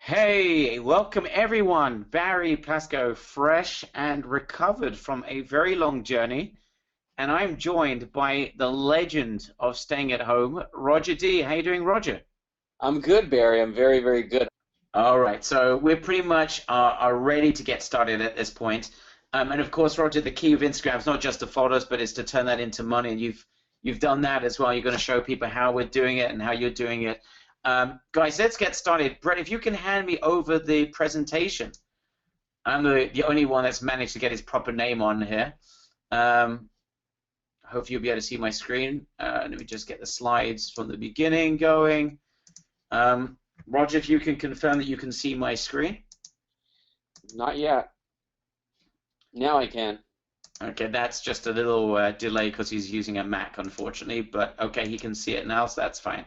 Hey, welcome everyone. Barry Plasko, fresh and recovered from a very long journey, and I'm joined by the legend of staying at home, Roger D. How you doing, Roger? I'm good, Barry. I'm very, very good. All right, so we're pretty much are ready to get started at this point. And of course, Roger, the key of Instagram is not just to follow us, but it's to turn that into money. And you've done that as well. You're going to show people how we're doing it and how you're doing it. Guys, let's get started. Brett, if you can hand me over the presentation. I'm the only one that's managed to get his proper name on here. Um, Hopefully you'll be able to see my screen. Let me just get the slides from the beginning going. Roger, if you can confirm that you can see my screen. Not yet. Now I can. Okay, that's just a little delay because he's using a Mac, unfortunately. But okay, he can see it now, so that's fine.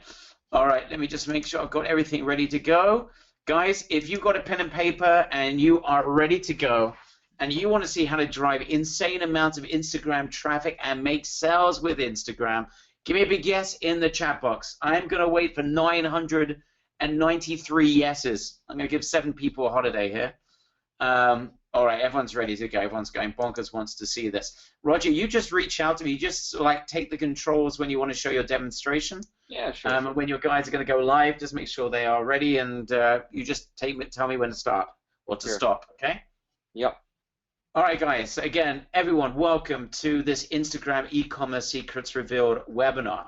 All right, let me just make sure I've got everything ready to go. Guys, if you've got a pen and paper and you are ready to go, and you want to see how to drive insane amounts of Instagram traffic and make sales with Instagram, give me a big yes in the chat box. I'm going to wait for 993 yeses. I'm going to give 7 people a holiday here. All right, everyone's ready to go. Everyone's going bonkers, wants to see this. Roger, you just reach out to me. You just like take the controls when you want to show your demonstration. Yeah, sure. And when your guys are going to go live, just make sure they are ready, and you just tell me when to start or to Sure. stop, okay? Yep. All right, guys. So again, everyone, welcome to this Instagram e-commerce secrets revealed webinar.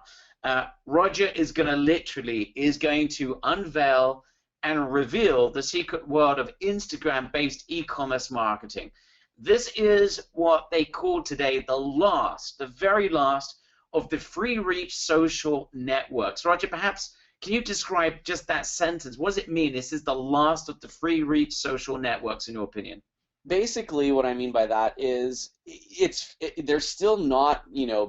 Roger is going to unveil and reveal the secret world of Instagram-based e-commerce marketing. This is what they call today the very last of the free reach social networks. Roger, perhaps can you describe just that sentence? What does it mean? This is the last of the free reach social networks, in your opinion? Basically, what I mean by that is they're still not,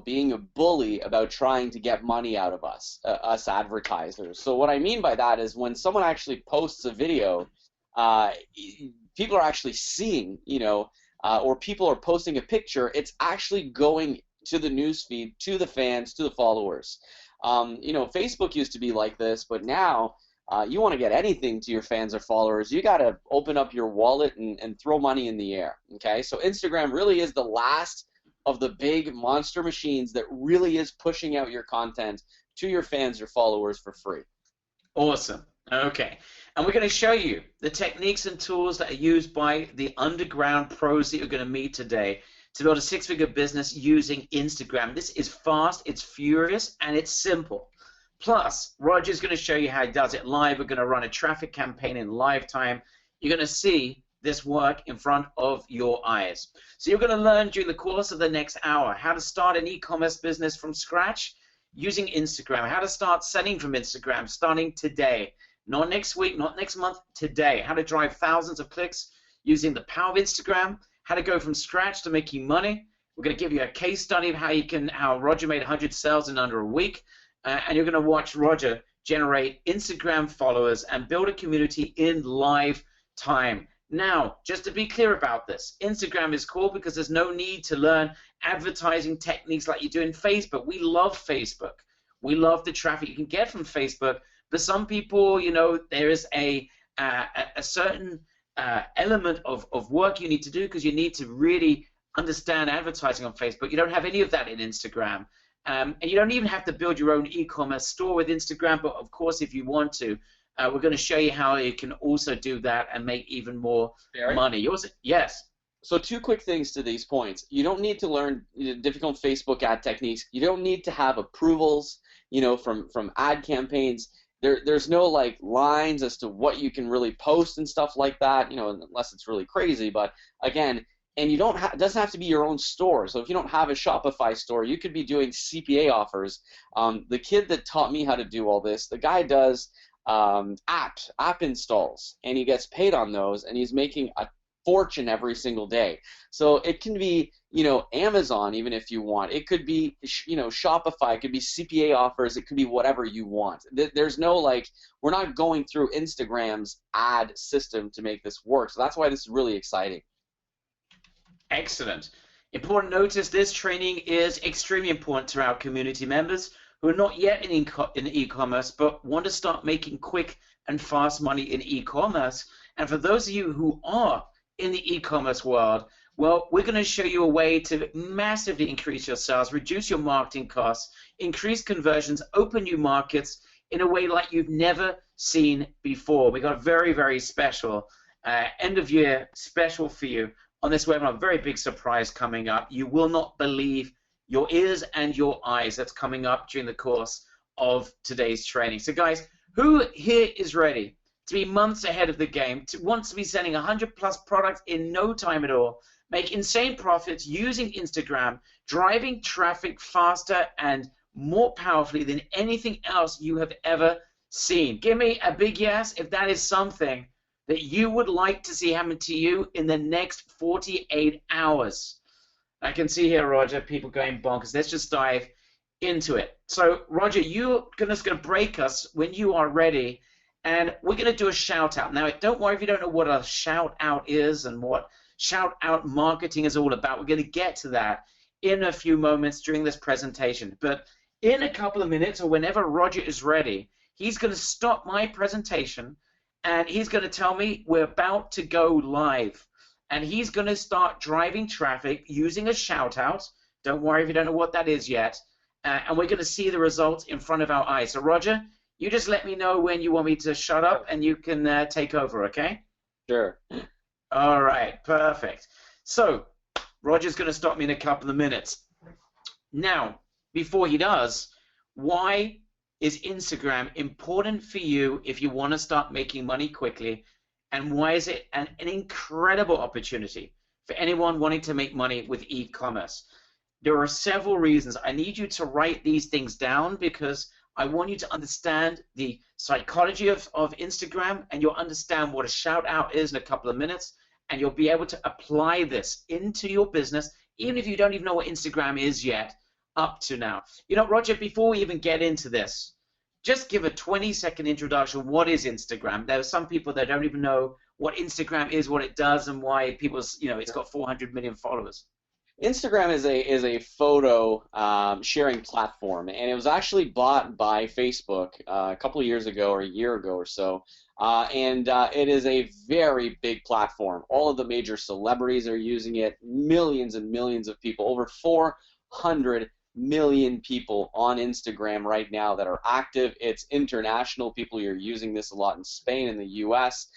being a bully about trying to get money out of us advertisers. So what I mean by that is when someone actually posts a video, uh, people are actually seeing, or people are posting a picture, it's actually going to the newsfeed, to the fans, to the followers. Facebook used to be like this, but now you want to get anything to your fans or followers, you got to open up your wallet and throw money in the air. Okay, so Instagram really is the last of the big monster machines that really is pushing out your content to your fans or followers for free. Awesome. Okay. And we're going to show you the techniques and tools that are used by the underground pros that you're going to meet today to build a 6-figure business using Instagram. This is fast, it's furious, and it's simple. Plus, Roger's going to show you how he does it live. We're going to run a traffic campaign in live time. You're going to see this work in front of your eyes. So you're going to learn during the course of the next hour how to start an e-commerce business from scratch using Instagram, how to start selling from Instagram starting today. Not next week, not next month, today. How to drive thousands of clicks using the power of Instagram, how to go from scratch to making money. We're going to give you a case study of how Roger made 100 sales in under a week. And you're going to watch Roger generate Instagram followers and build a community in live time. Now, just to be clear about this, Instagram is cool because there's no need to learn advertising techniques like you do in Facebook. We love Facebook. We love the traffic you can get from Facebook. But some people, there is a certain element of work you need to do because you need to really understand advertising on Facebook. You don't have any of that in Instagram. And you don't even have to build your own e-commerce store with Instagram, but of course, if you want to, we're going to show you how you can also do that and make even more Barry? money. Yes. So 2 quick things to these points. You don't need to learn difficult Facebook ad techniques. You don't need to have approvals, from ad campaigns. There's no like lines as to what you can really post and stuff like that, unless it's really crazy. But again, and you don't it doesn't have to be your own store. So if you don't have a Shopify store, you could be doing CPA offers. The kid that taught me how to do all this, the guy does app installs, and he gets paid on those, and he's making a fortune every single day. So it can be, Amazon, even if you want. It could be, Shopify. It could be CPA offers. It could be whatever you want. There's no we're not going through Instagram's ad system to make this work. So that's why this is really exciting. Excellent. Important notice, this training is extremely important to our community members who are not yet in e-commerce but want to start making quick and fast money in e-commerce. And for those of you who are in the e-commerce world, well, we're going to show you a way to massively increase your sales, reduce your marketing costs, increase conversions, open new markets in a way like you've never seen before. We got a very, very special end of year special for you on this webinar. Very big surprise coming up. You will not believe your ears and your eyes that's coming up during the course of today's training. So guys, who here is ready to be months ahead of the game, wants to be selling 100+ products in no time at all, make insane profits using Instagram, driving traffic faster and more powerfully than anything else you have ever seen? Give me a big yes if that is something that you would like to see happen to you in the next 48 hours. I can see here, Roger, people going bonkers. Let's just dive into it. So, Roger, you're just going to break us when you are ready, and we're going to do a shout out. Now, don't worry if you don't know what a shout out is and what shout out marketing is all about. We're going to get to that in a few moments during this presentation. But in a couple of minutes, or whenever Roger is ready, he's going to stop my presentation and he's going to tell me we're about to go live. And he's going to start driving traffic using a shout out. Don't worry if you don't know what that is yet. And we're going to see the results in front of our eyes. So, Roger, you just let me know when you want me to shut up and you can take over, okay? Sure. All right, perfect. So, Roger's going to stop me in a couple of minutes. Now, before he does, why is Instagram important for you if you want to start making money quickly? And why is it an incredible opportunity for anyone wanting to make money with e-commerce? There are several reasons. I need you to write these things down because I want you to understand the psychology of Instagram, and you'll understand what a shout out is in a couple of minutes, and you'll be able to apply this into your business, even if you don't even know what Instagram is yet up to now. You know, Roger, before we even get into this, just give a 20-second introduction. What is Instagram? There are some people that don't even know what Instagram is, what it does, and why people's, it's got 400 million followers. Instagram is a photo sharing platform, and it was actually bought by Facebook a couple of years ago, or a year ago or so. It is a very big platform. All of the major celebrities are using it. Millions and millions of people, over 400 million people on Instagram right now that are active. It's international. People are using this a lot in Spain, in the U.S.,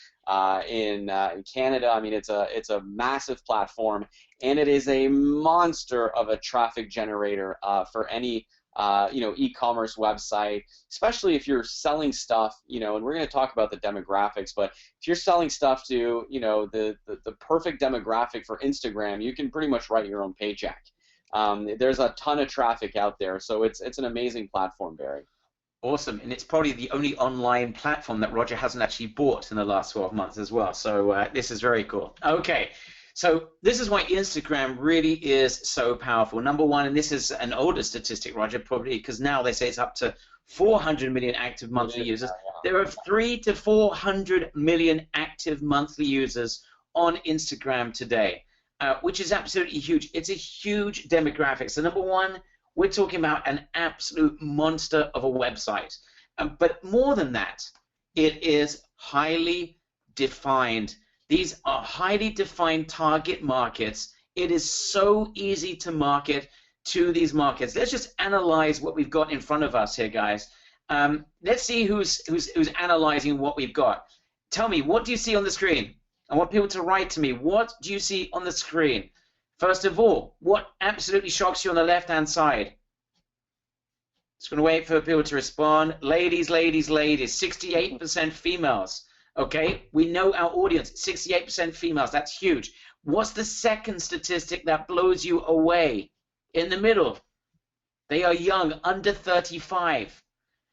in Canada. I mean, it's a massive platform, and it is a monster of a traffic generator for any e-commerce website, especially if you're selling stuff, and we're going to talk about the demographics, but if you're selling stuff to, the perfect demographic for Instagram, you can pretty much write your own paycheck. There's a ton of traffic out there, so it's an amazing platform, Barry. Awesome, and it's probably the only online platform that Roger hasn't actually bought in the last 12 months as well, so this is very cool. Okay, so this is why Instagram really is so powerful. Number one, and this is an older statistic, Roger, probably, because now they say it's up to 400 million active monthly users. There are 300 to 400 million active monthly users on Instagram today, which is absolutely huge. It's a huge demographic. So number one, we're talking about an absolute monster of a website. But more than that, it is highly defined. These are highly defined target markets. It is so easy to market to these markets. Let's just analyze what we've got in front of us here, guys. Let's see who's analyzing what we've got. Tell me, what do you see on the screen? I want people to write to me. What do you see on the screen? First of all, what absolutely shocks you on the left-hand side? Just going to wait for people to respond. Ladies, 68% females. Okay, we know our audience, 68% females. That's huge. What's the second statistic that blows you away? In the middle, they are young, under 35.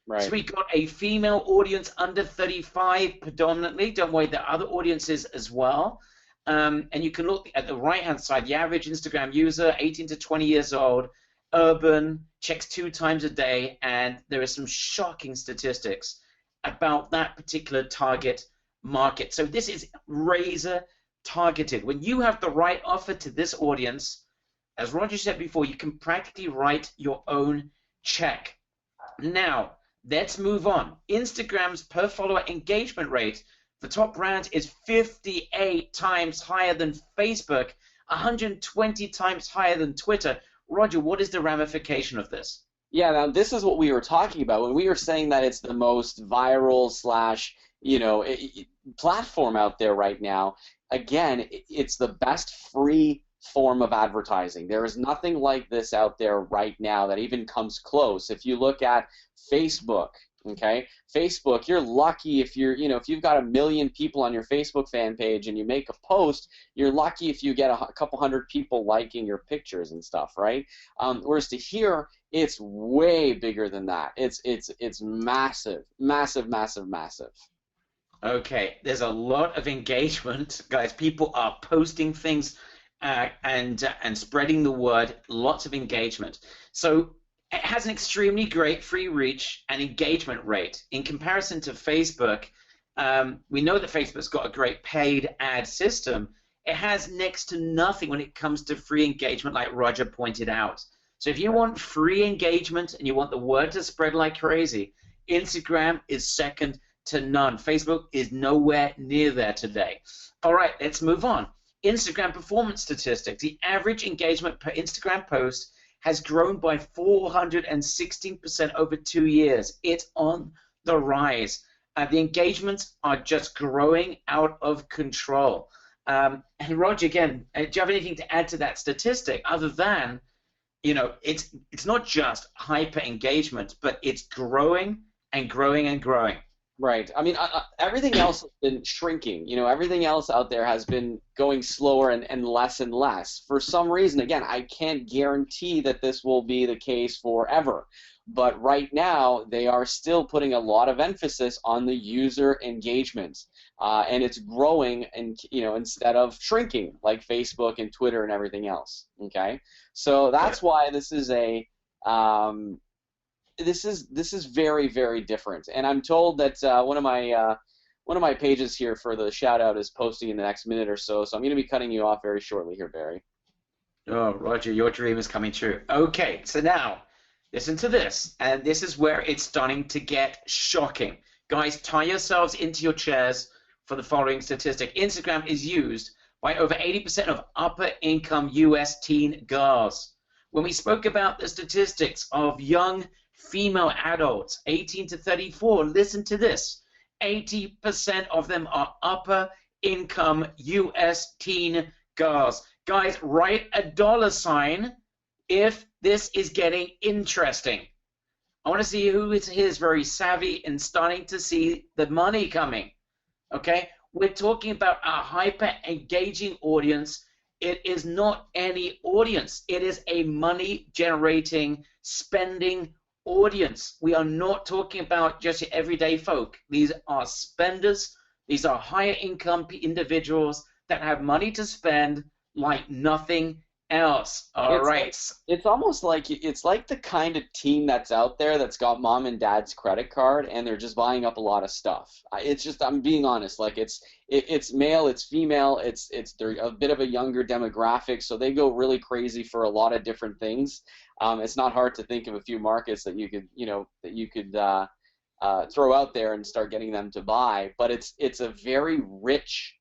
Right. So we got a female audience under 35 predominantly. Don't worry, there are other audiences as well. And you can look at the right-hand side, the average Instagram user, 18 to 20 years old, urban, checks 2 times a day, and there are some shocking statistics about that particular target market. So this is razor targeted. When you have the right offer to this audience, as Roger said before, you can practically write your own check. Now, let's move on. Instagram's per follower engagement rate for top brands is 58 times higher than Facebook, 120 times higher than Twitter. Roger, what is the ramification of this? Yeah, now this is what we were talking about when we were saying that it's the most viral slash, platform out there right now. Again, it's the best free form of advertising. There is nothing like this out there right now that even comes close. If you look at Facebook, okay, Facebook, you're lucky if if you've got 1 million people on your Facebook fan page and you make a post, you're lucky if you get a couple hundred people liking your pictures and stuff, right? Whereas to here, it's way bigger than that. It's massive, massive, massive, massive. Okay, there's a lot of engagement, guys. People are posting things and spreading the word. Lots of engagement. So it has an extremely great free reach and engagement rate in comparison to Facebook. We know that Facebook's got a great paid ad system. It has next to nothing when it comes to free engagement, like Roger pointed out. So if you want free engagement and you want the word to spread like crazy, Instagram is second to none. Facebook is nowhere near there today. All right, let's move on. Instagram performance statistics. The average engagement per Instagram post has grown by 416% over 2 years. It's on the rise. The engagements are just growing out of control. And Roger, again, do you have anything to add to that statistic other than, it's not just hyper engagement, but it's growing and growing and growing. Right. I mean, everything else has been shrinking. Everything else out there has been going slower and less and less. For some reason, again, I can't guarantee that this will be the case forever. But right now, they are still putting a lot of emphasis on the user engagement, and it's growing, and instead of shrinking like Facebook and Twitter and everything else. Okay, so that's why this is this is very, very different. And I'm told that one of my pages here for the shout out is posting in the next minute or so. So I'm going to be cutting you off very shortly here, Barry. Oh, Roger, your dream is coming true. Okay, so now listen to this, and this is where it's starting to get shocking. Guys, tie yourselves into your chairs for the following statistic. Instagram is used by over 80% of upper-income U.S. teen girls. When we spoke about the statistics of young female adults, 18 to 34, listen to this. 80% of them are upper-income U.S. teen girls. Guys, write a $ if this is getting interesting. I want to see who is very savvy and starting to see the money coming. Okay? We're talking about a hyper-engaging audience. It is not any audience. It is a money-generating, spending audience. We are not talking about just your everyday folk. These are spenders. These are higher-income individuals that have money to spend like nothing else. All right. It's almost like it's like the kind of teen that's out there that's got mom and dad's credit card and they're just buying up a lot of stuff. It's just, I'm being honest, like it's male, it's female, they're a bit of a younger demographic, so they go really crazy for a lot of different things. It's not hard to think of a few markets that you could throw out there and start getting them to buy, but it's a very rich,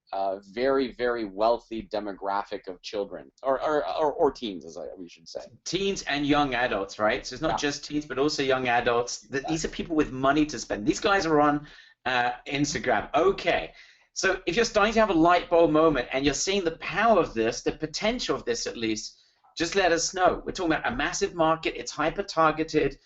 very, very wealthy demographic of children, or teens, as we should say. Teens and young adults, right? So it's not just teens, but also young adults. These are people with money to spend. These guys are on Instagram. Okay. So if you're starting to have a light bulb moment and you're seeing the power of this, the potential of this at least, just let us know. We're talking about a massive market. It's hyper-targeted.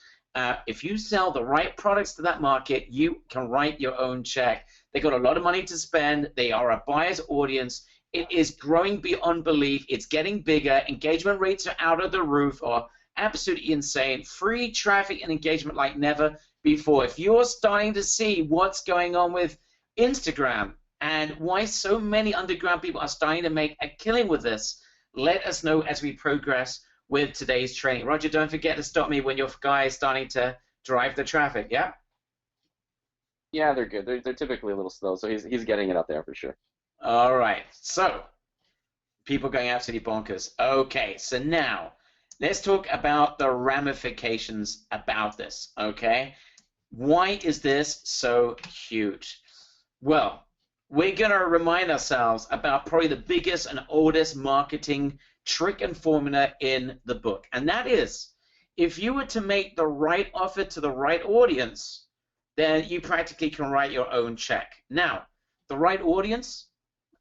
If you sell the right products to that market, you can write your own check. They got a lot of money to spend. They are a buyer's audience. It is growing beyond belief. It's getting bigger. Engagement rates are out of the roof, or absolutely insane. Free traffic and engagement like never before. If you're starting to see what's going on with Instagram and why so many underground people are starting to make a killing with this, let us know as we progress with today's training. Roger, don't forget to stop me when your guy is starting to drive the traffic, yeah? Yeah, they're good. They're typically a little slow, so he's getting it up there for sure. All right, so people going absolutely bonkers. Okay, so now let's talk about the ramifications about this, okay? Why is this so huge? Well, we're going to remind ourselves about probably the biggest and oldest marketing trick and formula in the book. And that is, if you were to make the right offer to the right audience, then you practically can write your own check. Now, the right audience,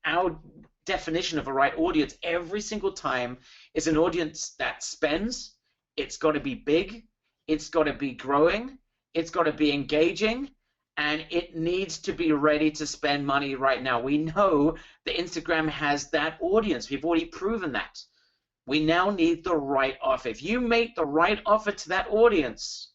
our definition of a right audience every single time is an audience that spends. It's got to be big, it's got to be growing, it's got to be engaging, and it needs to be ready to spend money right now. We know that Instagram has that audience. We've already proven that. We now need the right offer. If you make the right offer to that audience,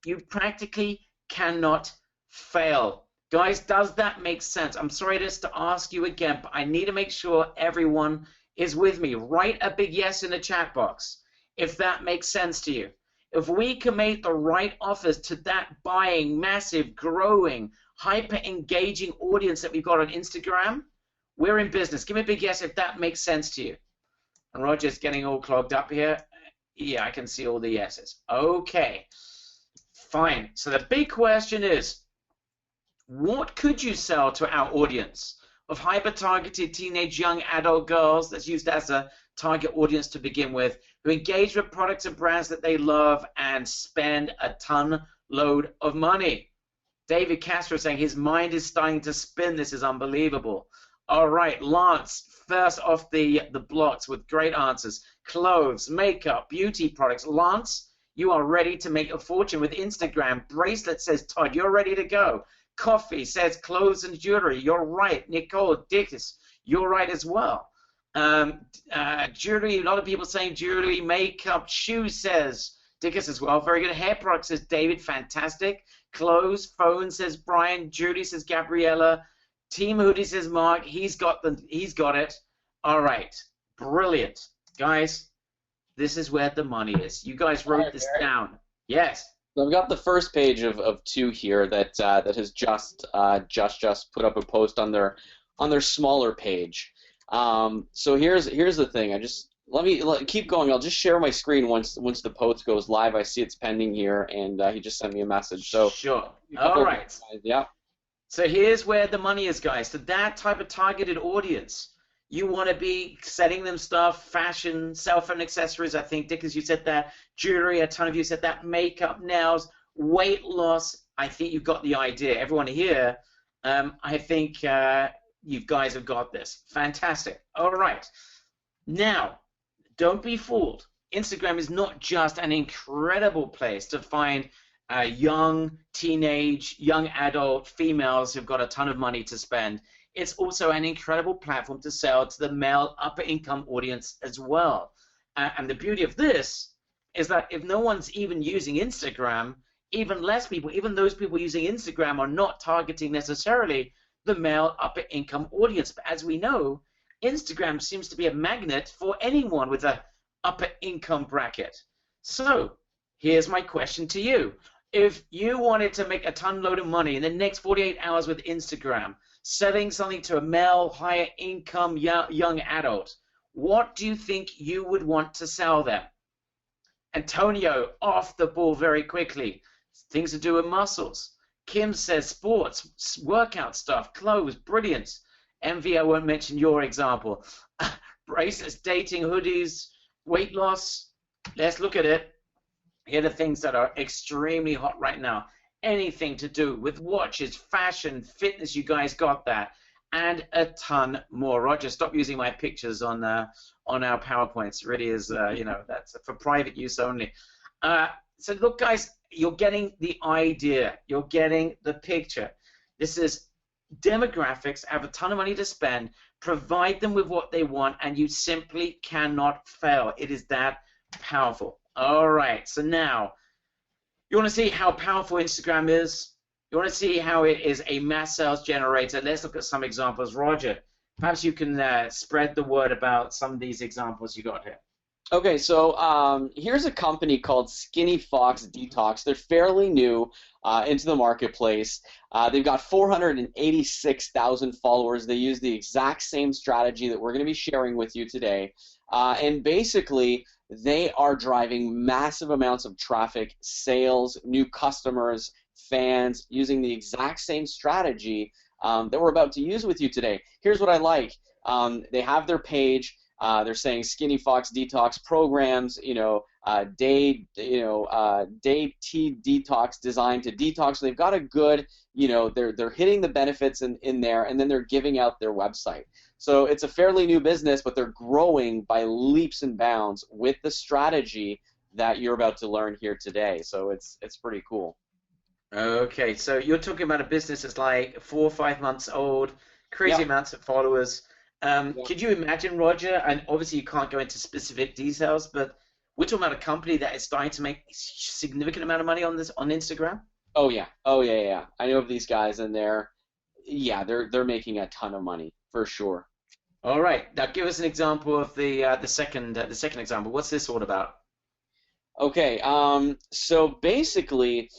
you practically cannot fail. Guys, does that make sense? I'm sorry just to ask you again, but I need to make sure everyone is with me. Write a big yes in the chat box if that makes sense to you. If we can make the right offers to that buying, massive, growing, hyper-engaging audience that we've got on Instagram, we're in business. Give me a big yes if that makes sense to you. And Roger's getting all clogged up here. Yeah, I can see all the yeses. Okay, fine. So the big question is, what could you sell to our audience of hyper-targeted teenage young adult girls that's used as a target audience to begin with, who engage with products and brands that they love and spend a ton load of money? David Castro saying his mind is starting to spin. This is unbelievable. All right, Lance, first off the blocks with great answers. Clothes, makeup, beauty products. Lance, you are ready to make a fortune with Instagram. Bracelet says, Todd, you're ready to go. Coffee says clothes and jewelry. You're right. Nicole, Dickus, you're right as well. Jewelry, a lot of people saying jewelry, makeup, shoes says Dickus as well. Very good. Hair products says David, fantastic. Clothes, phone says Brian. Jewelry says Gabriella. Team Hoodie says Mark. He's got it. All right. Brilliant. Guys, this is where the money is. You guys wrote this down. Yes. I've got the first page of two here that has just put up a post on their smaller page. So here's the thing. Let me keep going. I'll just share my screen once the post goes live. I see it's pending here, and he just sent me a message. So sure. All right. Yeah. So here's where the money is, guys. To that type of targeted audience, you want to be setting them stuff, fashion, cell phone accessories. I think, Dick, as you said that, jewelry, a ton of you said that, makeup, nails, weight loss. I think you've got the idea. Everyone here, I think you guys have got this. Fantastic. All right. Now, don't be fooled. Instagram is not just an incredible place to find young teenage, young adult females who've got a ton of money to spend. It's also an incredible platform to sell to the male upper income audience as well. And the beauty of this is that if no one's even using Instagram, even less people, even those people using Instagram are not targeting necessarily the male upper income audience. But as we know, Instagram seems to be a magnet for anyone with a upper income bracket. So here's my question to you. If you wanted to make a ton load of money in the next 48 hours with Instagram, selling something to a male, higher income, young adult, what do you think you would want to sell them? Antonio, off the ball very quickly. Things to do with muscles. Kim says sports, workout stuff, clothes, brilliant. Envy, I won't mention your example. Bracelets, dating, hoodies, weight loss. Let's look at it. Here are the things that are extremely hot right now. Anything to do with watches, fashion, fitness, you guys got that, and a ton more. Roger, stop using my pictures on our PowerPoints. It really is, that's for private use only. So look, guys, you're getting the idea. You're getting the picture. This is demographics, have a ton of money to spend, provide them with what they want, and you simply cannot fail. It is that powerful. All right, so now, you want to see how powerful Instagram is? You want to see how it is a mass sales generator? Let's look at some examples. Roger, perhaps you can spread the word about some of these examples you got here. Okay, so here's a company called Skinny Fox Detox. They're fairly new into the marketplace. They've got 486,000 followers. They use the exact same strategy that we're going to be sharing with you today. And basically, they are driving massive amounts of traffic, sales, new customers fans using the exact same strategy that we're about to use with you today. Here's what I like. They have their page. They're saying Skinny Fox detox programs, day tea detox designed to detox. So they've got a good, they're hitting the benefits in there, and then they're giving out their website. So it's a fairly new business, but they're growing by leaps and bounds with the strategy that you're about to learn here today. So it's pretty cool. Okay, so you're talking about a business that's like 4 or 5 months old, crazy amounts of followers. Could you imagine, Roger, and obviously you can't go into specific details, but we're talking about a company that is starting to make a significant amount of money on Instagram? Oh yeah. I know of these guys, and they're making a ton of money for sure. All right, now give us an example of the second example. What's this all about? Okay, so basically,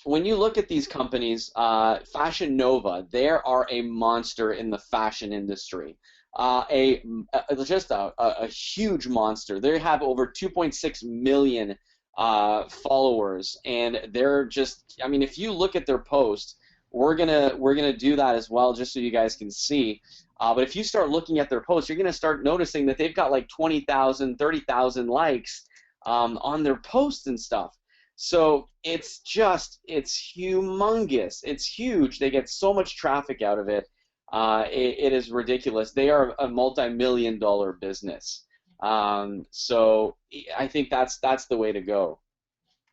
when you look at these companies, Fashion Nova, they are a monster in the fashion industry. Just a huge monster. They have over 2.6 million followers, and they're just, I mean, if you look at their posts, we're gonna do that as well, just so you guys can see. But if you start looking at their posts, you're gonna start noticing that they've got like 20,000, 30,000 likes on their posts and stuff. So it's humongous. It's huge. They get so much traffic out of it. It is ridiculous. They are a multi-million-dollar business. So I think that's the way to go.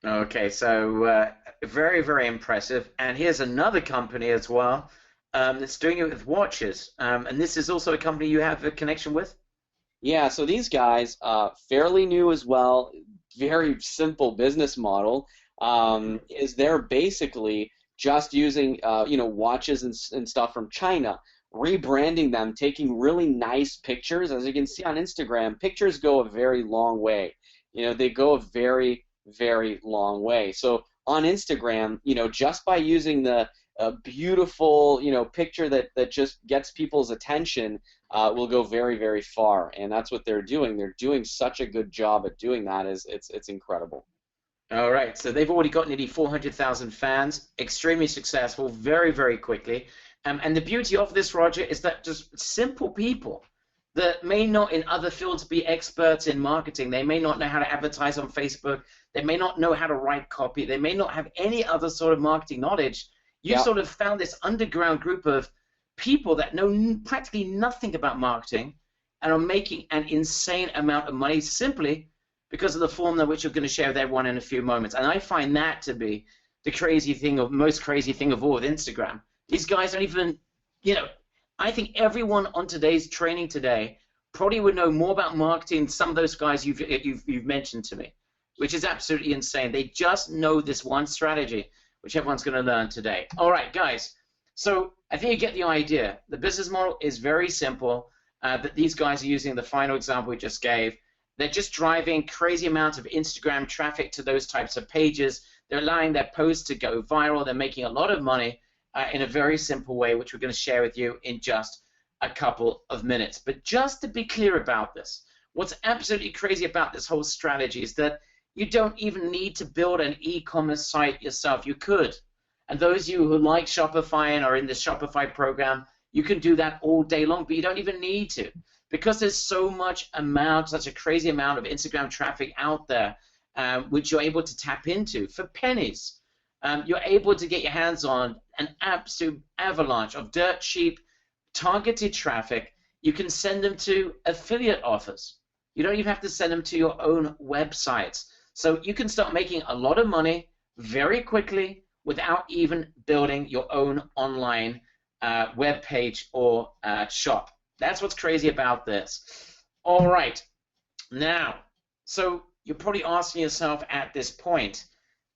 Okay, so very, very impressive. And here's another company as well that's doing it with watches. And this is also a company you have a connection with? Yeah, so these guys, fairly new as well, very simple business model, is they're basically just using watches and stuff from China, rebranding them, taking really nice pictures. As you can see on Instagram, pictures go a very long way. They go a very, very long way. So on Instagram, just by using the beautiful, picture that just gets people's attention, will go very, very far. And that's what they're doing. They're doing such a good job at doing that. It's incredible. All right, so they've already got nearly 400,000 fans, extremely successful, very, very quickly. And the beauty of this, Roger, is that just simple people that may not in other fields be experts in marketing, they may not know how to advertise on Facebook, they may not know how to write copy, they may not have any other sort of marketing knowledge. You sort of found this underground group of people that know practically nothing about marketing and are making an insane amount of money simply because of the formula which you're going to share with everyone in a few moments. And I find that to be the most crazy thing of all with Instagram. These guys don't even, I think everyone on today's training today probably would know more about marketing than some of those guys you've mentioned to me, which is absolutely insane. They just know this one strategy, which everyone's going to learn today. All right, guys. So I think you get the idea. The business model is very simple, but these guys are using the final example we just gave. They're just driving crazy amounts of Instagram traffic to those types of pages. They're allowing their posts to go viral. They're making a lot of money in a very simple way, which we're going to share with you in just a couple of minutes. But just to be clear about this, what's absolutely crazy about this whole strategy is that you don't even need to build an e-commerce site yourself. You could. And those of you who like Shopify and are in the Shopify program, you can do that all day long, but you don't even need to. Because there's such a crazy amount of Instagram traffic out there, which you're able to tap into for pennies. You're able to get your hands on an absolute avalanche of dirt cheap, targeted traffic. You can send them to affiliate offers. You don't even have to send them to your own websites. So you can start making a lot of money very quickly without even building your own online web page or shop. That's what's crazy about this. All right. Now, so you're probably asking yourself at this point,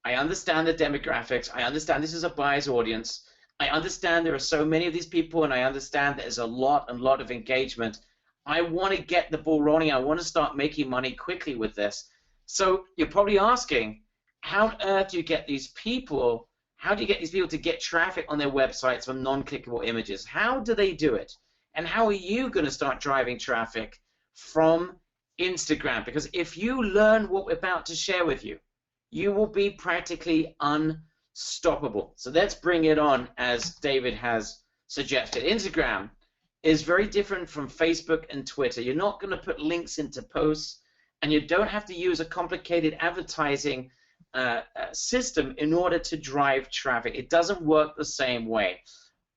I understand the demographics. I understand this is a buyer's audience. I understand there are so many of these people, and I understand there's a lot of engagement. I want to get the ball rolling. I want to start making money quickly with this. So you're probably asking, how on earth do you get these people? How do you get these people to get traffic on their websites from non-clickable images? How do they do it? And how are you going to start driving traffic from Instagram? Because if you learn what we're about to share with you, you will be practically stoppable. So let's bring it on as David has suggested. Instagram is very different from Facebook and Twitter. You're not going to put links into posts, and you don't have to use a complicated advertising system in order to drive traffic. It doesn't work the same way.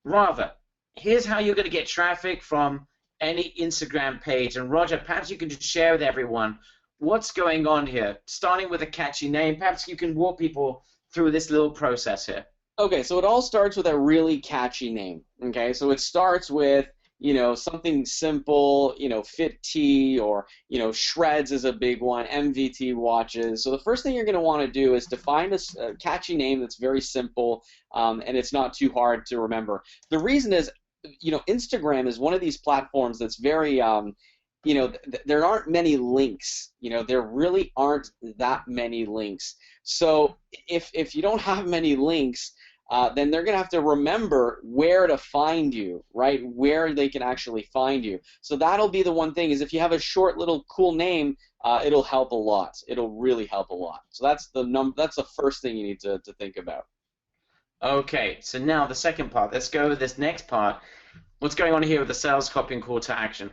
Rather, here's how you're going to get traffic from any Instagram page. And Roger, perhaps you can just share with everyone what's going on here, starting with a catchy name. Perhaps you can walk people through this little process here. Okay, so it all starts with a really catchy name. Okay, so it starts with, you know, something simple, you know, Fit T, or, you know, Shreds is a big one, MVT watches. So the first thing you're going to want to do is to find a catchy name that's very simple, and it's not too hard to remember. The reason is, you know, Instagram is one of these platforms that's very, you know, there aren't many links. You know, there really aren't that many links. So if you don't have many links, then they're going to have to remember where to find you, right? Where they can actually find you. So that'll be the one thing, is if you have a short little cool name, it'll help a lot. It'll really help a lot. So that's the first thing you need to think about. Okay, so now the second part. Let's go with this next part. What's going on here with the sales copy and call to action?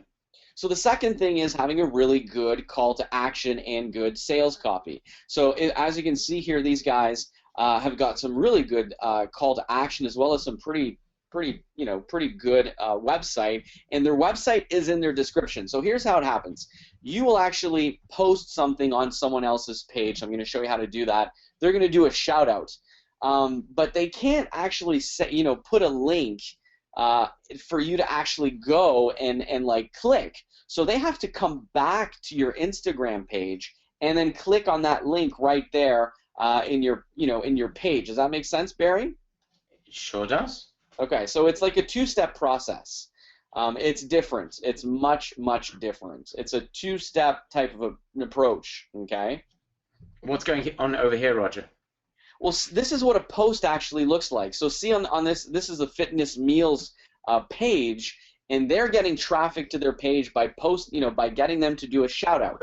So the second thing is having a really good call to action and good sales copy. So as you can see here, these guys have got some really good call to action, as well as some pretty good website, and their website is in their description. So here's how it happens. You will actually post something on someone else's page. I'm going to show you how to do that. They're going to do a shout out, but they can't actually say, you know, put a link for you to actually go and like click. So they have to come back to your Instagram page and then click on that link right there in your page. Does that make sense, Barry? It sure does. Okay, so it's like a two-step process. It's different. It's much different. It's a two-step type of an approach. Okay. What's going on over here, Roger? Well, this is what a post actually looks like. So see on this is a Fitness Meals page, and they're getting traffic to their page by by getting them to do a shout out.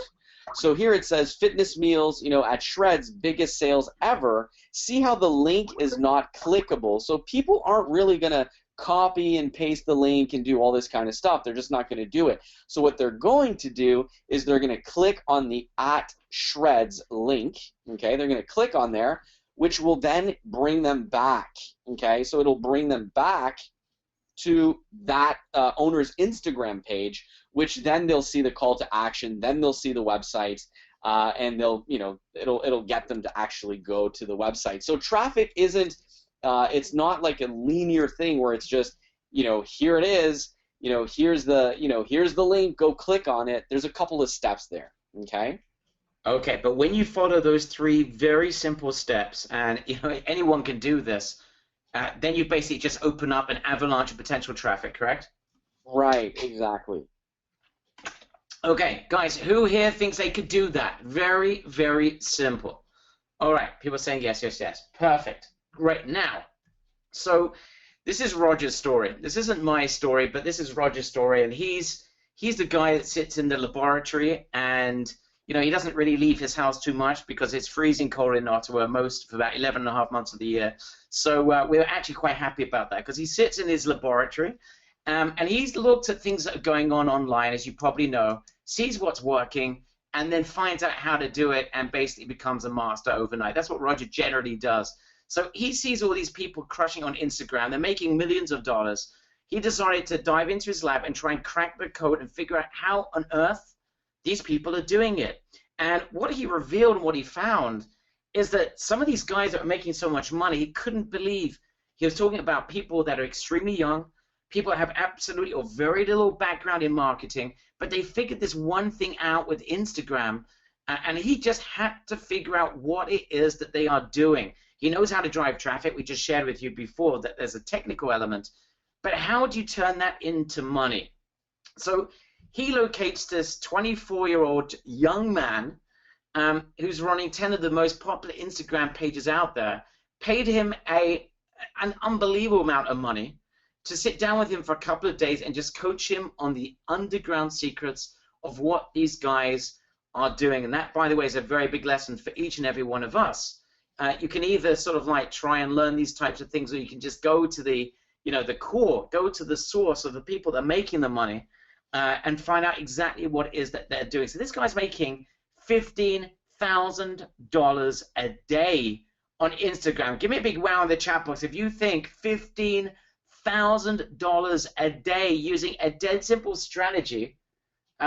So here it says Fitness Meals, you know, at Shreds, biggest sales ever. See how the link is not clickable. So people aren't really going to copy and paste the link and do all this kind of stuff. They're just not going to do it. So what they're going to do is they're going to click on the at Shreds link. Okay, they're going to click on there, which will then bring them back. Okay, so it'll bring them back to that owner's Instagram page, which then they'll see the call to action, then they'll see the website, and they'll, you know, it'll get them to actually go to the website. So traffic isn't, it's not like a linear thing where it's just, you know, here it is, you know, here's the link, go click on it. There's a couple of steps there. Okay. Okay, but when you follow those three very simple steps, and you know anyone can do this, then you basically just open up an avalanche of potential traffic, correct? Right, exactly. Okay, guys, who here thinks they could do that? Very, very simple. All right, people are saying yes, yes, yes. Perfect. Great. Now, so this is Roger's story. This isn't my story, but this is Roger's story, and he's the guy that sits in the laboratory, and you know, he doesn't really leave his house too much because it's freezing cold in Ottawa for about 11 and a half months of the year. So we're actually quite happy about that, because he sits in his laboratory and he's looked at things that are going on online, as you probably know, sees what's working, and then finds out how to do it and basically becomes a master overnight. That's what Roger generally does. So he sees all these people crushing on Instagram. They're making millions of dollars. He decided to dive into his lab and try and crack the code and figure out how on earth these people are doing it. And what he revealed and what he found is that some of these guys that are making so much money, he couldn't believe. He was talking about people that are extremely young, people that have absolutely or very little background in marketing, but they figured this one thing out with Instagram, and he just had to figure out what it is that they are doing. He knows how to drive traffic. We just shared with you before that there's a technical element, but how do you turn that into money? So he locates this 24-year-old young man who's running 10 of the most popular Instagram pages out there, paid him an unbelievable amount of money to sit down with him for a couple of days and just coach him on the underground secrets of what these guys are doing. And that, by the way, is a very big lesson for each and every one of us. You can either sort of like try and learn these types of things, or you can just go to the, the core, go to the source of the people that are making the money, and find out exactly what it is that they're doing. So this guy's making $15,000 a day on Instagram. Give me a big wow in the chat box if you think $15,000 a day using a dead simple strategy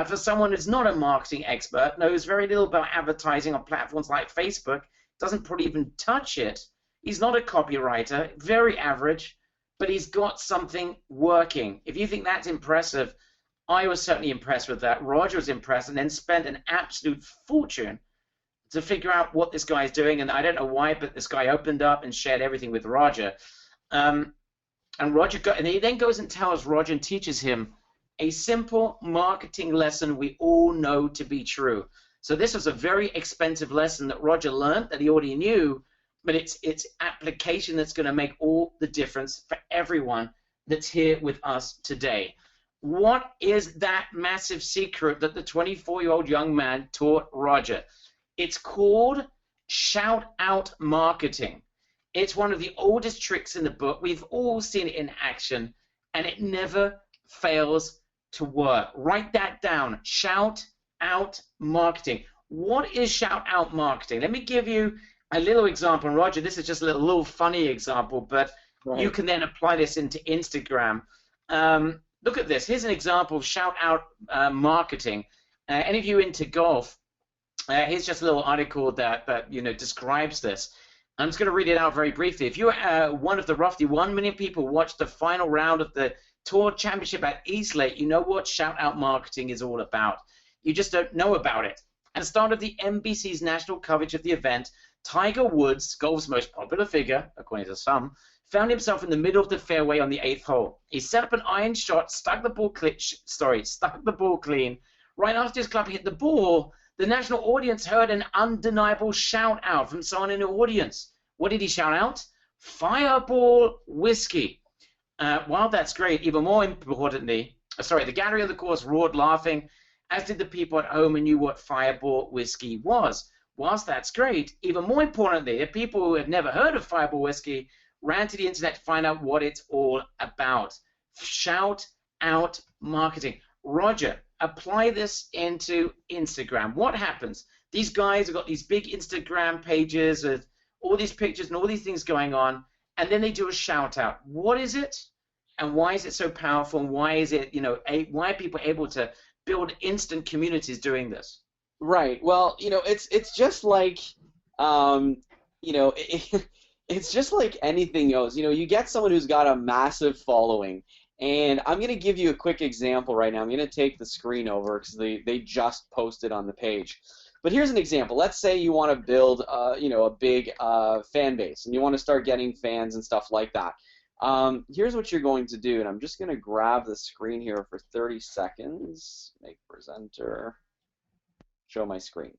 for someone who's not a marketing expert, knows very little about advertising on platforms like Facebook, doesn't probably even touch it. He's not a copywriter, very average, but he's got something working. If you think that's impressive, I was certainly impressed with that. Roger was impressed, and then spent an absolute fortune to figure out what this guy is doing. And I don't know why, but this guy opened up and shared everything with Roger. And he then goes and tells Roger and teaches him a simple marketing lesson we all know to be true. So this was a very expensive lesson that Roger learned, that he already knew, but it's application that's going to make all the difference for everyone that's here with us today. What is that massive secret that the 24-year-old young man taught Roger? It's called shout-out marketing. It's one of the oldest tricks in the book. We've all seen it in action, and it never fails to work. Write that down, shout-out marketing. What is shout-out marketing? Let me give you a little example. And Roger, this is just a little funny example, but right, you can then apply this into Instagram. Look at this. Here's an example of shout-out marketing. Any of you into golf, here's just a little article that describes this. I'm just going to read it out very briefly. If you're one of the roughly 1 million people who watched the final round of the Tour Championship at East Lake, you know what shout-out marketing is all about. You just don't know about it. At the start of the NBC's national coverage of the event, Tiger Woods, golf's most popular figure, according to some, found himself in the middle of the fairway on the 8th hole. He set up an iron shot, stuck the ball clean. Right after his club hit the ball, the national audience heard an undeniable shout-out from someone in the audience. What did he shout out? Fireball whiskey. While that's great, even more importantly, the gathering on the course roared laughing, as did the people at home who knew what Fireball whiskey was. Whilst that's great, even more importantly, the people who had never heard of Fireball whiskey ran to the internet to find out what it's all about. Shout-out marketing. Roger, apply this into Instagram. What happens? These guys have got these big Instagram pages with all these pictures and all these things going on, and then they do a shout-out. What is it, and why is it so powerful, and why is it, why are people able to build instant communities doing this? Right. Well, it's just like, it's just like anything else. You get someone who's got a massive following, and I'm going to give you a quick example right now. I'm going to take the screen over because they just posted on the page. But here's an example. Let's say you want to build, a big fan base, and you want to start getting fans and stuff like that. Here's what you're going to do, and I'm just going to grab the screen here for 30 seconds. Make presenter. Show my screen.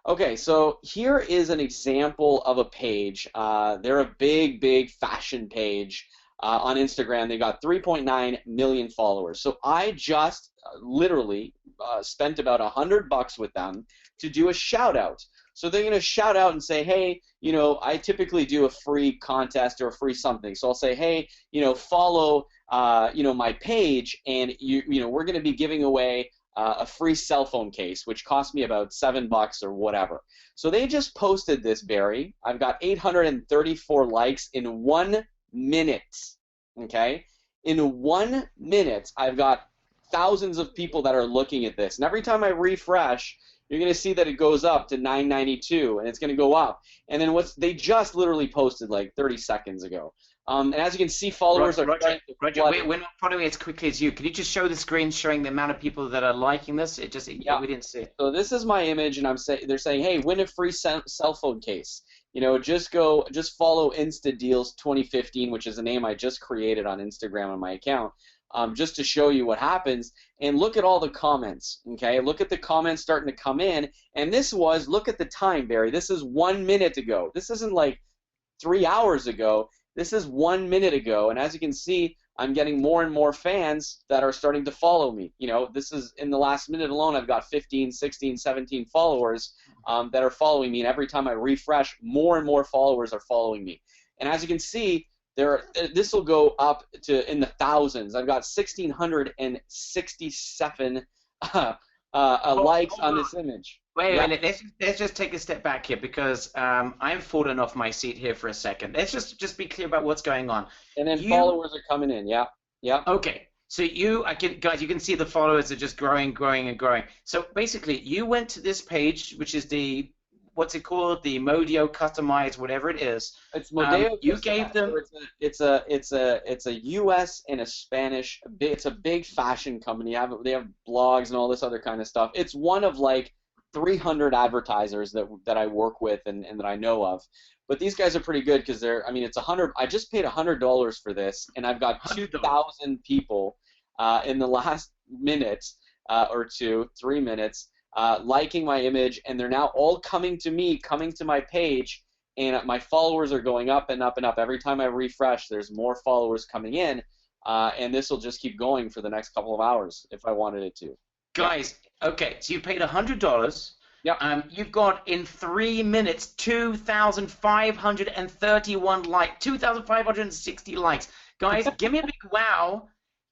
Okay, so here is an example of a page. They're a big fashion page on Instagram. They got 3.9 million followers. So I just literally spent about $100 with them to do a shout out. So they're going to shout out and say, hey, I typically do a free contest or a free something. So I'll say, hey, follow, my page, and we're going to be giving away a free cell phone case, which cost me about $7 or whatever. So they just posted this, Barry. I've got 834 likes in 1 minute. Okay, in 1 minute, I've got thousands of people that are looking at this, and every time I refresh, you're going to see that it goes up to 992, and it's going to go up. And then they just literally posted like 30 seconds ago. And as you can see, followers are Roger, we're not following as quickly as you. Can you just show the screen showing the amount of people that are liking this? We didn't see it. So this is my image, and they're saying, hey, win a free cell phone case. Just follow InstaDeals 2015, which is a name I just created on Instagram on my account, just to show you what happens. And look at all the comments, okay? Look at the comments starting to come in. And look at the time, Barry. This is 1 minute ago. This isn't like 3 hours ago. This is 1 minute ago. And as you can see, I'm getting more and more fans that are starting to follow me. You know, this is in the last minute alone, I've got 15, 16, 17 followers that are following me, and every time I refresh, more and more followers are following me. And as you can see, this will go up to in the thousands. I've got 1,667 likes on this image. Wait, let's just take a step back here because I'm falling off my seat here for a second. Let's just be clear about what's going on. And then followers are coming in. Yeah. Okay. So guys, you can see the followers are just growing, growing, and growing. So basically, you went to this page, which is what's it called? The Modio Customized, whatever it is. It's Modio. You gave them. It's a U.S. and a Spanish. It's a big fashion company. They have blogs and all this other kind of stuff. It's one of like 300 advertisers that I work with and that I know of. But these guys are pretty good because it's $100. I just paid $100 for this, and I've got 2,000 people in the last minute or 3 minutes liking my image, and they're now all coming to me, coming to my page, and my followers are going up and up and up. Every time I refresh, there's more followers coming in, and this will just keep going for the next couple of hours if I wanted it to. Guys, okay, so you paid $100. Yep. You've got in 3 minutes 2,531 likes, 2,560 likes. Guys, give me a big wow.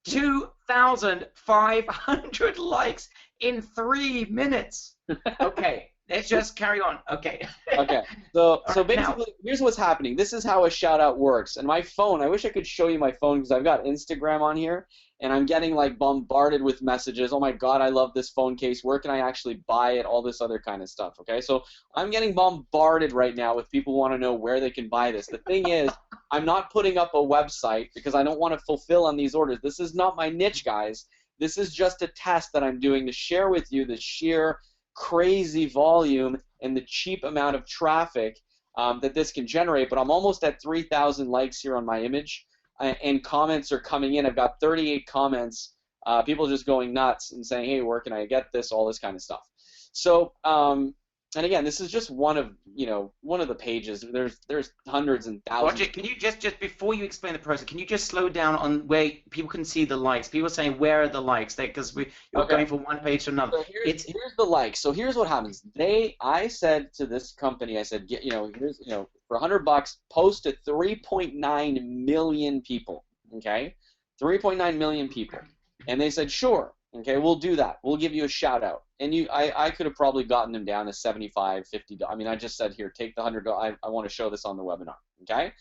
2,500 likes in 3 minutes. Okay, let's just carry on. Okay. Okay. So basically, here's what's happening. This is how a shout out works. And my phone, I wish I could show you my phone because I've got Instagram on here, and I'm getting like bombarded with messages. Oh my God, I love this phone case. Where can I actually buy it? All this other kind of stuff. Okay. So I'm getting bombarded right now with people who want to know where they can buy this. The thing is, I'm not putting up a website because I don't want to fulfill on these orders. This is not my niche, guys. This is just a test that I'm doing to share with you the sheer crazy volume and the cheap amount of traffic that this can generate. But I'm almost at 3,000 likes here on my image, and comments are coming in. I've got 38 comments, people just going nuts and saying, hey, where can I get this, all this kind of stuff. So and again, this is just one of the pages. There's hundreds and thousands. Roger, can you just before you explain the process, can you just slow down on where people can see the likes? People are saying, where are the likes? Because you're going from one page to another. So here's the likes. So here's what happens. I said to this company, I said, here's for $100, post to 3.9 million people. Okay, 3.9 million people, and they said, sure. Okay, we'll do that. We'll give you a shout out. And I could have probably gotten them down to $75, $50. I mean, I just said, here, take the $100. I want to show this on the webinar. Okay?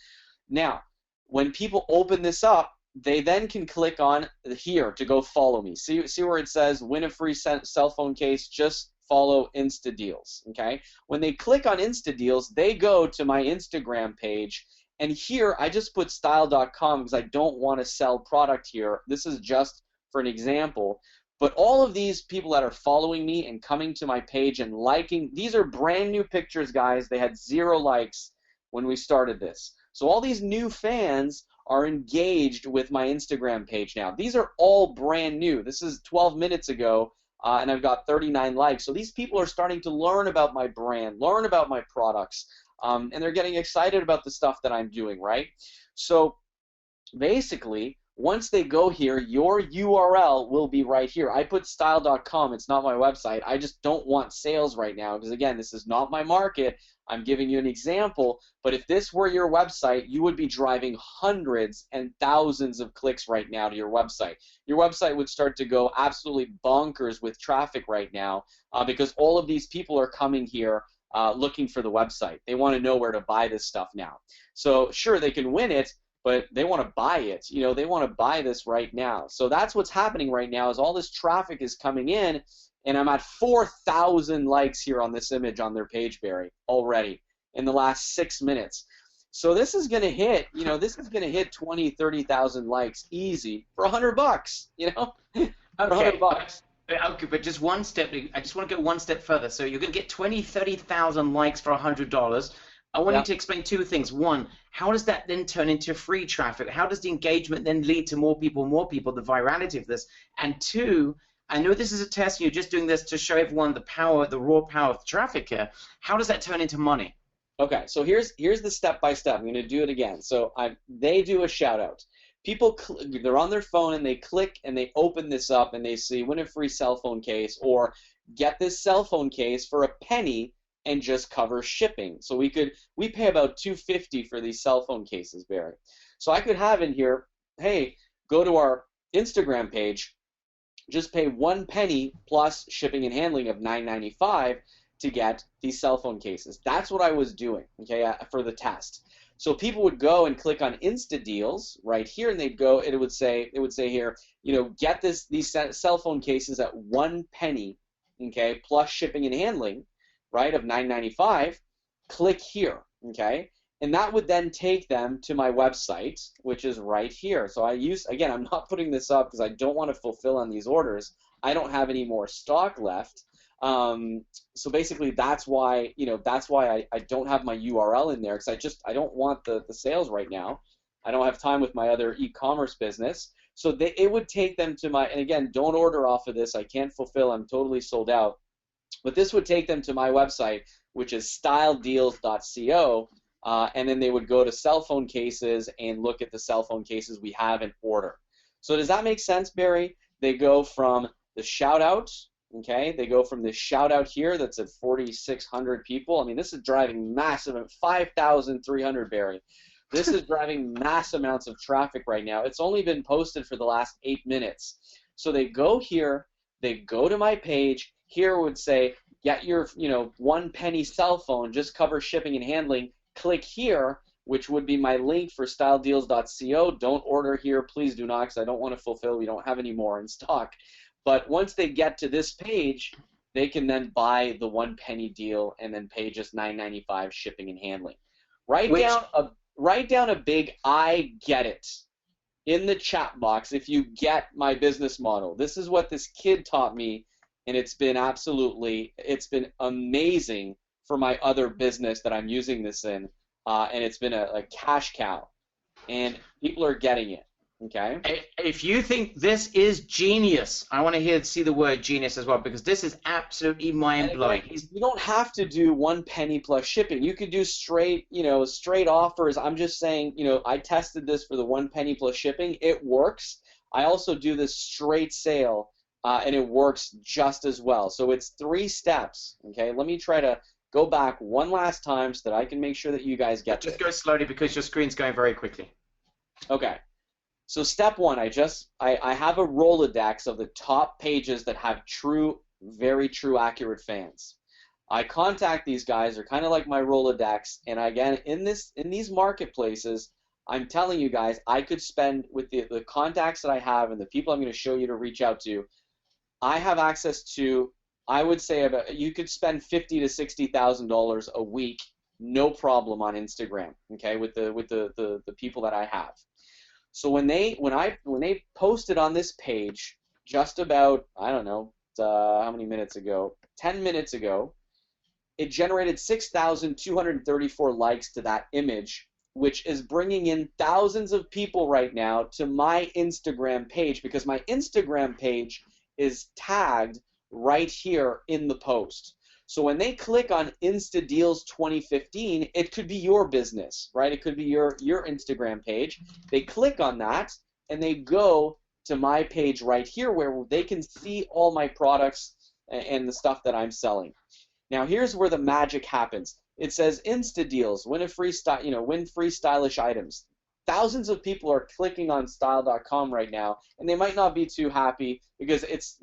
Now, when people open this up, they then can click on here to go follow me. See where it says win a free cell phone case, just follow Insta Deals. Okay? When they click on Insta Deals, they go to my Instagram page. And here, I just put style.com because I don't want to sell product here. This is just for an example. But all of these people that are following me and coming to my page and liking, these are brand new pictures, guys. They had 0 likes when we started this. So all these new fans are engaged with my Instagram page now. These are all brand new. This is 12 minutes ago, and I've got 39 likes. So these people are starting to learn about my brand, learn about my products, and they're getting excited about the stuff that I'm doing, right? So basically, once they go here, your URL will be right here. I put style.com. It's not my website. I just don't want sales right now because, again, this is not my market. I'm giving you an example. But if this were your website, you would be driving hundreds and thousands of clicks right now to your website. Your website would start to go absolutely bonkers with traffic right now because all of these people are coming here looking for the website. They want to know where to buy this stuff now. So, sure, they can win it, but they want to buy it. They want to buy this right now. So that's what's happening right now is all this traffic is coming in, and I'm at 4,000 likes here on this image on their page, Barry, already in the last 6 minutes. So this is going to hit, this is going to hit 20, 30,000 likes easy for $100, for $100. Okay, but just one step. I just want to go one step further. So you're going to get 20, 30,000 likes for $100. I want you to explain 2 things. One, how does that then turn into free traffic? How does the engagement then lead to more people, the virality of this? And 2, I know this is a test, and you're just doing this to show everyone the power, the raw power of traffic here. How does that turn into money? Okay, so here's the step-by-step. I'm going to do it again. So they do a shout-out. people, they're on their phone and they click and they open this up and they see win a free cell phone case, or get this cell phone case for a penny and just cover shipping. So we pay about $2.50 for these cell phone cases, Barry. So I could have in here, hey, go to our Instagram page, just pay 1 penny plus shipping and handling of $9.95 to get these cell phone cases. That's what I was doing, okay, for the test. So people would go and click on Insta Deals right here, and they'd go. It would say here, get these cell phone cases at 1 penny, okay, plus shipping and handling, right, of $9.95. Click here, okay, and that would then take them to my website, which is right here. So again, I'm not putting this up because I don't want to fulfill on these orders. I don't have any more stock left. So basically, that's why I don't have my URL in there, because I don't want the sales right now. I don't have time with my other e-commerce business. So it would take them to and again, don't order off of this. I can't fulfill. I'm totally sold out. But this would take them to my website, which is styledeals.co, and then they would go to cell phone cases and look at the cell phone cases we have in order. So does that make sense, Barry? They go from the shout out. Okay, they go from this shout out here that's at 4,600 people. I mean, this is driving massive, 5,300, Barry. This is driving mass amounts of traffic right now. It's only been posted for the last 8 minutes. So they go here, they go to my page. Here would say, get your 1 penny cell phone, just cover shipping and handling. Click here, which would be my link for styledeals.co. Don't order here, please do not, because I don't want to fulfill. We don't have any more in stock. But once they get to this page, they can then buy the 1 penny deal and then pay just $9.95 shipping and handling. Write down a big "I get it" in the chat box if you get my business model. This is what this kid taught me, and it's been amazing for my other business that I'm using this in, and it's been a cash cow, and people are getting it. Okay. If you think this is genius, I want to see the word genius as well, because this is absolutely mind-blowing. You don't have to do 1 penny plus shipping. You could do straight offers. I'm just saying, I tested this for the 1 penny plus shipping. It works. I also do this straight sale, and it works just as well. So it's 3 steps. Okay. Let me try to go back one last time so that I can make sure that you guys get Just go slowly because your screen's going very quickly. Okay. So step 1, I have a Rolodex of the top pages that have very true, accurate fans. I contact these guys. They're kind of like my Rolodex. And again, in these marketplaces, I'm telling you guys, I could spend with the contacts that I have and the people I'm going to show you to reach out to. I have access to, I would say, you could spend $50,000 to $60,000 a week, no problem, on Instagram. Okay, with the people that I have. So when they posted on this page just about, I don't know, how many minutes ago, 10 minutes ago, it generated 6,234 likes to that image, which is bringing in thousands of people right now to my Instagram page, because my Instagram page is tagged right here in the post. So when they click on Insta Deals 2015, it could be your business, right? It could be your Instagram page. They click on that, and they go to my page right here where they can see all my products and the stuff that I'm selling. Now here's where the magic happens. It says Insta Deals, win free stylish items. Thousands of people are clicking on style.com right now, and they might not be too happy because it's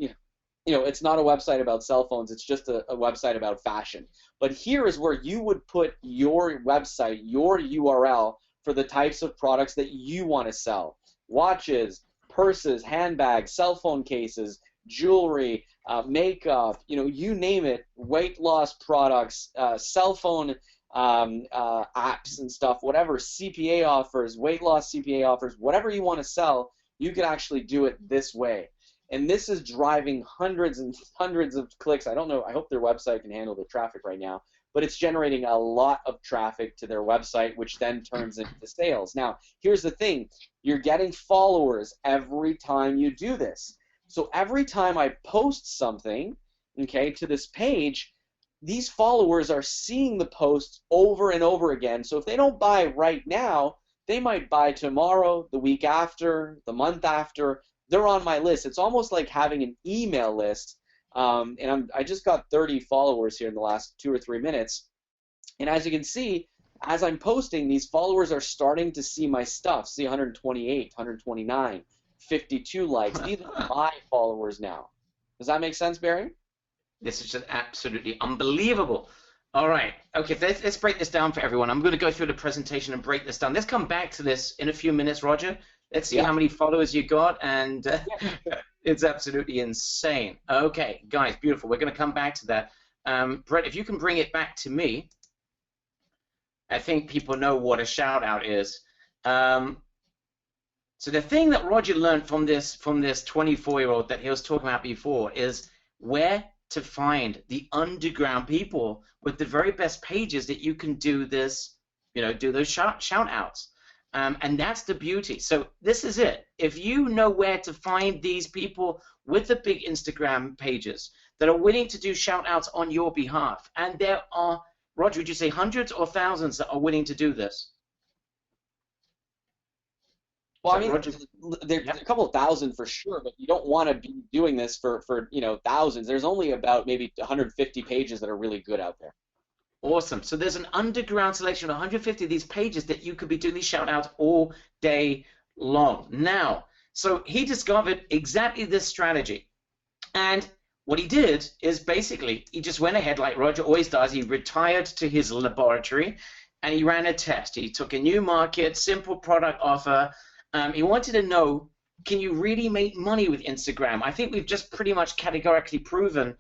it's not a website about cell phones. It's just a website about fashion. But here is where you would put your website, your URL for the types of products that you want to sell: watches, purses, handbags, cell phone cases, jewelry, makeup, you name it, weight loss products, cell phone apps and stuff, whatever, CPA offers, weight loss CPA offers, whatever you want to sell, you could actually do it this way. And this is driving hundreds and hundreds of clicks. I don't know, I hope their website can handle the traffic right now, but it's generating a lot of traffic to their website, which then turns into sales. Now, here's the thing. You're getting followers every time you do this. So every time I post something, okay, to this page, these followers are seeing the post over and over again. So if they don't buy right now, they might buy tomorrow, the week after, the month after. They're on my list. It's almost like having an email list. I just got 30 followers here in the last 2 or 3 minutes. And as you can see, as I'm posting, these followers are starting to see my stuff. See 128, 129, 52 likes. These are my followers now. Does that make sense, Barry? This is just absolutely unbelievable. All right. Okay, let's break this down for everyone. I'm going to go through the presentation and break this down. Let's come back to this in a few minutes, Roger. Let's see how many followers you got, and it's absolutely insane. Okay, guys, beautiful. We're going to come back to that. Brett, if you can bring it back to me, I think people know what a shout-out is. So the thing that Roger learned from this 24-year-old that he was talking about before is where to find the underground people with the very best pages that you can do this, do those shout-outs. And that's the beauty. So this is it. If you know where to find these people with the big Instagram pages that are willing to do shout-outs on your behalf, and there are, Roger, would you say hundreds or thousands that are willing to do this? Well, I mean, there's a couple of thousand for sure, but you don't want to be doing this for thousands. There's only about maybe 150 pages that are really good out there. Awesome. So there's an underground selection of 150 of these pages that you could be doing these shout-outs all day long. Now, so he discovered exactly this strategy. And what he did is basically he just went ahead like Roger always does. He retired to his laboratory and he ran a test. He took a new market, simple product offer. He wanted to know, can you really make money with Instagram? I think we've just pretty much categorically proven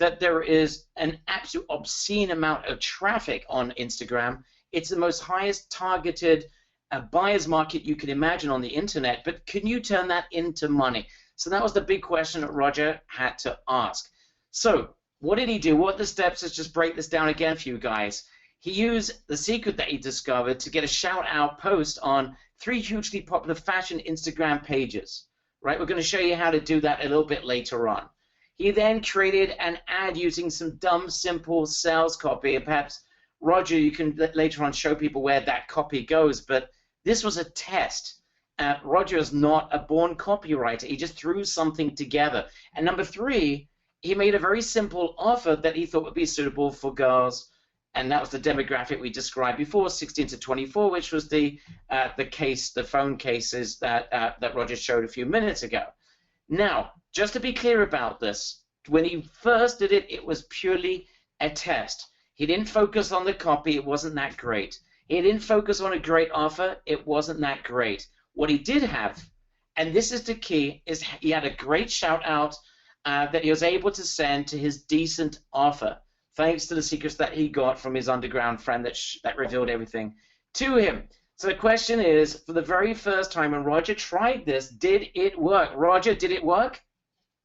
that there is an absolute obscene amount of traffic on Instagram. It's the most highest targeted buyer's market you can imagine on the internet, but can you turn that into money? So that was the big question that Roger had to ask. So what did he do? What are the steps? Let's just break this down again for you guys. He used the secret that he discovered to get a shout-out post on 3 hugely popular fashion Instagram pages. Right? We're going to show you how to do that a little bit later on. He then created an ad using some dumb, simple sales copy. And perhaps, Roger, you can later on show people where that copy goes. But this was a test. Roger is not a born copywriter. He just threw something together. And number 3, he made a very simple offer that he thought would be suitable for girls. And that was the demographic we described before, 16 to 24, which was the phone cases that Roger showed a few minutes ago. Now, just to be clear about this, when he first did it, it was purely a test. He didn't focus on the copy. It wasn't that great. He didn't focus on a great offer. It wasn't that great. What he did have, and this is the key, is he had a great shout-out that he was able to send to his decent offer, thanks to the secrets that he got from his underground friend that revealed everything to him. So the question is, for the very first time when Roger tried this, did it work? Roger, did it work?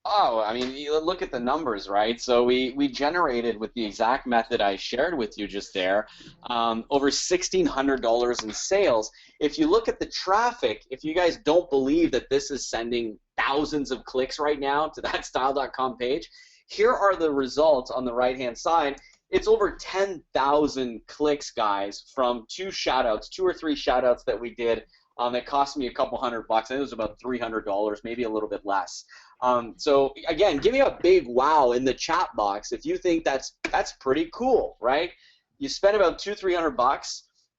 Oh, I mean, you look at the numbers, right? So we generated, with the exact method I shared with you just there, over $1,600 in sales. If you look at the traffic, if you guys don't believe that this is sending thousands of clicks right now to that style.com page, here are the results on the right-hand side. It's over 10,000 clicks, guys, from 2 shout-outs, 2 or 3 shout-outs that we did. It cost me a couple $100. I think it was about $300, maybe a little bit less. So again, give me a big wow in the chat box if you think that's pretty cool, right? You spend about $200-300,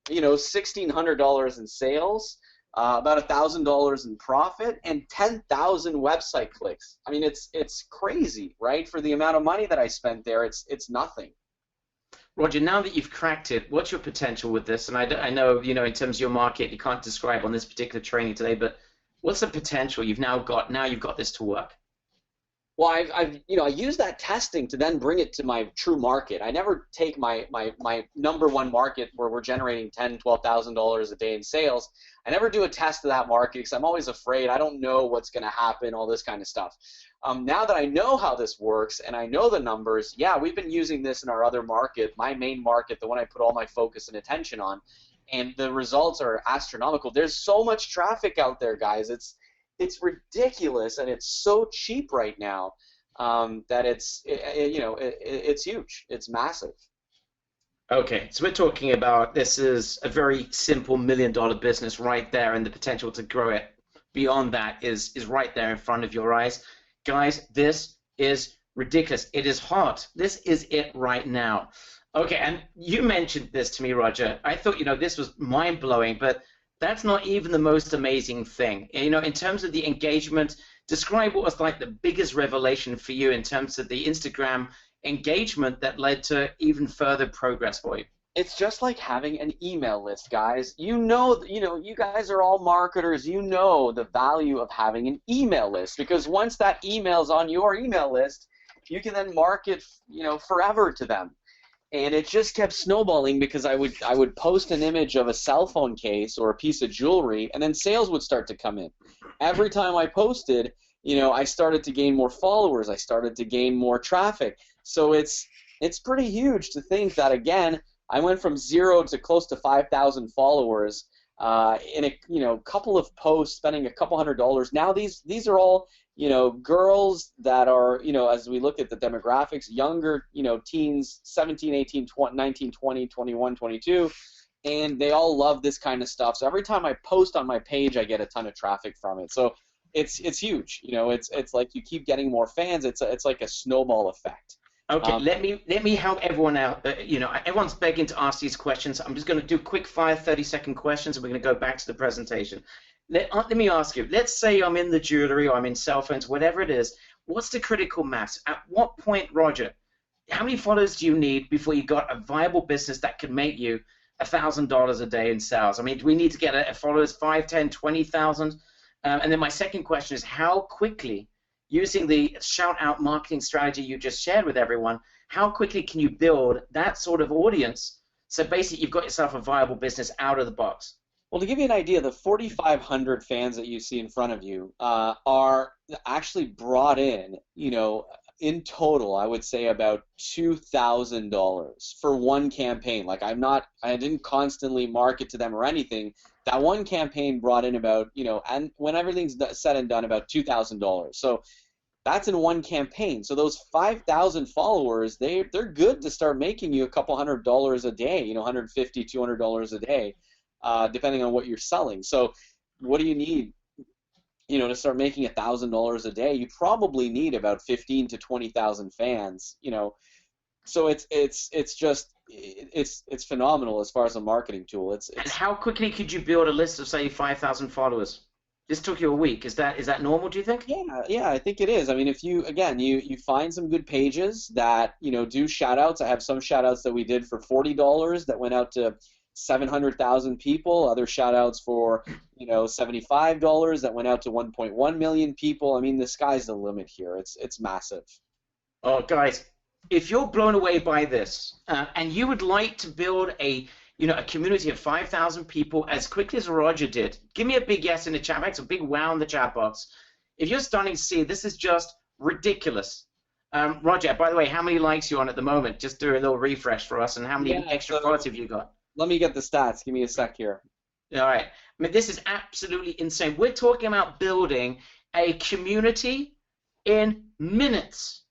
$1,600 in sales, about $1,000 in profit, and 10,000 website clicks. I mean, it's crazy, right? For the amount of money that I spent there, it's nothing. Roger, now that you've cracked it, what's your potential with this? And I know, in terms of your market, you can't describe on this particular training today, but what's the potential you've now got? Now you've got this to work. Well, I use that testing to then bring it to my true market. I never take my number one market where we're generating $10,000-12,000 a day in sales. I never do a test of that market because I'm always afraid. I don't know what's going to happen, all this kind of stuff. Now that I know how this works and I know the numbers, yeah, we've been using this in our other market, my main market, the one I put all my focus and attention on, and the results are astronomical. There's so much traffic out there, guys. It's ridiculous, and it's so cheap right now that it's huge. It's massive. Okay, so we're talking about this is a very simple $1 million business right there, and the potential to grow it beyond that is right there in front of your eyes. Guys, this is ridiculous. It is hot. This is it right now. Okay, and you mentioned this to me, Roger. I thought, this was mind-blowing, but that's not even the most amazing thing. In terms of the engagement, describe what was like the biggest revelation for you in terms of the Instagram engagement that led to even further progress for you. It's just like having an email list, guys. You guys are all marketers. You know the value of having an email list, because once that email's on your email list, you can then market, forever to them. And it just kept snowballing, because I would post an image of a cell phone case or a piece of jewelry, and then sales would start to come in. Every time I posted, I started to gain more followers. I started to gain more traffic. So it's pretty huge to think that, again, I went from 0 to close to 5,000 followers in a couple of posts, spending a couple $100. Now these are all girls that are, as we look at the demographics, younger, teens, 17, 18, 20, 19, 20, 21, 22, and they all love this kind of stuff. So every time I post on my page, I get a ton of traffic from it. So it's huge. It's like you keep getting more fans. It's like a snowball effect. Okay, let me help everyone out. Everyone's begging to ask these questions. I'm just going to do quick fire 30-second questions, and we're going to go back to the presentation. Let me ask you. Let's say I'm in the jewelry, or I'm in cell phones, whatever it is. What's the critical mass? At what point, Roger? How many followers do you need before you got a viable business that could make you $1,000 a day in sales? I mean, do we need to get a followers 5, 10, 20,000? And then my second question is, how quickly, using the shout-out marketing strategy you just shared with everyone, how quickly can you build that sort of audience so basically you've got yourself a viable business out of the box? Well, to give you an idea, the 4,500 fans that you see in front of you are actually brought in, in total, I would say about $2,000 for one campaign. Like I didn't constantly market to them or anything. That one campaign brought in about, and when everything's said and done, about $2,000. So that's in one campaign. So those 5,000 followers, they're good to start making you a couple $100 a day, $150, $200 a day, depending on what you're selling. So what do you need? To start making $1,000 a day, you probably need about 15 to 20,000 fans. So it's phenomenal as far as a marketing tool. And how quickly could you build a list of, say, 5,000 followers? This took you a week. Is that normal, do you think? Yeah, I think it is. I mean, if you find some good pages that do shout outs. I have some shout outs that we did for $40 that went out to 700,000 people. Other shout outs for $75 that went out to 1.1 million people. I mean, the sky's the limit here. It's massive. Oh, guys, if you're blown away by this and you would like to build a community of 5,000 people as quickly as Roger did, give me a big yes in the chat box, a big wow in the chat box. If you're starting to see, this is just ridiculous. Roger, by the way, how many likes are you on at the moment? Just do a little refresh for us, and how many extra followers have you got? Let me get the stats. Give me a sec here. All right. I mean, this is absolutely insane. We're talking about building a community in minutes.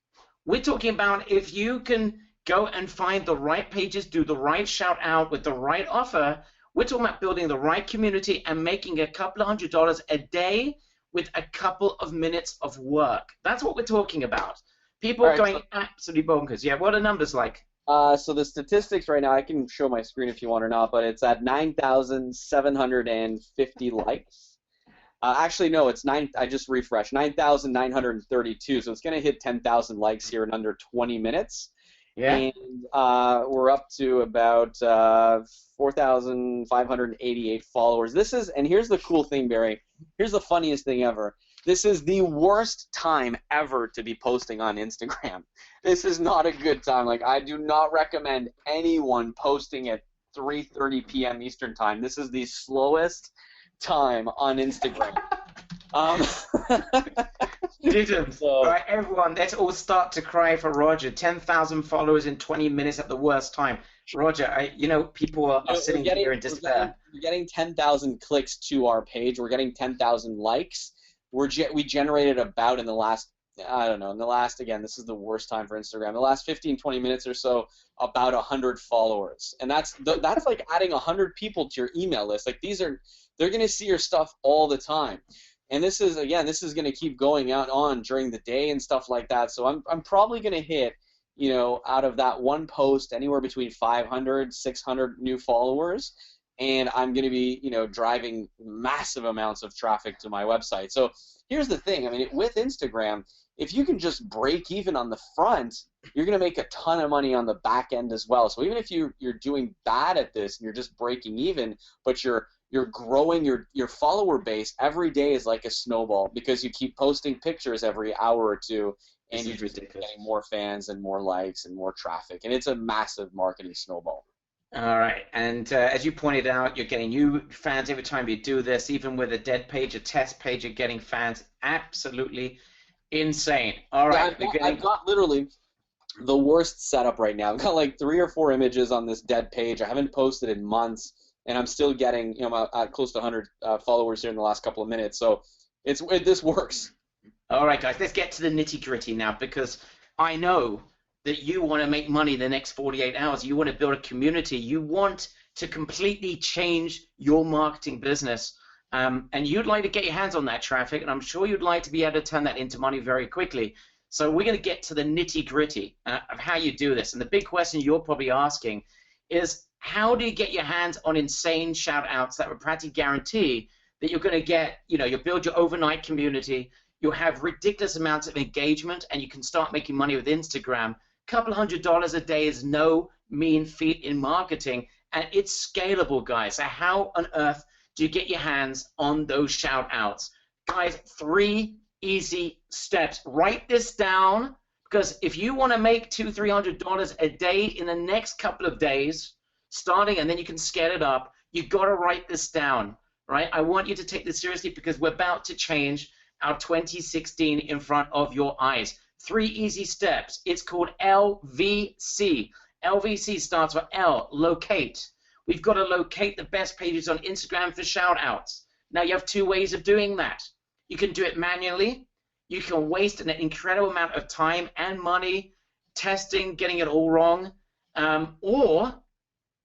We're talking about if you can go and find the right pages, do the right shout out with the right offer. We're talking about building the right community and making a couple of $100 a day with a couple of minutes of work. That's what we're talking about. People are going absolutely bonkers. Yeah, what are numbers like? So the statistics right now, I can show my screen if you want or not, but it's at 9,750 likes. Actually, no, it's I just refreshed, 9,932. So it's going to hit 10,000 likes here in under 20 minutes. Yeah. And we're up to about 4,588 followers. And here's the cool thing, Barry. Here's the funniest thing ever. This is the worst time ever to be posting on Instagram. This is not a good time. Like, I do not recommend anyone posting at 3:30 p.m. Eastern time. This is the slowest time on Instagram. So, all right, everyone, let's all start to cry for Roger. 10,000 followers in 20 minutes at the worst time. Roger, people are sitting here in despair. We're getting 10,000 clicks to our page. We're getting 10,000 likes. We generated about, in the last I don't know, in the last, again, this is the worst time for Instagram, the last 15, 20 minutes or so, about 100 followers. And that's like adding 100 people to your email list. Like, they're going to see your stuff all the time. And this is going to keep going out on during the day and stuff like that. So I'm probably going to hit, out of that one post, anywhere between 500, 600 new followers. And I'm going to be, driving massive amounts of traffic to my website. So here's the thing. I mean, with Instagram, if you can just break even on the front, you're going to make a ton of money on the back end as well. So even if you're doing bad at this and you're just breaking even, but you're growing your follower base, every day is like a snowball, because you keep posting pictures every hour or two, and you're just getting more fans and more likes and more traffic. And it's a massive marketing snowball. All right, and as you pointed out, you're getting new fans every time you do this. Even with a dead page, a test page, you're getting fans. Absolutely insane. All right. I've got literally the worst setup right now. I've got like 3 or 4 images on this dead page. I haven't posted in months, and I'm still getting close to 100 followers here in the last couple of minutes. So this works. All right, guys, let's get to the nitty-gritty now, because I know that you want to make money in the next 48 hours. You want to build a community. You want to completely change your marketing business, and you'd like to get your hands on that traffic, and I'm sure you'd like to be able to turn that into money very quickly. So we're going to get to the nitty-gritty of how you do this. And the big question you're probably asking is, how do you get your hands on insane shout-outs that will practically guarantee that you're going to get, you'll build your overnight community, you'll have ridiculous amounts of engagement, and you can start making money with Instagram. A couple $100 a day is no mean feat in marketing, and it's scalable, guys. So how on earth do you get your hands on those shout-outs? Guys, 3 easy steps. Write this down, because if you want to make $200-300 a day in the next couple of days, starting, and then you can scale it up, you've got to write this down, right? I want you to take this seriously, because we're about to change our 2016 in front of your eyes. 3 easy steps. It's called LVC. LVC stands for L, locate. We've got to locate the best pages on Instagram for shout-outs. Now, you have 2 ways of doing that. You can do it manually. You can waste an incredible amount of time and money testing, getting it all wrong. Or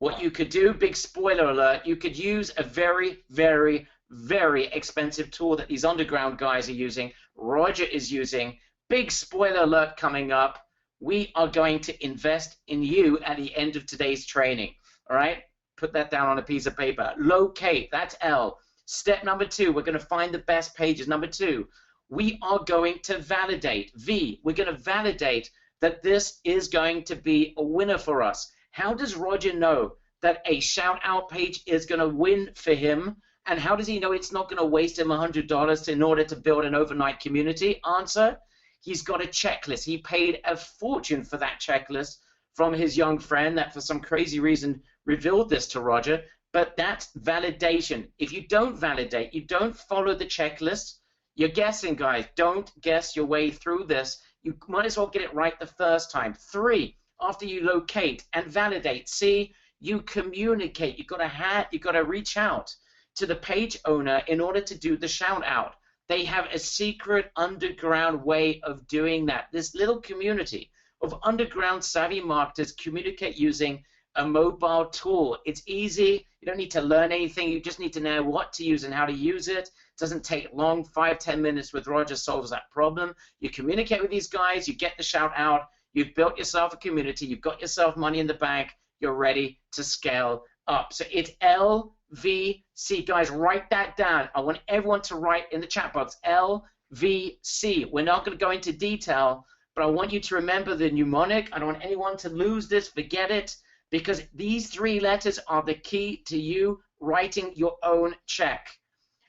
what you could do, big spoiler alert, you could use a very, very, very expensive tool that these underground guys are using, Roger is using. Big spoiler alert coming up. We are going to invest in you at the end of today's training. All right? Put that down on a piece of paper. Locate, that's L. Step number 2, we're going to find the best pages. Number 2, we are going to validate. V, we're going to validate that this is going to be a winner for us. How does Roger know that a shout-out page is going to win for him? And how does he know it's not going to waste him $100 in order to build an overnight community? Answer, he's got a checklist. He paid a fortune for that checklist from his young friend that for some crazy reason revealed this to Roger. But that's validation. If you don't validate, you don't follow the checklist, you're guessing, guys. Don't guess your way through this. You might as well get it right the first time. 3, after you locate and validate, C, you communicate. You've got to reach out to the page owner in order to do the shout out. They have a secret underground way of doing that. This little community of underground savvy marketers communicate using a mobile tool. It's easy. You don't need to learn anything. You just need to know what to use and how to use it. It doesn't take long. 5-10 minutes with Roger solves that problem. You communicate with these guys. You get the shout out. You've built yourself a community. You've got yourself money in the bank. You're ready to scale up. So it's LVC. Guys, write that down. I want everyone to write in the chat box, LVC. We're not going to go into detail, but I want you to remember the mnemonic. I don't want anyone to lose this, forget it, because these 3 letters are the key to you writing your own check.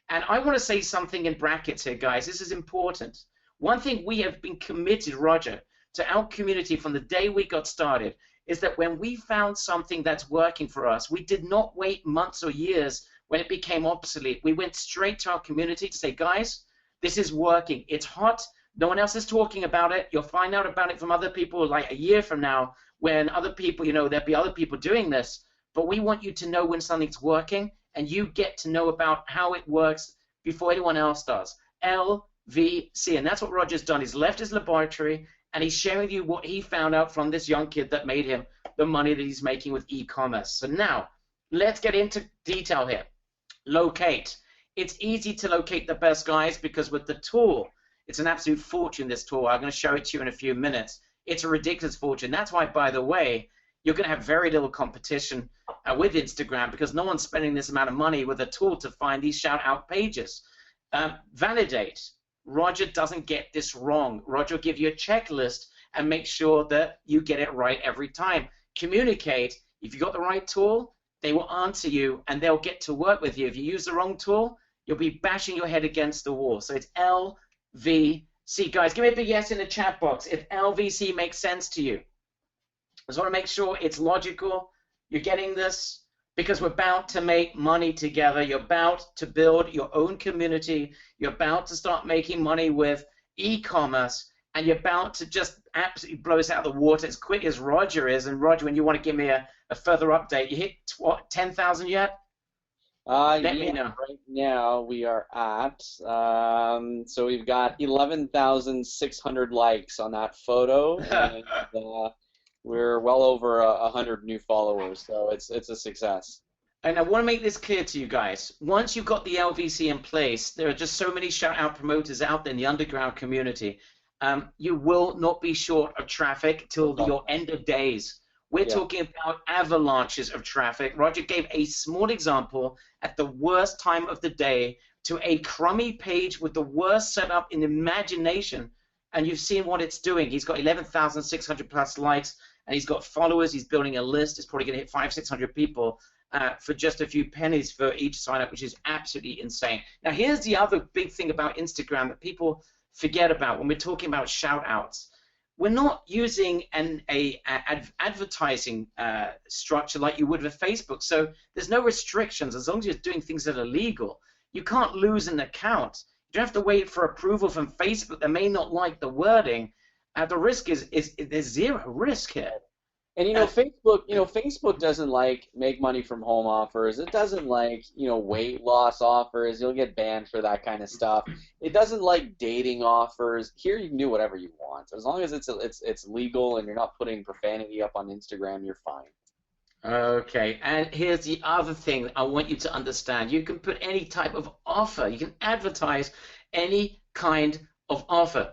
And I want to say something in brackets here, guys. This is important. One thing we have been committed, Roger, to our community from the day we got started is that when we found something that's working for us, we did not wait months or years when it became obsolete. We went straight to our community to say, guys, this is working. It's hot. No one else is talking about it. You'll find out about it from other people like a year from now when other people, there'll be other people doing this. But we want you to know when something's working, and you get to know about how it works before anyone else does. LVC. And that's what Roger's done. He's left his laboratory, and he's sharing with you what he found out from this young kid that made him the money that he's making with e-commerce. So now, let's get into detail here. Locate. It's easy to locate the best guys because with the tool, it's an absolute fortune, this tool. I'm going to show it to you in a few minutes. It's a ridiculous fortune. That's why, by the way, you're going to have very little competition with Instagram because no one's spending this amount of money with a tool to find these shout-out pages. Validate. Roger doesn't get this wrong. Roger will give you a checklist and make sure that you get it right every time. Communicate. If you've got the right tool, they will answer you and they'll get to work with you. If you use the wrong tool, you'll be bashing your head against the wall. So it's LVC. Guys, give me a big yes in the chat box if LVC makes sense to you. I just want to make sure it's logical. You're getting this because we're about to make money together. You're about to build your own community. You're about to start making money with e-commerce, and you're about to just absolutely blow us out of the water as quick as Roger is. And Roger, when you want to give me a further update, you hit what, 10,000 yet? Let me know. Right now we are at, so we've got 11,600 likes on that photo, and we're well over 100 new followers, so it's a success. And I want to make this clear to you guys. Once you've got the LVC in place, there are just so many shout-out promoters out there in the underground community. You will not be short of traffic till your end of days. We're talking about avalanches of traffic. Roger gave a small example at the worst time of the day to a crummy page with the worst setup in imagination, and you've seen what it's doing. He's got 11,600 plus likes, and he's got followers. He's building a list. It's probably going to hit 500-600 people for just a few pennies for each sign-up, which is absolutely insane. Now, here's the other big thing about Instagram that people forget about when we're talking about shout-outs. We're not using an advertising structure like you would with Facebook, so there's no restrictions as long as you're doing things that are legal. You can't lose an account. You don't have to wait for approval from Facebook. They may not like the wording. The risk is there's zero risk here. And Facebook doesn't like make money from home offers. It doesn't like weight loss offers. You'll get banned for that kind of stuff. It doesn't like dating offers. Here you can do whatever you want as long as it's legal and you're not putting profanity up on Instagram. You're fine. Okay, and here's the other thing I want you to understand. You can put any type of offer. You can advertise any kind of offer.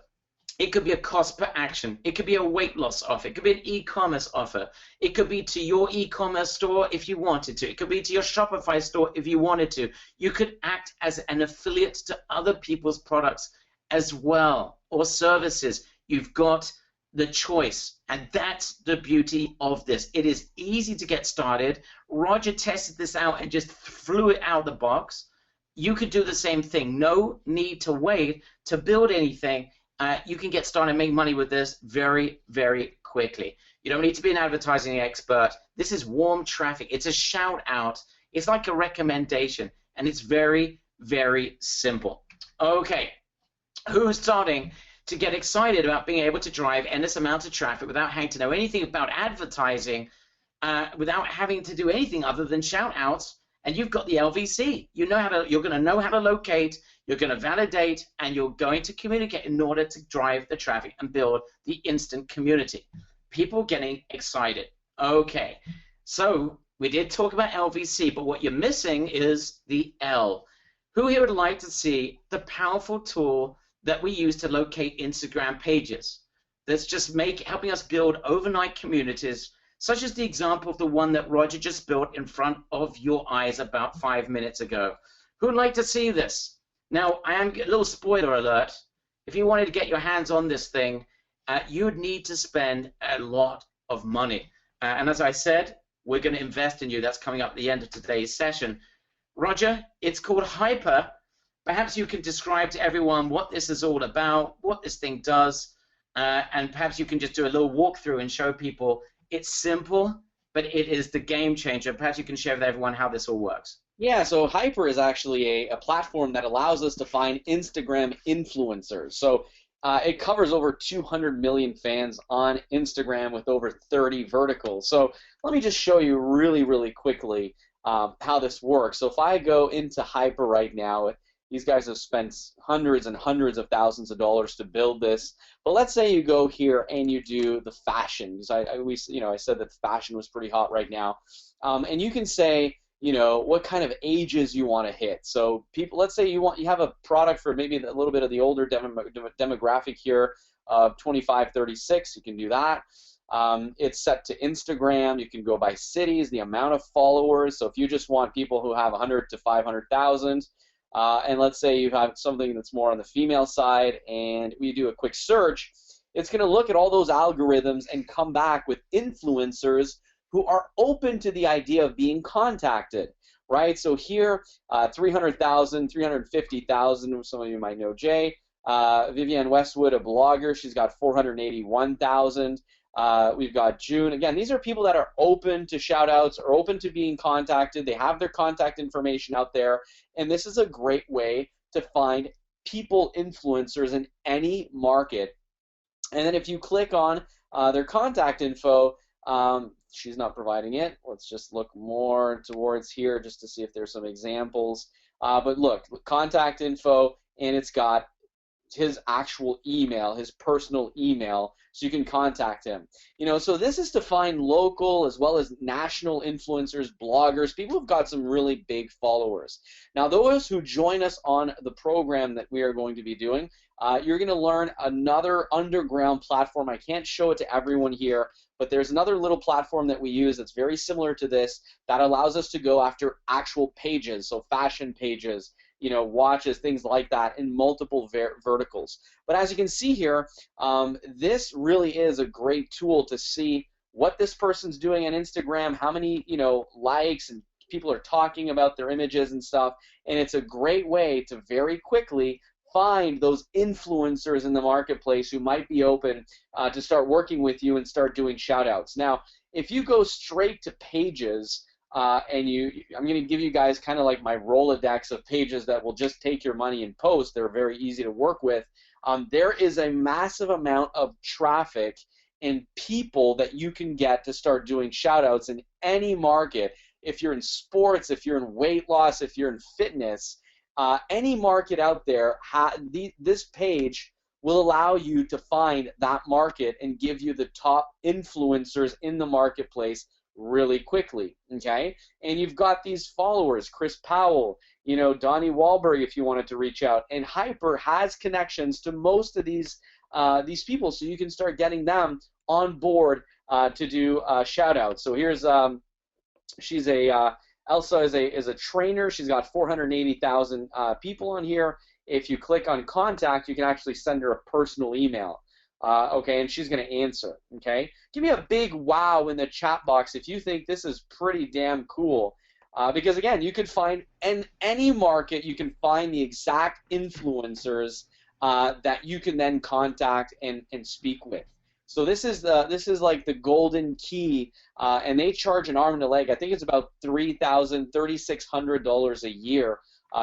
It could be a cost per action. It could be a weight loss offer. It could be an e-commerce offer. It could be to your e-commerce store if you wanted to. It could be to your Shopify store if you wanted to. You could act as an affiliate to other people's products as well, or services. You've got the choice, and that's the beauty of this. It is easy to get started. Roger tested this out and just flew it out of the box. You could do the same thing. No need to wait to build anything. You can get started and make money with this very, very quickly. You don't need to be an advertising expert. This is warm traffic. It's a shout out. It's like a recommendation, and it's very, very simple. Okay, who's starting to get excited about being able to drive endless amounts of traffic without having to know anything about advertising, without having to do anything other than shout outs? And you've got the LVC. You're going to know how to locate. You're going to validate, and you're going to communicate in order to drive the traffic and build the instant community. People getting excited. Okay, so we did talk about LVC, but what you're missing is the L. Who here would like to see the powerful tool that we use to locate Instagram pages? That's just helping us build overnight communities, such as the example of the one that Roger just built in front of your eyes about 5 minutes ago. Who would like to see this? Now, I am a little spoiler alert. If you wanted to get your hands on this thing, you'd need to spend a lot of money. And as I said, we're going to invest in you. That's coming up at the end of today's session. Roger, it's called Hyper. Perhaps you can describe to everyone what this is all about, what this thing does, and perhaps you can just do a little walkthrough and show people it's simple, but it is the game changer. Perhaps you can share with everyone how this all works. Yeah, so Hyper is actually a platform that allows us to find Instagram influencers. So it covers over 200 million fans on Instagram with over 30 verticals. So let me just show you really, really quickly how this works. So if I go into Hyper right now, These guys have spent hundreds and hundreds of thousands of dollars to build this. But let's say you go here and you do the fashion, because I said that fashion was pretty hot right now, and you can say, what kind of ages you want to hit. So people, let's say you have a product for maybe a little bit of the older demographic here of 25-36. You can do that. It's set to Instagram. You can go by cities, the amount of followers. So if you just want people who have 100 to 500,000, and let's say you have something that's more on the female side, and we do a quick search, it's going to look at all those algorithms and come back with influencers who are open to the idea of being contacted, right? So here, 300,000, 350,000, some of you might know Jay. Vivienne Westwood, a blogger, she's got 481,000. We've got June. Again, these are people that are open to shout-outs or open to being contacted. They have their contact information out there, and this is a great way to find people influencers in any market. And then if you click on their contact info, she's not providing it. Let's just look more towards here just to see if there's some examples. But look, contact info, and it's got his actual email, his personal email, so you can contact him. So this is to find local as well as national influencers, bloggers, people who've got some really big followers. Now, those who join us on the program that we are going to be doing, you're going to learn another underground platform. I can't show it to everyone here, but there's another little platform that we use that's very similar to this that allows us to go after actual pages, so fashion pages, watches, things like that in multiple verticals. But as you can see here, this really is a great tool to see what this person's doing on Instagram, how many, likes and people are talking about their images and stuff, and it's a great way to very quickly find those influencers in the marketplace who might be open to start working with you and start doing shout-outs. Now, if you go straight to pages, I'm going to give you guys kind of like my Rolodex of pages that will just take your money and post. They're very easy to work with. There is a massive amount of traffic and people that you can get to start doing shout-outs in any market. If you're in sports, if you're in weight loss, if you're in fitness, any market out there, this page will allow you to find that market and give you the top influencers in the marketplace really quickly, okay? And you've got these followers, Chris Powell, Donnie Wahlberg if you wanted to reach out, and Hyper has connections to most of these people, so you can start getting them on board to do shout-outs. So here's Elsa is a trainer. She's got 480,000 people on here. If you click on contact, you can actually send her a personal email. Okay, and she's going to answer. Okay, give me a big wow in the chat box if you think this is pretty damn cool. Because again, you could find in any market, you can find the exact influencers that you can then contact and speak with. So this is like the golden key, and they charge an arm and a leg. I think it's about $3,600 a year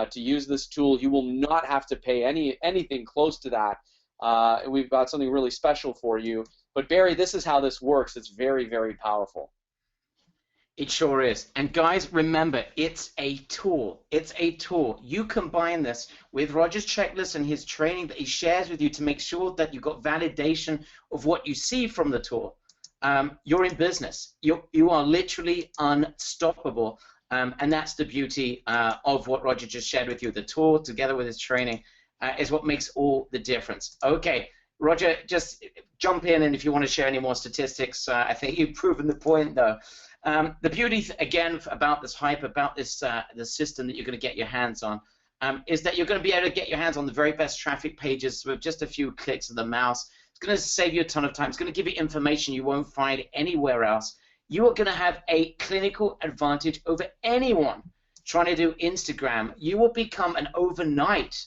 to use this tool. You will not have to pay anything close to that. We've got something really special for you. But Barry, this is how this works. It's very, very powerful. It sure is. And guys, remember, it's a tool. It's a tool. You combine this with Roger's checklist and his training that he shares with you to make sure that you've got validation of what you see from the tool. You're in business. You are literally unstoppable. And that's the beauty of what Roger just shared with you. The tool, together with his training, is what makes all the difference. Okay, Roger, just jump in, and if you want to share any more statistics, I think you've proven the point, though. The beauty, again, about this hype, about this the system that you're going to get your hands on, is that you're going to be able to get your hands on the very best traffic pages with just a few clicks of the mouse. It's going to save you a ton of time. It's going to give you information you won't find anywhere else. You are going to have a clinical advantage over anyone trying to do Instagram. You will become an overnight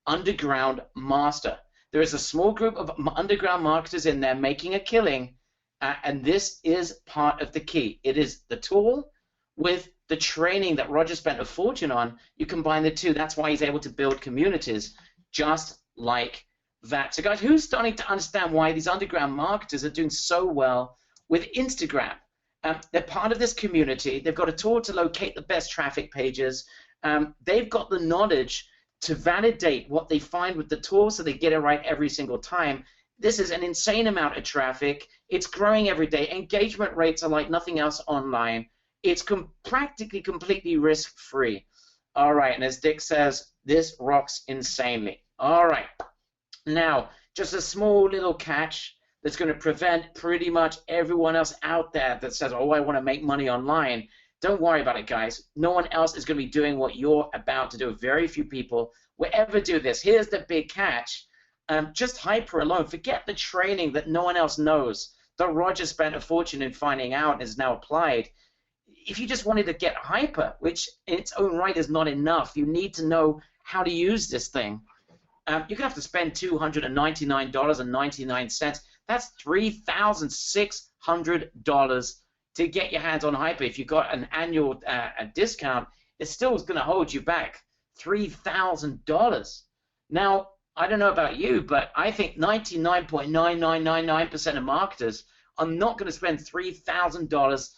underground master. There is a small group of underground marketers in there making a killing, and this is part of the key. It is the tool with the training that Roger spent a fortune on. You combine the two. That's why he's able to build communities just like that. So guys, who's starting to understand why these underground marketers are doing so well with Instagram? They're part of this community. They've got a tool to locate the best traffic pages. They've got the knowledge to validate what they find with the tool so they get it right every single time. This is an insane amount of traffic. It's growing every day. Engagement rates are like nothing else online. It's practically completely risk-free. All right, and as Dick says, this rocks insanely. All right, now, just a small little catch that's going to prevent pretty much everyone else out there that says, oh, I want to make money online. Don't worry about it, guys. No one else is going to be doing what you're about to do. Very few people will ever do this. Here's the big catch. Just Hyper alone. Forget the training that no one else knows, that Roger spent a fortune in finding out and is now applied. If you just wanted to get Hyper, which in its own right is not enough, you need to know how to use this thing. You're going to have to spend $299.99. That's $3,600 to get your hands on Hyper. If you've got an annual discount, it still is going to hold you back $3,000. Now, I don't know about you, but I think 99.9999% of marketers are not going to spend $3,000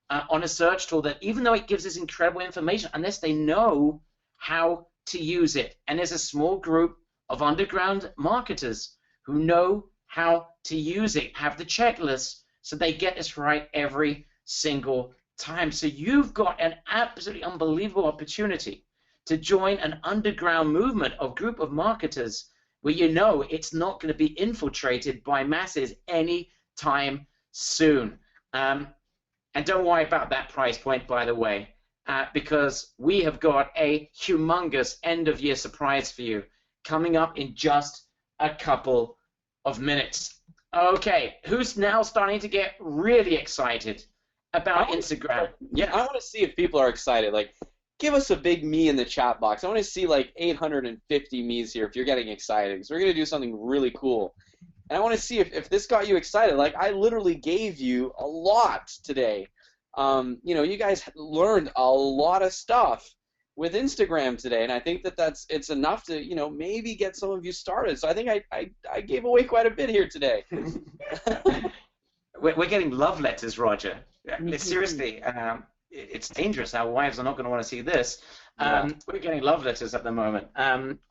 on a search tool that, even though it gives us incredible information, unless they know how to use it. And there's a small group of underground marketers who know how to use it, have the checklist, so they get this right every single time. So you've got an absolutely unbelievable opportunity to join an underground movement of group of marketers where you know it's not going to be infiltrated by masses anytime soon. And don't worry about that price point, by the way, because we have got a humongous end-of-year surprise for you coming up in just a couple of minutes. Okay, who's now starting to get really excited about Instagram? Yeah, I want to see if people are excited. Like, give us a big me in the chat box. I want to see like 850 me's here if you're getting excited, because we're going to do something really cool. And I want to see if this got you excited. Like, I literally gave you a lot today. You know, you guys learned a lot of stuff with Instagram today, and I think that it's enough to, you know, maybe get some of you started. So I think I gave away quite a bit here today. We're getting love letters, Roger. Seriously, it's dangerous. Our wives are not going to want to see this. We're getting love letters at the moment.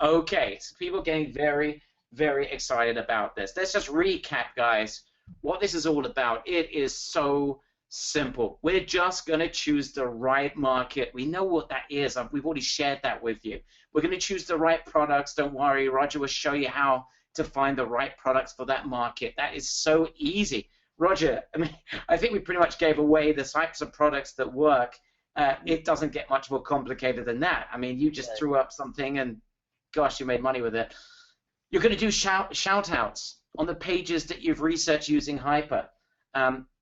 Okay, so people are getting very, very excited about this. Let's just recap, guys, what this is all about. It is so simple. We're just going to choose the right market. We know what that is. We've already shared that with you. We're going to choose the right products. Don't worry. Roger will show you how to find the right products for that market. That is so easy. Roger, I mean, I think we pretty much gave away the types of products that work. It doesn't get much more complicated than that. I mean, you just threw up something and, gosh, you made money with it. You're going to do shout-outs on the pages that you've researched using Hyper.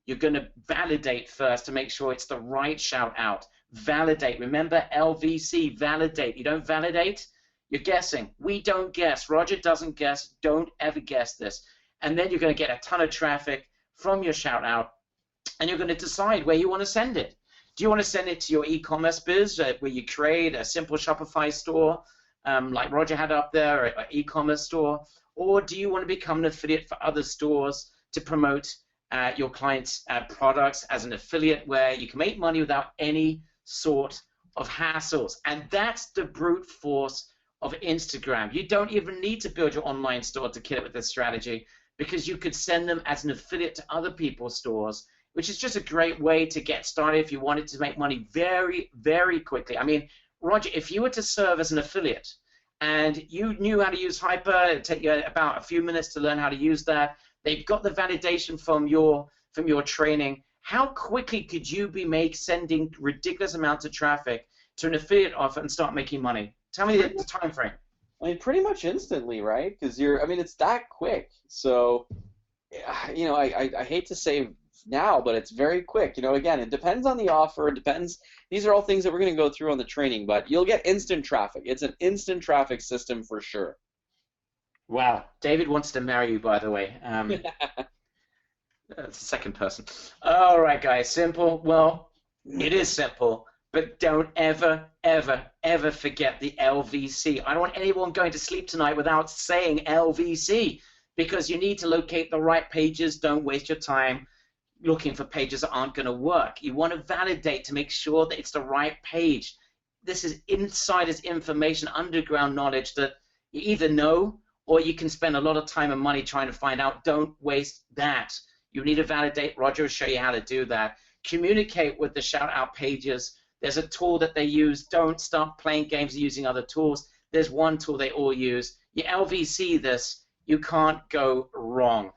You're going to validate first to make sure it's the right shout-out. Validate. Remember LVC, validate. You don't validate, you're guessing. We don't guess. Roger doesn't guess. Don't ever guess this. And then you're going to get a ton of traffic from your shout-out, and you're going to decide where you want to send it. Do you want to send it to your e-commerce biz where you create a simple Shopify store like Roger had up there, an e-commerce store, or do you want to become an affiliate for other stores to promote your clients' products as an affiliate where you can make money without any sort of hassles? And that's the brute force of Instagram. You don't even need to build your online store to kill it with this strategy, because you could send them as an affiliate to other people's stores, which is just a great way to get started if you wanted to make money very, very quickly. I mean, Roger, if you were to serve as an affiliate and you knew how to use Hyper, it'd take you about a few minutes to learn how to use that. They've got the validation from your training. How quickly could you be sending ridiculous amounts of traffic to an affiliate offer and start making money? Tell me the time frame. I mean, pretty much instantly, right? Because I mean, it's that quick. So, you know, I hate to say now, but it's very quick. You know, again, it depends on the offer. It depends. These are all things that we're going to go through on the training, but you'll get instant traffic. It's an instant traffic system for sure. Wow. David wants to marry you, by the way. That's the second person. All right, guys. Simple. Well, it is simple. But don't ever, ever, ever forget the LVC. I don't want anyone going to sleep tonight without saying LVC, because you need to locate the right pages. Don't waste your time looking for pages that aren't going to work. You want to validate to make sure that it's the right page. this is insider's information, underground knowledge that you either know or you can spend a lot of time and money trying to find out. Don't waste that. You need to validate. Roger will show you how to do that. Communicate with the shout-out pages. There's a tool that they use. Don't start playing games using other tools. There's one tool they all use. You LVC this, you can't go wrong.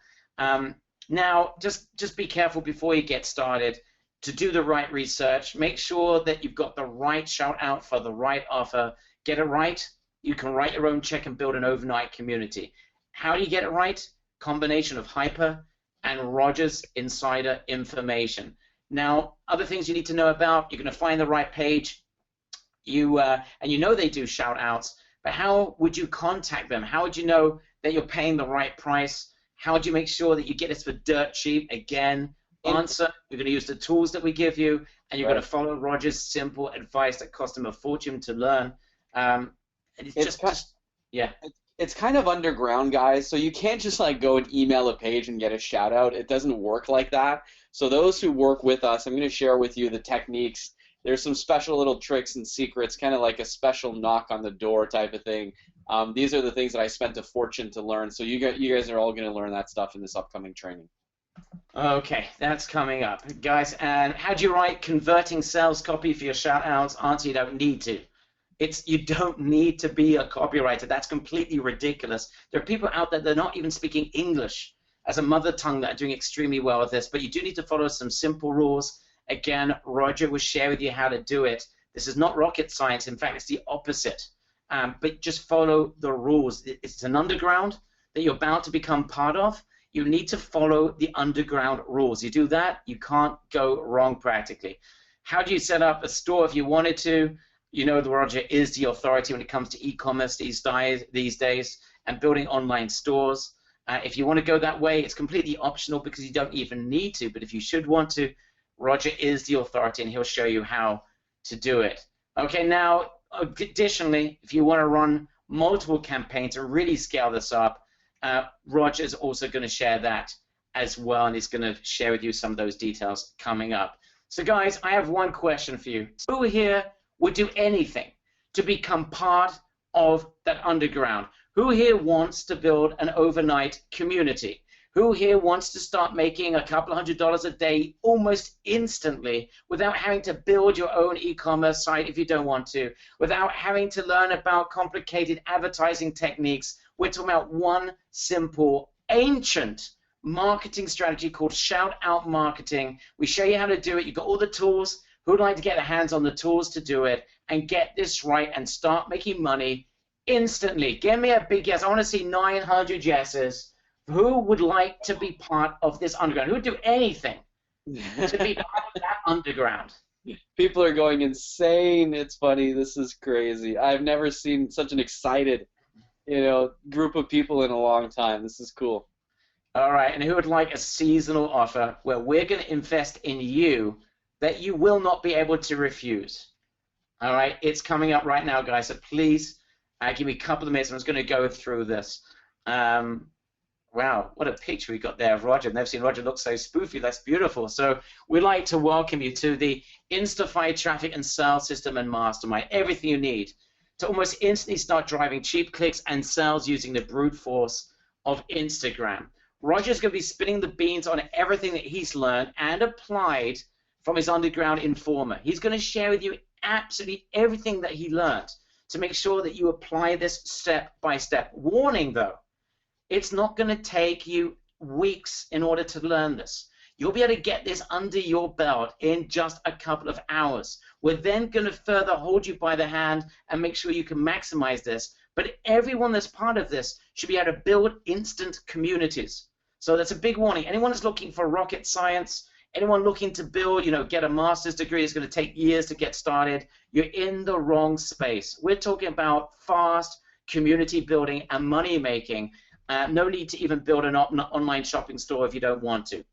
Now, just be careful before you get started to do the right research. Make sure that you've got the right shout-out for the right offer. Get it right. You can write your own check and build an overnight community. How do you get it right? Combination of Hyper and Roger's insider information. Now, other things you need to know about, you're going to find the right page. And you know they do shout-outs, but how would you contact them? How would you know that you're paying the right price? How would you make sure that you get this for dirt cheap? Again, answer, you're going to use the tools that we give you, and you're going to follow Roger's simple advice that cost him a fortune to learn. It's kind of underground, guys, so you can't just like go and email a page and get a shout out. It doesn't work like that. So those who work with us, I'm going to share with you the techniques. There's some special little tricks and secrets, kind of like a special knock on the door type of thing. These are the things that I spent a fortune to learn, so you guys are all going to learn that stuff in this upcoming training. Okay, that's coming up. Guys, and how do you write converting sales copy for your shout-outs? Answer, you don't need to. You don't need to be a copywriter. That's completely ridiculous. There are people out there that are not even speaking English as a mother tongue that are doing extremely well with this, but you do need to follow some simple rules. Again, Roger will share with you how to do it. This is not rocket science. In fact, it's the opposite. But just follow the rules. It's an underground that you're about to become part of. You need to follow the underground rules. You do that, you can't go wrong practically. How do you set up a store if you wanted to? You know the Roger is the authority when it comes to e-commerce these days and building online stores. If you want to go that way, it's completely optional because you don't even need to. But if you should want to, Roger is the authority and he'll show you how to do it. Okay, now additionally, if you want to run multiple campaigns and really scale this up, Roger is also going to share that as well, and he's going to share with you some of those details coming up. So guys, I have one question for you. Who here would do anything to become part of that underground? Who here wants to build an overnight community? Who here wants to start making a couple $100 a day almost instantly without having to build your own e-commerce site if you don't want to, without having to learn about complicated advertising techniques? We're talking about one simple, ancient marketing strategy called shout-out marketing. We show you how to do it. You've got all the tools. Who'd like to get their hands on the tools to do it and get this right and start making money instantly? Give me a big yes. I want to see 900 yeses. Who would like to be part of this underground? Who would do anything to be part of that underground? People are going insane. It's funny. This is crazy. I've never seen such an excited, group of people in a long time. This is cool. All right. And who would like a seasonal offer where we're going to invest in you that you will not be able to refuse? All right. It's coming up right now, guys. So please give me a couple of minutes. I'm just going to go through this. Wow, what a picture we got there of Roger. I've never seen Roger look so spoofy. That's beautiful. So we'd like to welcome you to the Instafy Traffic and Sales System and Mastermind. Everything you need to almost instantly start driving cheap clicks and sales using the brute force of Instagram. Roger's going to be spinning the beans on everything that he's learned and applied from his underground informer. He's going to share with you absolutely everything that he learned to make sure that you apply this step by step. Warning, though. It's not going to take you weeks in order to learn this. You'll be able to get this under your belt in just a couple of hours. We're then going to further hold you by the hand and make sure you can maximize this. But everyone that's part of this should be able to build instant communities. So that's a big warning. Anyone that's looking for rocket science, anyone looking to build, get a master's degree, it's going to take years to get started, you're in the wrong space. We're talking about fast community building and money making. No need to even build an online shopping store if you don't want to.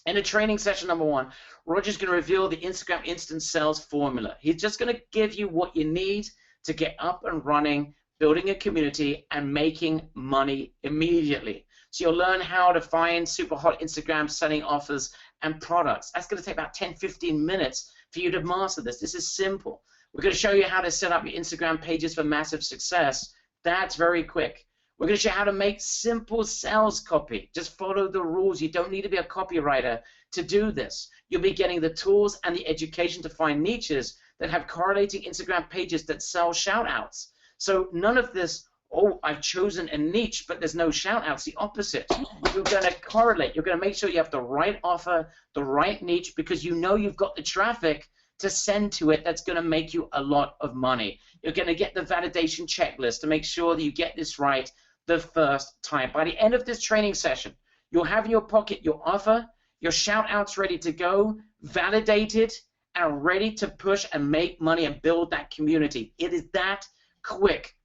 In a training session number 1, Roger's going to reveal the Instagram instant sales formula. He's just going to give you what you need to get up and running, building a community, and making money immediately. So you'll learn how to find super hot Instagram selling offers and products. That's going to take about 10-15 minutes for you to master this. This is simple. We're going to show you how to set up your Instagram pages for massive success. That's very quick. We're going to show you how to make simple sales copy. Just follow the rules. You don't need to be a copywriter to do this. You'll be getting the tools and the education to find niches that have correlating Instagram pages that sell shout outs. So none of this, oh, I've chosen a niche, but there's no shout outs. The opposite. You're going to correlate. You're going to make sure you have the right offer, the right niche, because you know you've got the traffic to send to it that's going to make you a lot of money. You're going to get the validation checklist to make sure that you get this right the first time. By the end of this training session, you'll have in your pocket your offer, your shout outs ready to go, validated, and ready to push and make money and build that community. It is that quick.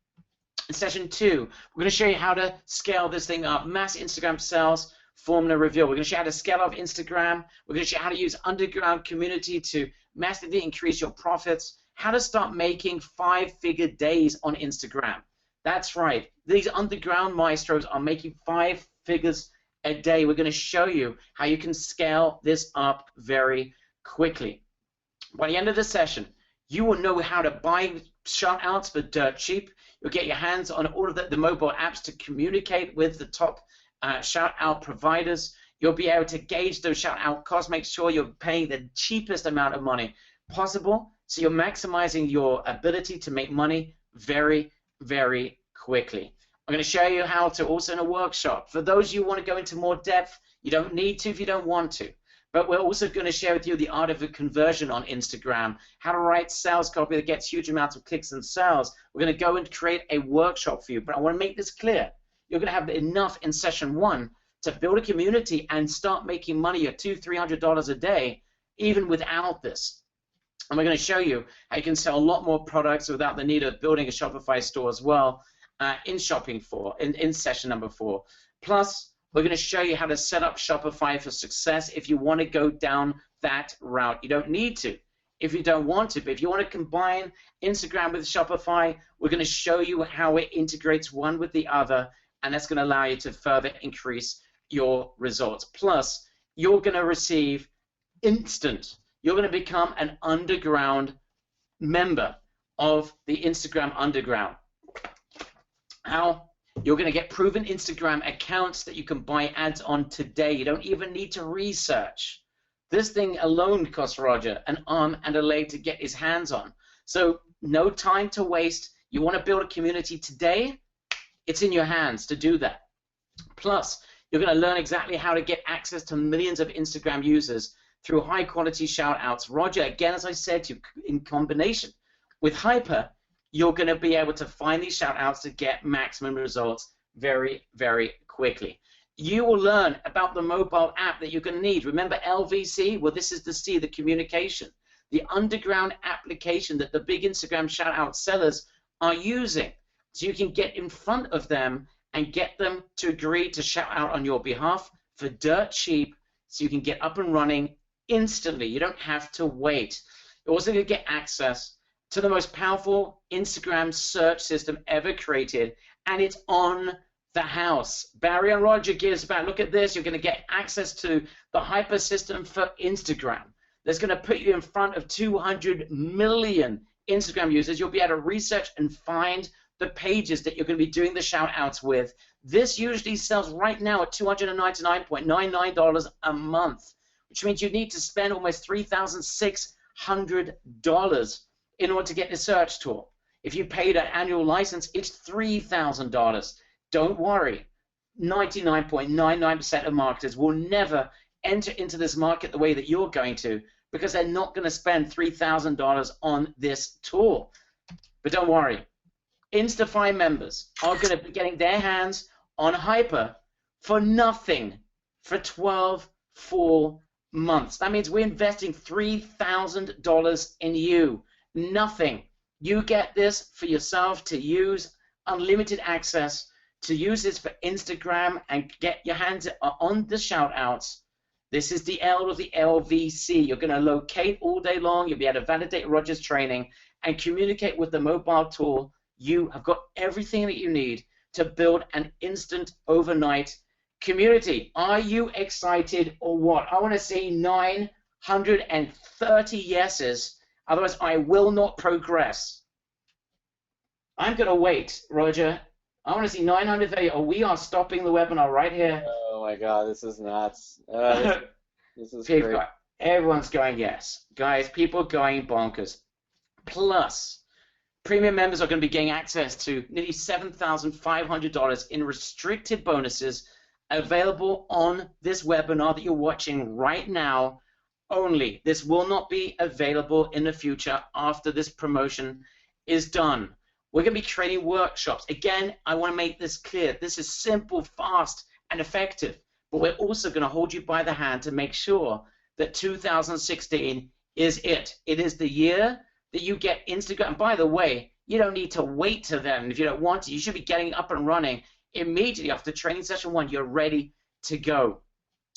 In session 2, we're going to show you how to scale this thing up. Mass Instagram sales formula reveal. We're going to show you how to scale up Instagram. We're going to show you how to use underground community to massively increase your profits. How to start making 5-figure days on Instagram. That's right. These underground maestros are making 5 figures a day. We're going to show you how you can scale this up very quickly. By the end of the session, you will know how to buy shout outs for dirt cheap. You'll get your hands on all of the mobile apps to communicate with the top shout out providers. You'll be able to gauge those shout out costs, make sure you're paying the cheapest amount of money possible, so you're maximizing your ability to make money very, very quickly. I'm going to show you how to, also in a workshop. For those of you who want to go into more depth, you don't need to if you don't want to. But we're also going to share with you the art of a conversion on Instagram, how to write sales copy that gets huge amounts of clicks and sales. We're going to go and create a workshop for you. But I want to make this clear. You're going to have enough in session 1 to build a community and start making money at $200-300 a day, even without this. And we're going to show you how you can sell a lot more products without the need of building a Shopify store as well in session number 4. Plus, we're going to show you how to set up Shopify for success if you want to go down that route. You don't need to if you don't want to, but if you want to combine Instagram with Shopify, we're going to show you how it integrates one with the other, and that's going to allow you to further increase your results. Plus, you're going to receive you're going to become an underground member of the Instagram underground. How? You're going to get proven Instagram accounts that you can buy ads on today. You don't even need to research. This thing alone costs Roger an arm and a leg to get his hands on. So no time to waste. You want to build a community today? It's in your hands to do that. Plus, you're going to learn exactly how to get access to millions of Instagram users through high-quality shout-outs. Roger, again, as I said to you, in combination with Hyper, you're going to be able to find these shout-outs to get maximum results very, very quickly. You will learn about the mobile app that you're going to need. Remember LVC? Well, this is the C, the communication, the underground application that the big Instagram shout-out sellers are using. So you can get in front of them and get them to agree to shout out on your behalf for dirt cheap, so you can get up and running instantly. You don't have to wait. You're also going to get access to the most powerful Instagram search system ever created, and it's on the house. Barry and Roger gives back. Look at this. You're going to get access to the Hyper system for Instagram. That's going to put you in front of 200 million Instagram users. You'll be able to research and find the pages that you're going to be doing the shout outs with. This usually sells right now at $299.99 a month, which means you need to spend almost $3,600 in order to get the search tool. If you paid an annual license, it's $3,000. Don't worry. 99.99% of marketers will never enter into this market the way that you're going to, because they're not going to spend $3,000 on this tool. But don't worry. Instafy members are going to be getting their hands on Hyper for nothing for 12 full months. That means we're investing $3,000 in you. Nothing. You get this for yourself to use, unlimited access, to use this for Instagram and get your hands on the shout outs. This is the L or the LVC. You're going to locate all day long. You'll be able to validate Roger's training and communicate with the mobile tool. You have got everything that you need to build an instant overnight community. Are you excited or what? I want to see 930 yeses. Otherwise, I will not progress. I'm going to wait, Roger. I want to see 930. Oh, we are stopping the webinar right here. Oh my God, this is nuts. This is People, great. everyone's going yes. Guys, people going bonkers. Plus, premium members are going to be getting access to nearly $7,500 in restricted bonuses available on this webinar that you're watching right now only. This will not be available in the future after this promotion is done. We're going to be creating workshops. Again, I want to make this clear. This is simple, fast, and effective. But we're also going to hold you by the hand to make sure that 2016 is it. It is the year that you get Instagram. And by the way, you don't need to wait to then if you don't want to. You should be getting up and running immediately after training session 1. You're ready to go.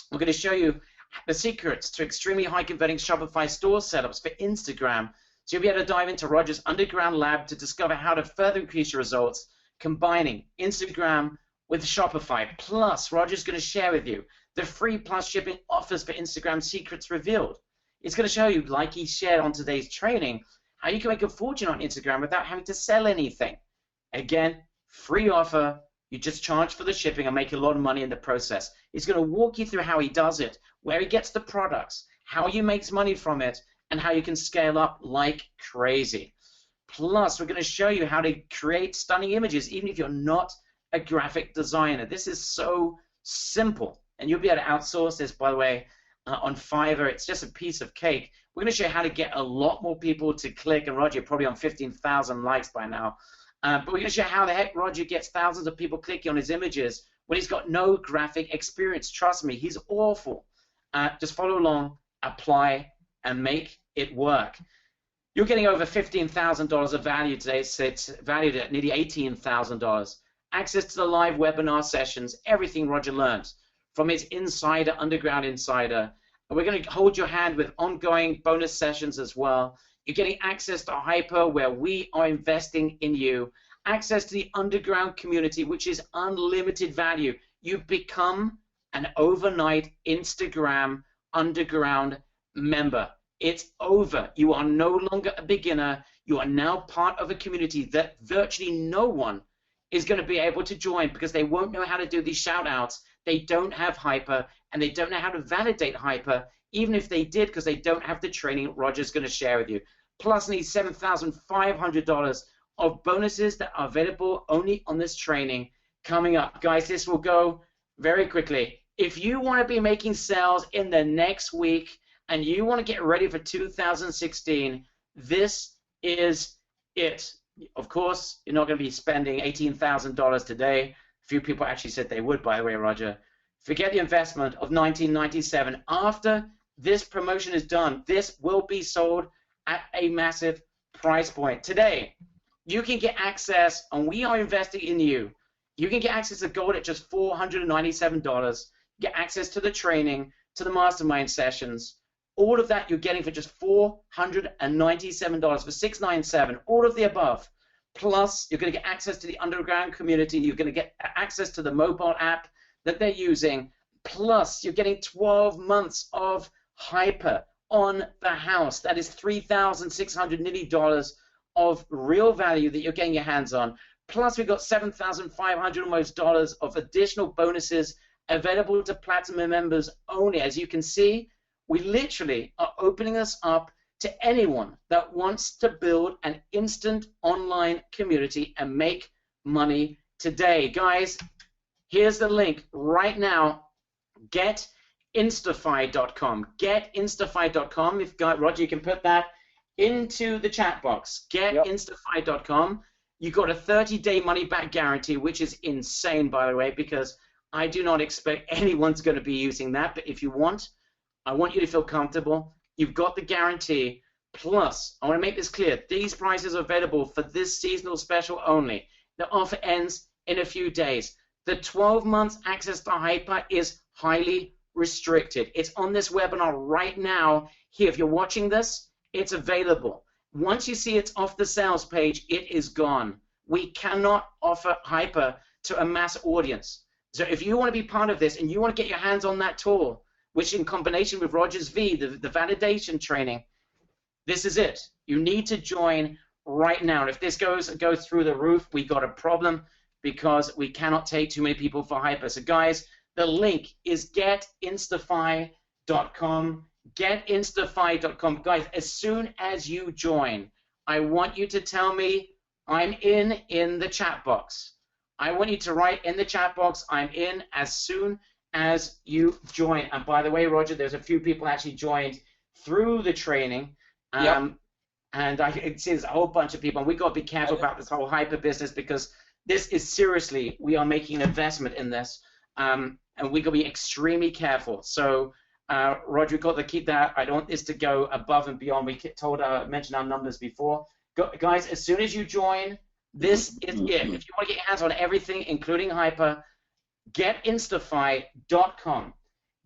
We're going to show you the secrets to extremely high converting Shopify store setups for Instagram. So you'll be able to dive into Roger's underground lab to discover how to further increase your results, combining Instagram with Shopify. Plus, Roger's going to share with you the free plus shipping offers for Instagram secrets revealed. It's going to show you, like he shared on today's training, how you can make a fortune on Instagram without having to sell anything. Again, free offer. You just charge for the shipping and make a lot of money in the process. He's going to walk you through how he does it, where he gets the products, how he makes money from it, and how you can scale up like crazy. Plus, we're going to show you how to create stunning images, even if you're not a graphic designer. This is so simple, and you'll be able to outsource this, by the way, on Fiverr. It's just a piece of cake. We're going to show you how to get a lot more people to click, and Roger, probably on 15,000 likes by now. But we're going to show you how the heck Roger gets thousands of people clicking on his images when he's got no graphic experience. Trust me, he's awful. Just follow along, apply, and make it work. You're getting over $15,000 of value today, so it's valued at nearly $18,000. Access to the live webinar sessions, everything Roger learns from his insider, underground insider. And we're going to hold your hand with ongoing bonus sessions as well. You're getting access to Hyper, where we are investing in you. Access to the underground community, which is unlimited value. You become an overnight Instagram underground member. It's over. You are no longer a beginner. You are now part of a community that virtually no one is going to be able to join because they won't know how to do these shout outs. They don't have Hyper, and they don't know how to validate Hyper, even if they did, because they don't have the training Roger's going to share with you. Plus, need $7,500 of bonuses that are available only on this training coming up. Guys, this will go very quickly. If you want to be making sales in the next week and you want to get ready for 2016, this is it. Of course, you're not going to be spending $18,000 today. A few people actually said they would, by the way, Roger. Forget the investment of $19.97. After this promotion is done, this will be sold at a massive price point. Today, you can get access, and we are investing in you. You can get access to gold at just $497. Get access to the training, to the mastermind sessions. All of that you're getting for just $497 for $697. All of the above. Plus, you're going to get access to the underground community. You're going to get access to the mobile app that they're using. Plus, you're getting 12 months of Hyper on the house. That is $3,600 nearly of real value that you're getting your hands on. Plus, we've got $7,500 almost of additional bonuses available to Platinum members only. As you can see, we literally are opening us up to anyone that wants to build an instant online community and make money today. Guys, here's the link right now. GetInstafi.com. GetInstafi.com. If Roger, you can put that into the chat box. GetInstafi.com. You got a 30-day money-back guarantee, which is insane, by the way, because I do not expect anyone's going to be using that. But if you want, I want you to feel comfortable. You've got the guarantee. Plus, I want to make this clear. These prices are available for this seasonal special only. The offer ends in a few days. The 12 months access to Hyper is highly restricted. It's on this webinar right now. Here, if you're watching this, it's available. Once you see it's off the sales page, it is gone. We cannot offer Hyper to a mass audience. So if you want to be part of this and you want to get your hands on that tool, which in combination with Roger's V, the validation training, This is it. You need to join right now. And if this goes through the roof, we got a problem because we cannot take too many people for Hyper. So guys, the link is getinstafy.com. Getinstafy.com. Guys, as soon as you join, I want you to tell me I'm in the chat box. I want you to write in the chat box, I'm in, as soon as you join. And by the way, Roger, there's a few people actually joined through the training. Yep. And I see there's a whole bunch of people. And we've got to be careful about this whole Hyper business because this is seriously, we are making an investment in this. And we've got to be extremely careful. So, Roger, we've got to keep that. I don't want this to go above and beyond. We mentioned our numbers before. Guys, as soon as you join, this is it. If you want to get your hands on everything, including Hyper, getinstafy.com.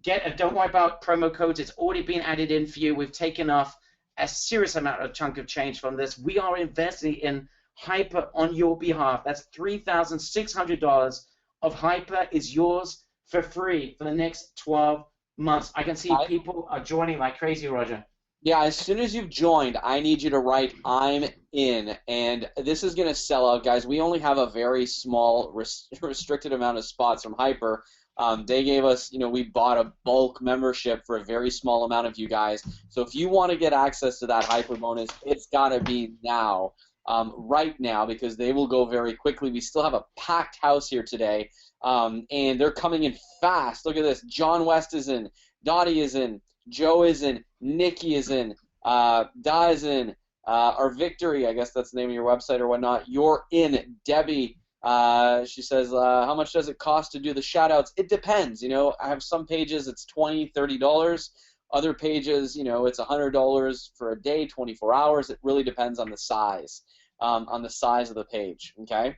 Don't worry about promo codes. It's already been added in for you. We've taken off a serious amount of chunk of change from this. We are investing in Hyper on your behalf. That's $3,600 of Hyper is yours for free for the next 12 months. I can see people are joining like crazy, Roger. Yeah, as soon as you've joined, I need you to write I'm in, and this is going to sell out, guys. We only have a very small, restricted amount of spots from Hyper. They gave us, we bought a bulk membership for a very small amount of you guys. So if you want to get access to that Hyper bonus, it's got to be now, right now, because they will go very quickly. We still have a packed house here today, and they're coming in fast. Look at this. John West is in. Dottie is in. Joe is in, Nikki is in, Da is in, our Victory, I guess that's the name of your website or whatnot, you're in. Debbie, she says, how much does it cost to do the shout-outs? It depends, I have some pages it's $20, $30, other pages, it's $100 for a day, 24 hours, it really depends on the size of the page, okay?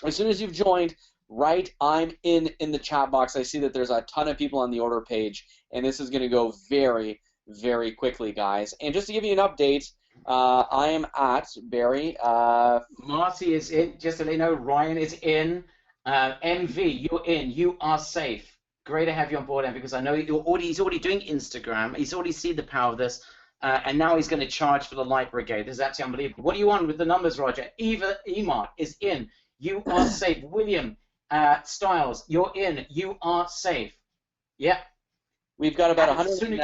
As soon as you've joined, write I'm in the chat box. I see that there's a ton of people on the order page, and this is going to go very, very quickly, guys. And just to give you an update, I am at Barry. Marty is in. Just to let you know, Ryan is in. MV, you're in. You are safe. Great to have you on board, MV, because I know he's already doing Instagram. He's already seen the power of this, and now he's going to charge for the Light Brigade. This is actually unbelievable. What are you on with the numbers, Roger? Emart is in. You are safe. William. Styles, you're in. You are safe. Yep. We've got about 100.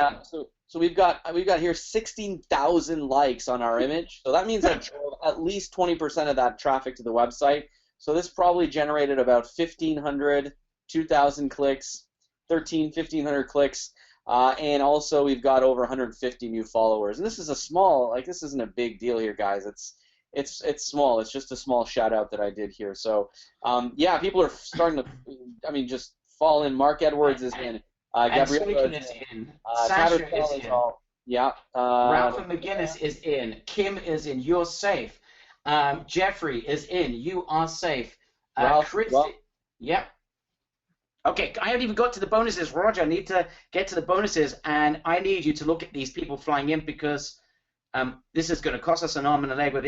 So we've got here 16,000 likes on our image. So that means that at least 20% of that traffic to the website. So this probably generated about 1,500, 2,000 clicks, 1,500 clicks, and also we've got over 150 new followers. And this is this isn't a big deal here, guys. It's small. It's just a small shout out that I did here. So yeah, people are starting to, just fall in. Mark Edwards is in. Gabriella is in. Sasha is in. Yeah. Ralph McGinnis is in. Kim is in. You're safe. Jeffrey is in. You are safe. Chris. Yep. Okay, I haven't even got to the bonuses, Roger. I need to get to the bonuses, and I need you to look at these people flying in because. This is going to cost us an arm and a leg with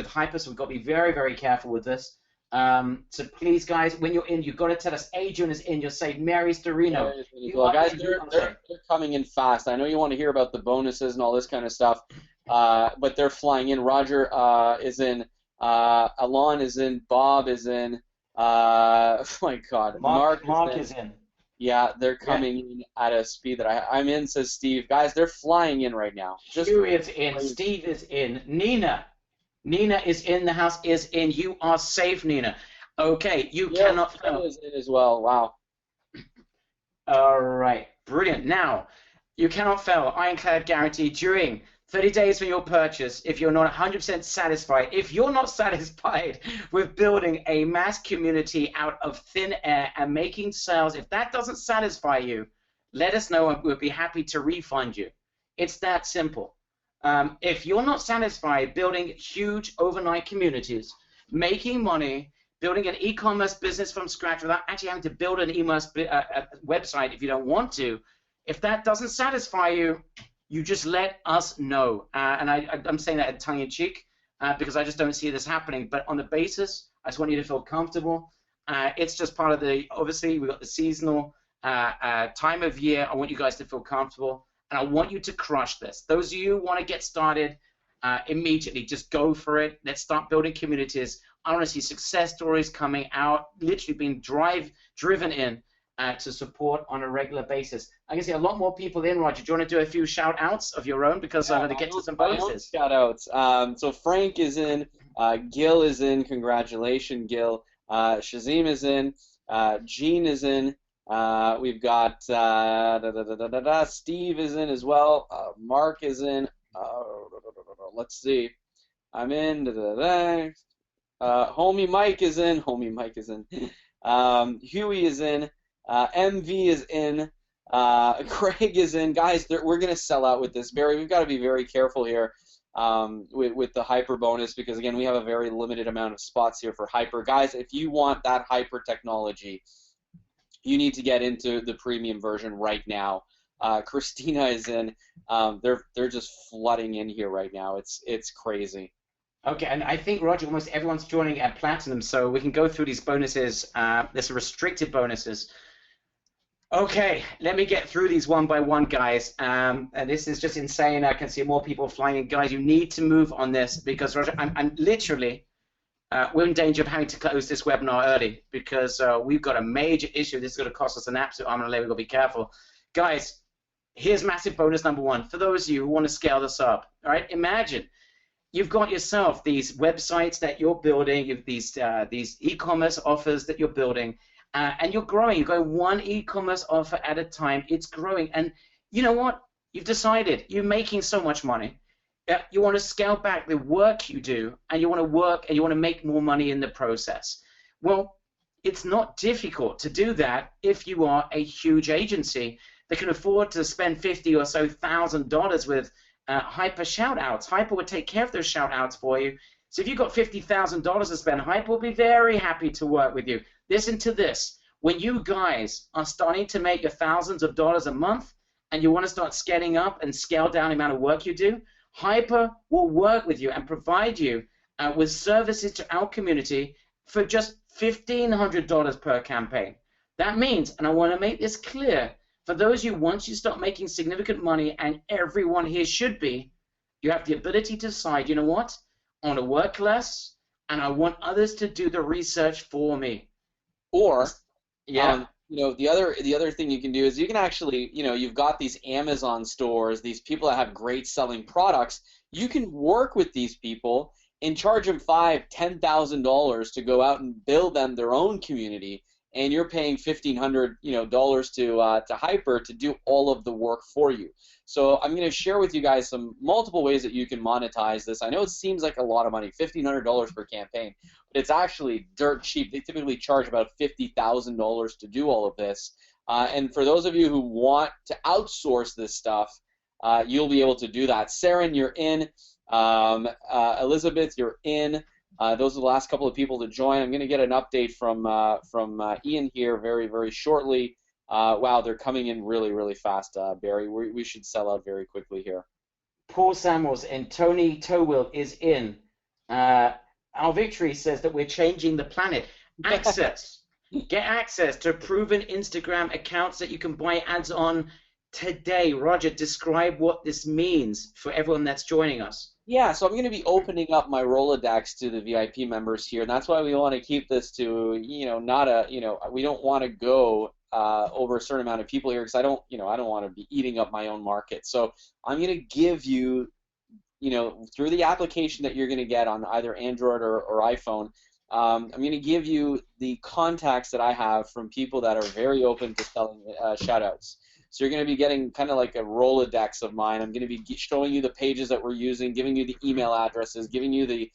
Hyper, so we've got to be very, very careful with this. So please, guys, when you're in, you've got to tell us Adrian is in. You'll say Mary Storino. Well, guys, they're coming in fast. I know you want to hear about the bonuses and all this kind of stuff, but they're flying in. Roger is in. Alon is in. Bob is in. Oh my God. Mark is in. Yeah, they're coming in at a speed that I'm in, says Steve. Guys, they're flying in right now. Hugh is in. Steve is in. Nina is in. The house is in. You are safe, Nina. Okay, you cannot fail. Is in as well. Wow. All right, brilliant. Now, you cannot fail. Ironclad guarantee during 30 days from your purchase. If you're not 100% satisfied, if you're not satisfied with building a mass community out of thin air and making sales, if that doesn't satisfy you, let us know and we'll be happy to refund you. It's that simple. If you're not satisfied building huge overnight communities, making money, building an e-commerce business from scratch without actually having to build an e-commerce website if you don't want to, if that doesn't satisfy you, you just let us know. And I'm saying that tongue-in-cheek because I just don't see this happening. But on the basis, I just want you to feel comfortable. It's just part of the, obviously, we've got the seasonal time of year. I want you guys to feel comfortable. and I want you to crush this. Those of you who want to get started immediately, just go for it. Let's start building communities. I want to see success stories coming out, literally being driven in to support on a regular basis. I can see a lot more people in, Roger. Do you want to do a few shout outs of your own? Because I'm going to get to some bonuses. Shout outs. So Frank is in, Gil is in, congratulations, Gil. Shazim is in, Gene is in, we've got Steve is in as well, Mark is in, let's see, I'm in, Homie Mike is in, Huey is in, MV is in, Craig is in. Guys, we're going to sell out with this. Barry, we've got to be very careful here with the hyper bonus because, again, we have a very limited amount of spots here for hyper. Guys, if you want that hyper technology, you need to get into the premium version right now. Christina is in. They're just flooding in here right now. It's crazy. Okay, and I think, Roger, almost everyone's joining at Platinum, so we can go through these bonuses. There's restricted bonuses. Okay, let me get through these one by one, guys. And this is just insane. I can see more people flying in. Guys, you need to move on this because, Roger, I'm literally, we're in danger of having to close this webinar early because we've got a major issue. This is going to cost us an absolute arm and a leg. We've got to be careful. Guys, here's massive bonus number one. For those of you who want to scale this up, all right, imagine you've got yourself these websites that you're building, you've these e-commerce offers that you're building, and you're growing. You're going one e-commerce offer at a time. It's growing. And you know what? You've decided you're making so much money. You want to scale back the work you do, and you want to work and you want to make more money in the process. Well, it's not difficult to do that if you are a huge agency that can afford to spend $50,000 or so with Hyper shout-outs. Hyper would take care of those shout-outs for you. So if you've got $50,000 to spend, Hyper will be very happy to work with you. Listen to this. When you guys are starting to make your thousands of dollars a month and you want to start scaling up and scale down the amount of work you do, Hyper will work with you and provide you with services to our community for just $1,500 per campaign. That means, and I want to make this clear, for those of you, once you start making significant money, and everyone here should be, you have the ability to decide, you know what, I want to work less, and I want others to do the research for me. Or, yeah, the other thing you can do is you can actually, you've got these Amazon stores, these people that have great selling products. You can work with these people and charge them $5,000, $10,000 to go out and build them their own community. And you're paying $1,500, dollars to Hyper to do all of the work for you. So I'm going to share with you guys some multiple ways that you can monetize this. I know it seems like a lot of money, $1,500 per campaign, but it's actually dirt cheap. They typically charge about $50,000 to do all of this. And for those of you who want to outsource this stuff, you'll be able to do that. Saren, you're in. Elizabeth, you're in. Those are the last couple of people to join. I'm going to get an update from Ian here very, very shortly. Wow, they're coming in really, really fast, Barry. We should sell out very quickly here. Paul Samuels and Tony Towill is in. Our Victory says that we're changing the planet. Access. Get access to proven Instagram accounts that you can buy ads on today. Roger, describe what this means for everyone that's joining us. Yeah, so I'm going to be opening up my Rolodex to the VIP members here, and that's why we want to keep this to, not a, we don't want to go over a certain amount of people here because I don't want to be eating up my own market. So I'm going to give you, through the application that you're going to get on either Android or iPhone, I'm going to give you the contacts that I have from people that are very open to selling shout-outs. So you're going to be getting kind of like a Rolodex of mine. I'm going to be showing you the pages that we're using, giving you the email addresses, giving you the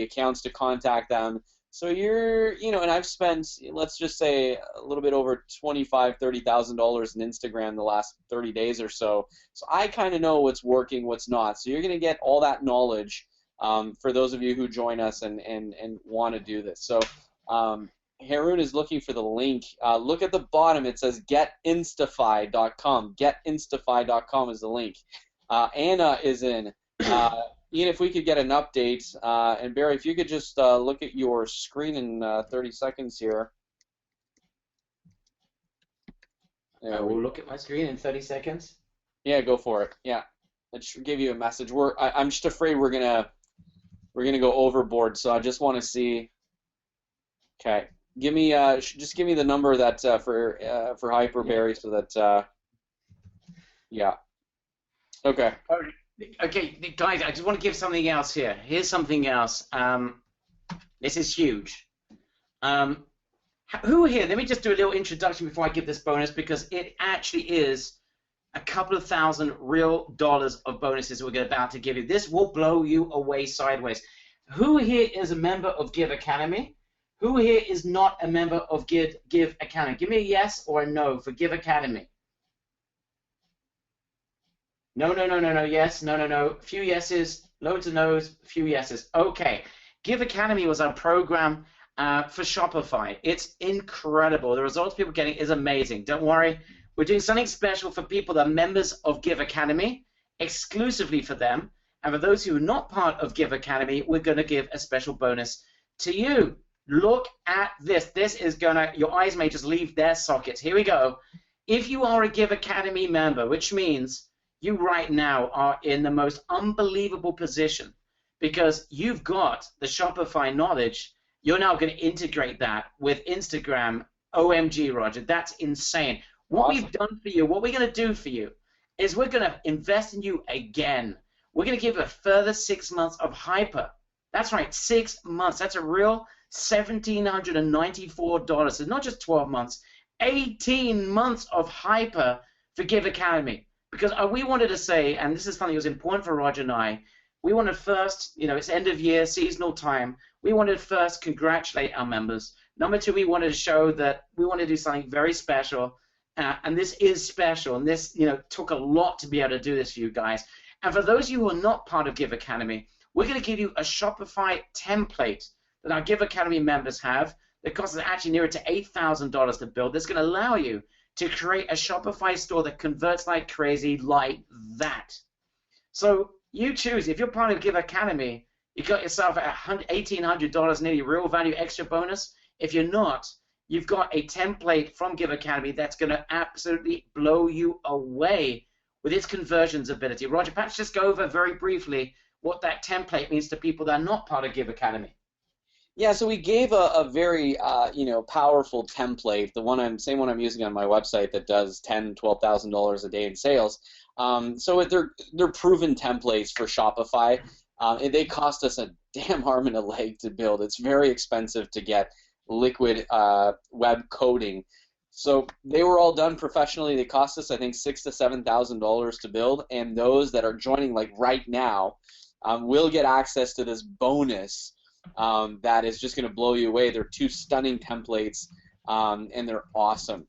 accounts to contact them. So you're, and I've spent, let's just say, a little bit over $25,000, $30,000 in Instagram the last 30 days or so. So I kind of know what's working, what's not. So you're going to get all that knowledge for those of you who join us and want to do this. So Haroon is looking for the link. Look at the bottom. It says getinstafy.com. Getinstafy.com is the link. Anna is in. Ian, if we could get an update. And Barry, if you could just look at your screen in 30 seconds here. I will look at my screen in 30 seconds. Yeah, go for it. Yeah, it should give you a message. I'm just afraid we're gonna go overboard. So I just want to see. Okay, give me just give me the number that for Yeah. Hyperberry so that yeah. Okay. Okay, guys, I just want to give something else here. Here's something else. This is huge. Um, who here? Let me just do a little introduction before I give this bonus because it actually is a couple of thousand real dollars of bonuses we're about to give you. This will blow you away sideways. Who here is a member of Give Academy? Who here is not a member of Give Academy? Give me a yes or a no for Give Academy. No, no, no, no, no, yes, no, no, no. Few yeses, loads of no's, few yeses. Okay. Give Academy was our program for Shopify. It's incredible. The results people are getting is amazing. Don't worry. We're doing something special for people that are members of Give Academy, exclusively for them. And for those who are not part of Give Academy, we're going to give a special bonus to you. Look at this. This is going to, your eyes may just leave their sockets. Here we go. If you are a Give Academy member, which means you right now are in the most unbelievable position because you've got the Shopify knowledge. You're now going to integrate that with Instagram. OMG, Roger, that's insane. What Awesome. we've done for you, what we're going to do for you is we're going to invest in you again. We're going to give a further 6 months of Hyper. That's right, 6 months. That's a real $1,794. So not just 12 months, 18 months of Hyper for Give Academy. Because we wanted to say, and this is something that was important for Roger and I, we wanted first, it's end of year, seasonal time, we wanted first congratulate our members. Number two, we wanted to show that we want to do something very special, and this is special, and this, took a lot to be able to do this for you guys. And for those of you who are not part of Give Academy, we're going to give you a Shopify template that our Give Academy members have that costs us actually nearer to $8,000 to build. That's going to allow you to create a Shopify store that converts like crazy, like that. So you choose. If you're part of Give Academy, you got yourself $1,800 nearly real value extra bonus. If you're not, you've got a template from Give Academy that's going to absolutely blow you away with its conversions ability. Roger, perhaps just go over very briefly what that template means to people that are not part of Give Academy. Yeah, so we gave a very powerful template, same one I'm using on my website that does $10,000-$12,000 a day in sales. So they're proven templates for Shopify. And they cost us a damn arm and a leg to build. It's very expensive to get liquid web coding. So they were all done professionally. They cost us, I think, $6,000 to $7,000 to build. And those that are joining like right now will get access to this bonus. That is just going to blow you away. They're two stunning templates, and they're awesome.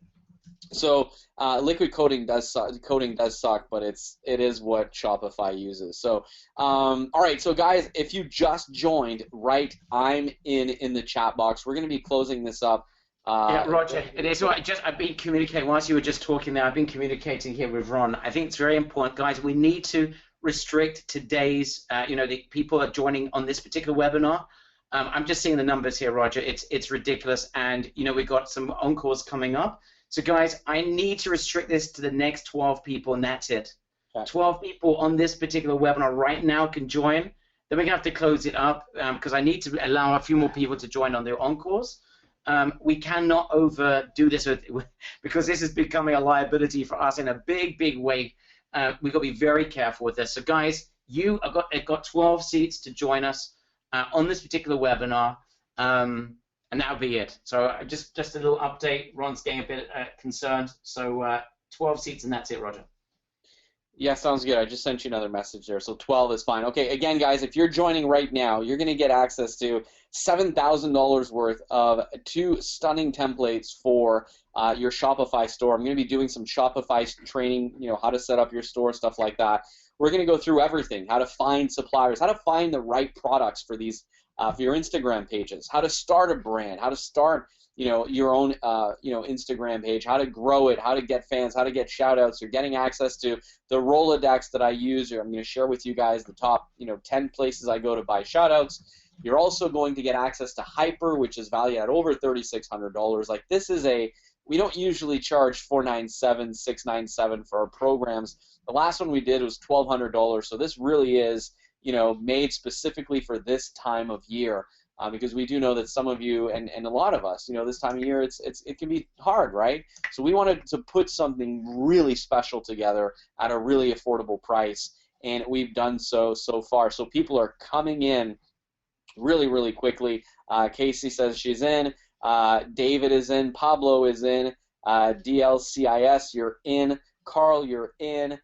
So liquid coding does suck, but it is what Shopify uses. So all right, so guys, if you just joined, right, I'm in the chat box. We're going to be closing this up. Yeah, Roger, it is. I've been communicating whilst you were just talking there. I've been communicating here with Ron. I think it's very important, guys. We need to restrict today's, the people that are joining on this particular webinar. I'm just seeing the numbers here, Roger. It's ridiculous, and we've got some encores coming up. So guys, I need to restrict this to the next 12 people, and that's it. Okay. 12 people on this particular webinar right now can join. Then we're gonna have to close it up because I need to allow a few more people to join on the encores. We cannot overdo this because this is becoming a liability for us in a big, big way. We've got to be very careful with this. So guys, you have got 12 seats to join us on this particular webinar, and that'll be it. So just a little update. Ron's getting a bit concerned. So 12 seats, and that's it, Roger. Yeah, sounds good. I just sent you another message there. So 12 is fine. Okay, again, guys, if you're joining right now, you're going to get access to $7,000 worth of two stunning templates for your Shopify store. I'm going to be doing some Shopify training, how to set up your store, stuff like that. We're going to go through everything, how to find suppliers, how to find the right products for these for your Instagram pages, how to start a brand, how to start your own Instagram page, how to grow it, how to get fans, how to get shout outs. You're getting access to the Rolodex that I use. I'm going to share with you guys the top 10 places I go to buy shout outs. You're also going to get access to Hyper, which is valued at over $3,600. Like, this is a we don't usually charge $497, $697 for our programs. The last one we did was $1,200, so this really is, made specifically for this time of year. Because we do know that some of you and a lot of us, this time of year, it can be hard, right? So we wanted to put something really special together at a really affordable price, and we've done so far. So people are coming in really, really quickly. Casey says she's in. David is in. Pablo is in. DLCIS, you're in. Carl, you're in.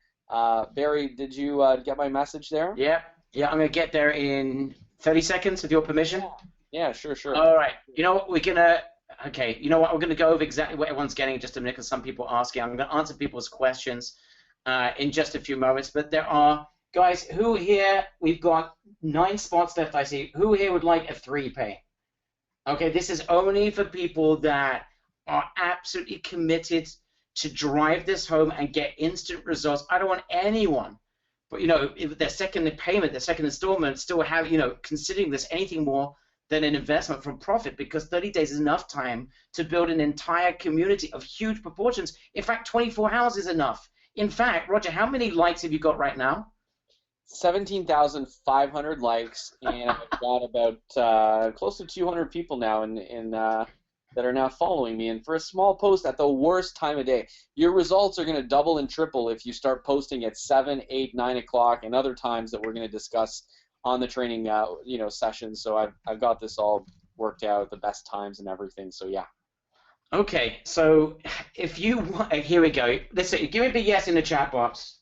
Barry, did you get my message there? Yeah, I'm going to get there in 30 seconds with your permission. Yeah, sure. All right. You know what? We're going to... Okay, you know what? We're going to go over exactly what everyone's getting in just a minute because some people are asking. I'm going to answer people's questions in just a few moments. But there are... Guys, who here... We've got 9 spots left, I see. Who here would like a 3-pay? Okay, this is only for people that are absolutely committed to drive this home and get instant results. I don't want anyone... But, if their second payment, their second installment, still have, considering this anything more than an investment from profit, because 30 days is enough time to build an entire community of huge proportions. In fact, 24 houses is enough. In fact, Roger, how many likes have you got right now? 17,500 likes, and I've got about close to 200 people now that are now following me. And for a small post at the worst time of day, your results are going to double and triple if you start posting at 7, 8, 9 o'clock and other times that we're going to discuss on the training sessions. So I've got this all worked out, the best times and everything. So yeah. Okay, so if you here we go. Listen, give me a big yes in the chat box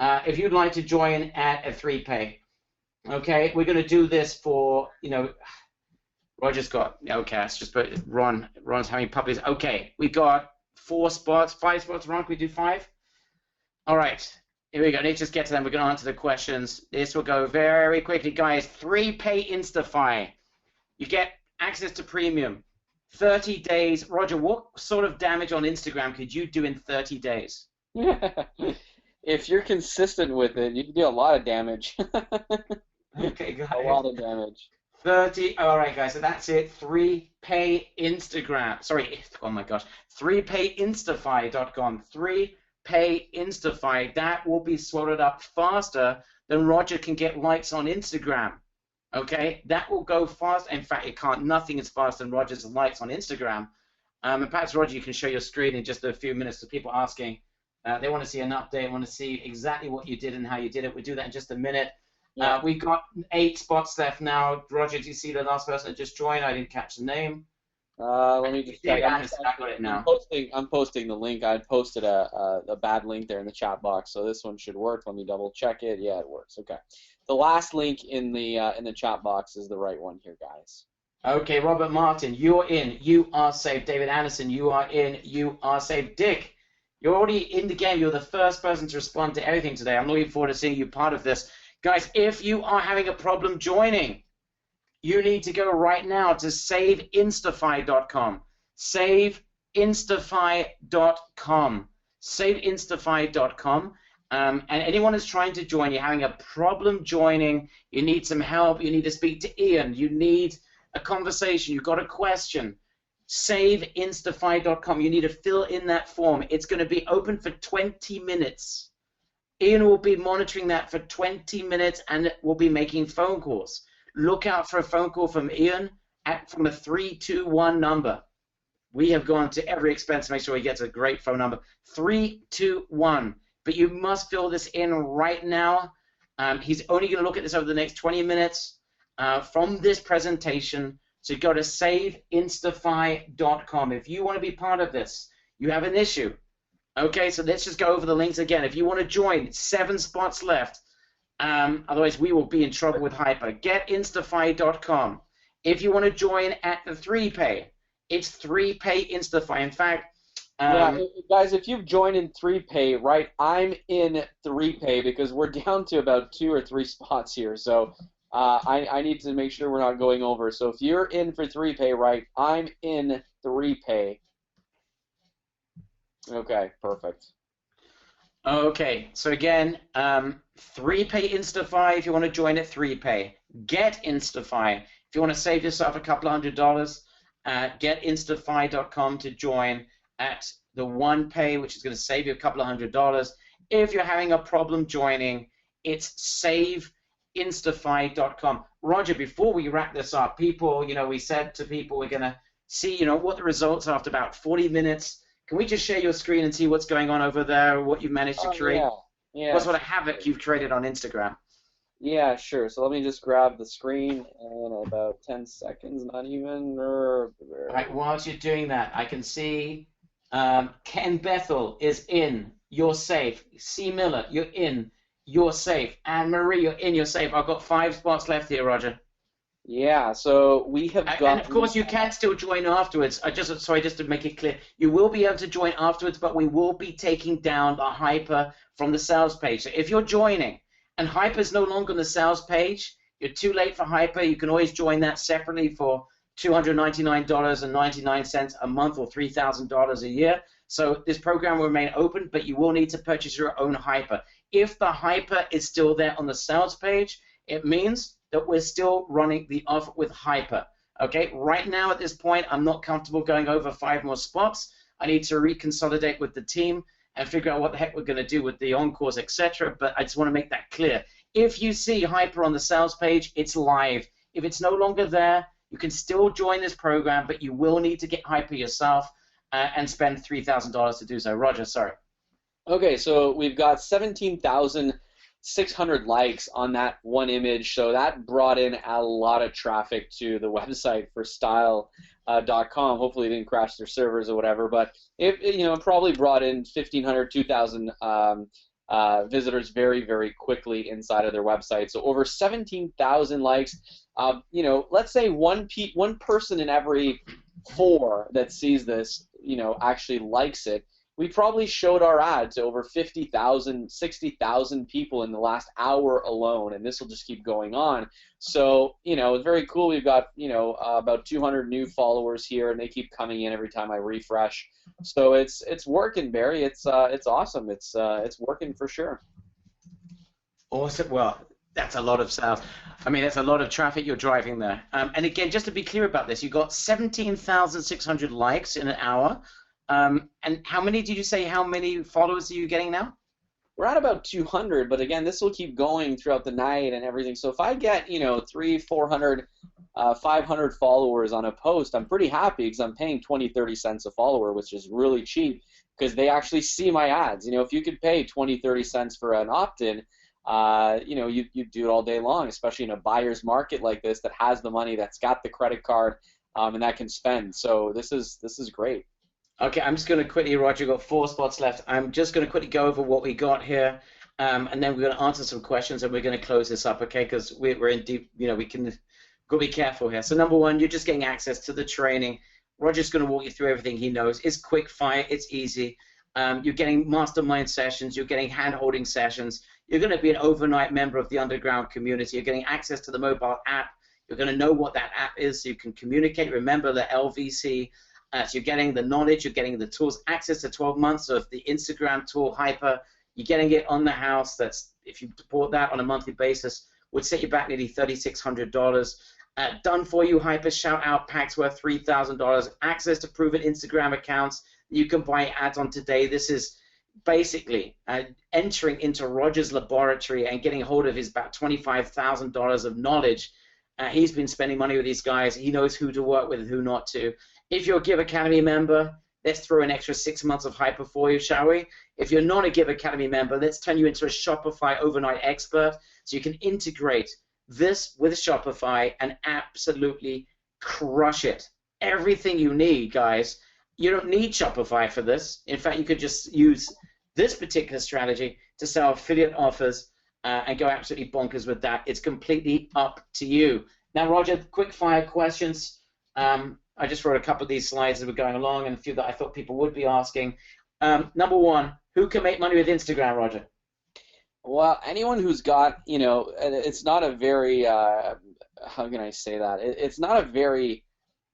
if you'd like to join at a 3-pay. Okay, we're going to do this for Roger's got, okay, let's just put Ron's having puppies. Okay, we got 5 spots. Ron, can we do 5? All right, here we go. Let's just get to them. We're going to answer the questions. This will go very quickly, guys. 3-pay Instafy. You get access to premium. 30 days. Roger, what sort of damage on Instagram could you do in 30 days? If you're consistent with it, you can do a lot of damage. Okay, guys. A lot of damage. 30. All right, guys. So that's it. 3-pay Instagram. Sorry. Oh my gosh. 3payinstafy.com. 3-pay Instafy. That will be swallowed up faster than Roger can get likes on Instagram. Okay, that will go fast. In fact, it can't. Nothing is faster than Roger's likes on Instagram. And perhaps Roger, you can show your screen in just a few minutes to people asking. They want to see an update. Want to see exactly what you did and how you did it. We'll do that in just a minute. Yeah. We've got 8 spots left now. Roger, do you see the last person that just joined? I didn't catch the name. Let me just check. I got it now. I'm posting the link. I posted a bad link there in the chat box, so this one should work. Let me double check it. Yeah, it works. Okay. The last link in the chat box is the right one here, guys. Okay, Robert Martin, you're in. You are safe. David Anderson, you are in. You are safe. Dick, you're already in the game. You're the first person to respond to everything today. I'm looking forward to seeing you part of this. Guys, if you are having a problem joining, you need to go right now to saveinstafy.com. Saveinstafy.com. Saveinstafy.com. And anyone who's trying to join, you're having a problem joining, you need some help, you need to speak to Ian, you need a conversation, you've got a question, saveinstafy.com. You need to fill in that form. It's going to be open for 20 minutes. Ian will be monitoring that for 20 minutes and will be making phone calls. Look out for a phone call from Ian from a 321 number. We have gone to every expense to make sure he gets a great phone number. 321. But you must fill this in right now. He's only going to look at this over the next 20 minutes from this presentation. So go to saveinstafy.com. If you want to be part of this, you have an issue. Okay, so let's just go over the links again. If you want to join, 7 spots left. Otherwise, we will be in trouble with Hyper. Getinstafy.com. If you want to join at the 3-pay, it's 3-pay Instafy. In fact, guys, if you've joined in 3-pay, right, I'm in 3-pay because we're down to about 2 or 3 spots here. So I need to make sure we're not going over. So if you're in for 3-pay, right, I'm in 3-pay. Okay, perfect. Okay, so again, 3-pay Instafy if you want to join at 3-pay. Getinstafy if you want to save yourself a couple $100. Getinstafy.com to join. at the one pay, which is going to save you a couple of $100. If you're having a problem joining, it's saveinstafy.com. Roger, before we wrap this up, people, we said to people we're going to see, what the results are after about 40 minutes. Can we just share your screen and see what's going on over there, what you've managed to create? Yeah. What sort of havoc you've created on Instagram? Yeah, sure. So let me just grab the screen in about 10 seconds, not even. Right, whilst you're doing that, I can see Ken Bethel is in, you're safe. C. Miller, you're in, you're safe. Anne Marie, you're in, you're safe. I've got 5 spots left here, Roger. Yeah, so we have got. And of course, you can still join afterwards. Just to make it clear, you will be able to join afterwards, but we will be taking down the hyper from the sales page. So if you're joining and hyper is no longer on the sales page, you're too late for hyper. You can always join that separately for $299.99 a month or $3,000 a year. So this program will remain open, but you will need to purchase your own hyper. If the hyper is still there on the sales page, it means that we're still running the offer with hyper. Okay, right now at this point, I'm not comfortable going over 5 more spots. I need to reconsolidate with the team and figure out what the heck we're going to do with the encores, etc. But I just want to make that clear. If you see hyper on the sales page, it's live. If it's no longer there, you can still join this program, but you will need to get hyper yourself and spend $3,000 to do so. Roger, sorry. Okay, so we've got 17,600 likes on that one image, so that brought in a lot of traffic to the website for Style.com. Hopefully it didn't crash their servers or whatever, but it probably brought in 1,500, 2,000 visitors very, very quickly inside of their website. So over 17,000 likes. Let's say one person in every 4 that sees this, actually likes it. We probably showed our ad to over 50,000, 60,000 people in the last hour alone, and this will just keep going on. So, it's very cool. We've got, about 200 new followers here, and they keep coming in every time I refresh. So it's working, Barry. It's awesome. It's working for sure. Awesome. Well, that's a lot of sales. I mean, that's a lot of traffic you're driving there. And again, just to be clear about this, you got 17,600 likes in an hour. And how many followers are you getting now? We're at about 200, but again, this will keep going throughout the night and everything. So if I get, 300, 400, 500 followers on a post, I'm pretty happy because I'm paying 20, 30 cents a follower, which is really cheap because they actually see my ads. If you could pay 20, 30 cents for an opt-in, you do it all day long, especially in a buyer's market like this that has the money, that's got the credit card, and that can spend. So this is great. Okay, I'm just going to quickly, Roger, we've got 4 spots left. I'm just going to quickly go over what we got here, and then we're going to answer some questions, and we're going to close this up, okay, because we're in deep, we can got to be careful here. So number 1, you're just getting access to the training. Roger's going to walk you through everything he knows. It's quick fire. It's easy. You're getting mastermind sessions. You're getting hand-holding sessions. You're going to be an overnight member of the underground community. You're getting access to the mobile app. You're going to know what that app is so you can communicate. Remember the LVC. So you're getting the knowledge, you're getting the tools, access to 12 months of the Instagram tool, Hyper. You're getting it on the house. That's, if you support that on a monthly basis, would set you back nearly $3,600. Done for you, Hyper shout out packs worth $3,000. Access to proven Instagram accounts you can buy ads on today. This is basically entering into Roger's laboratory and getting hold of his about $25,000 of knowledge. He's been spending money with these guys. He knows who to work with and who not to. If you're a Give Academy member, let's throw an extra 6 months of Hyper for you, shall we? If you're not a Give Academy member, let's turn you into a Shopify overnight expert so you can integrate this with Shopify and absolutely crush it. Everything you need, guys. You don't need Shopify for this. In fact, you could just use this particular strategy to sell affiliate offers and go absolutely bonkers with that. It's completely up to you. Now, Roger, quick fire questions. I just wrote a couple of these slides as we're going along and a few that I thought people would be asking. Number 1, who can make money with Instagram, Roger? Well, anyone who's got, it's not a very, how can I say that? It's not a very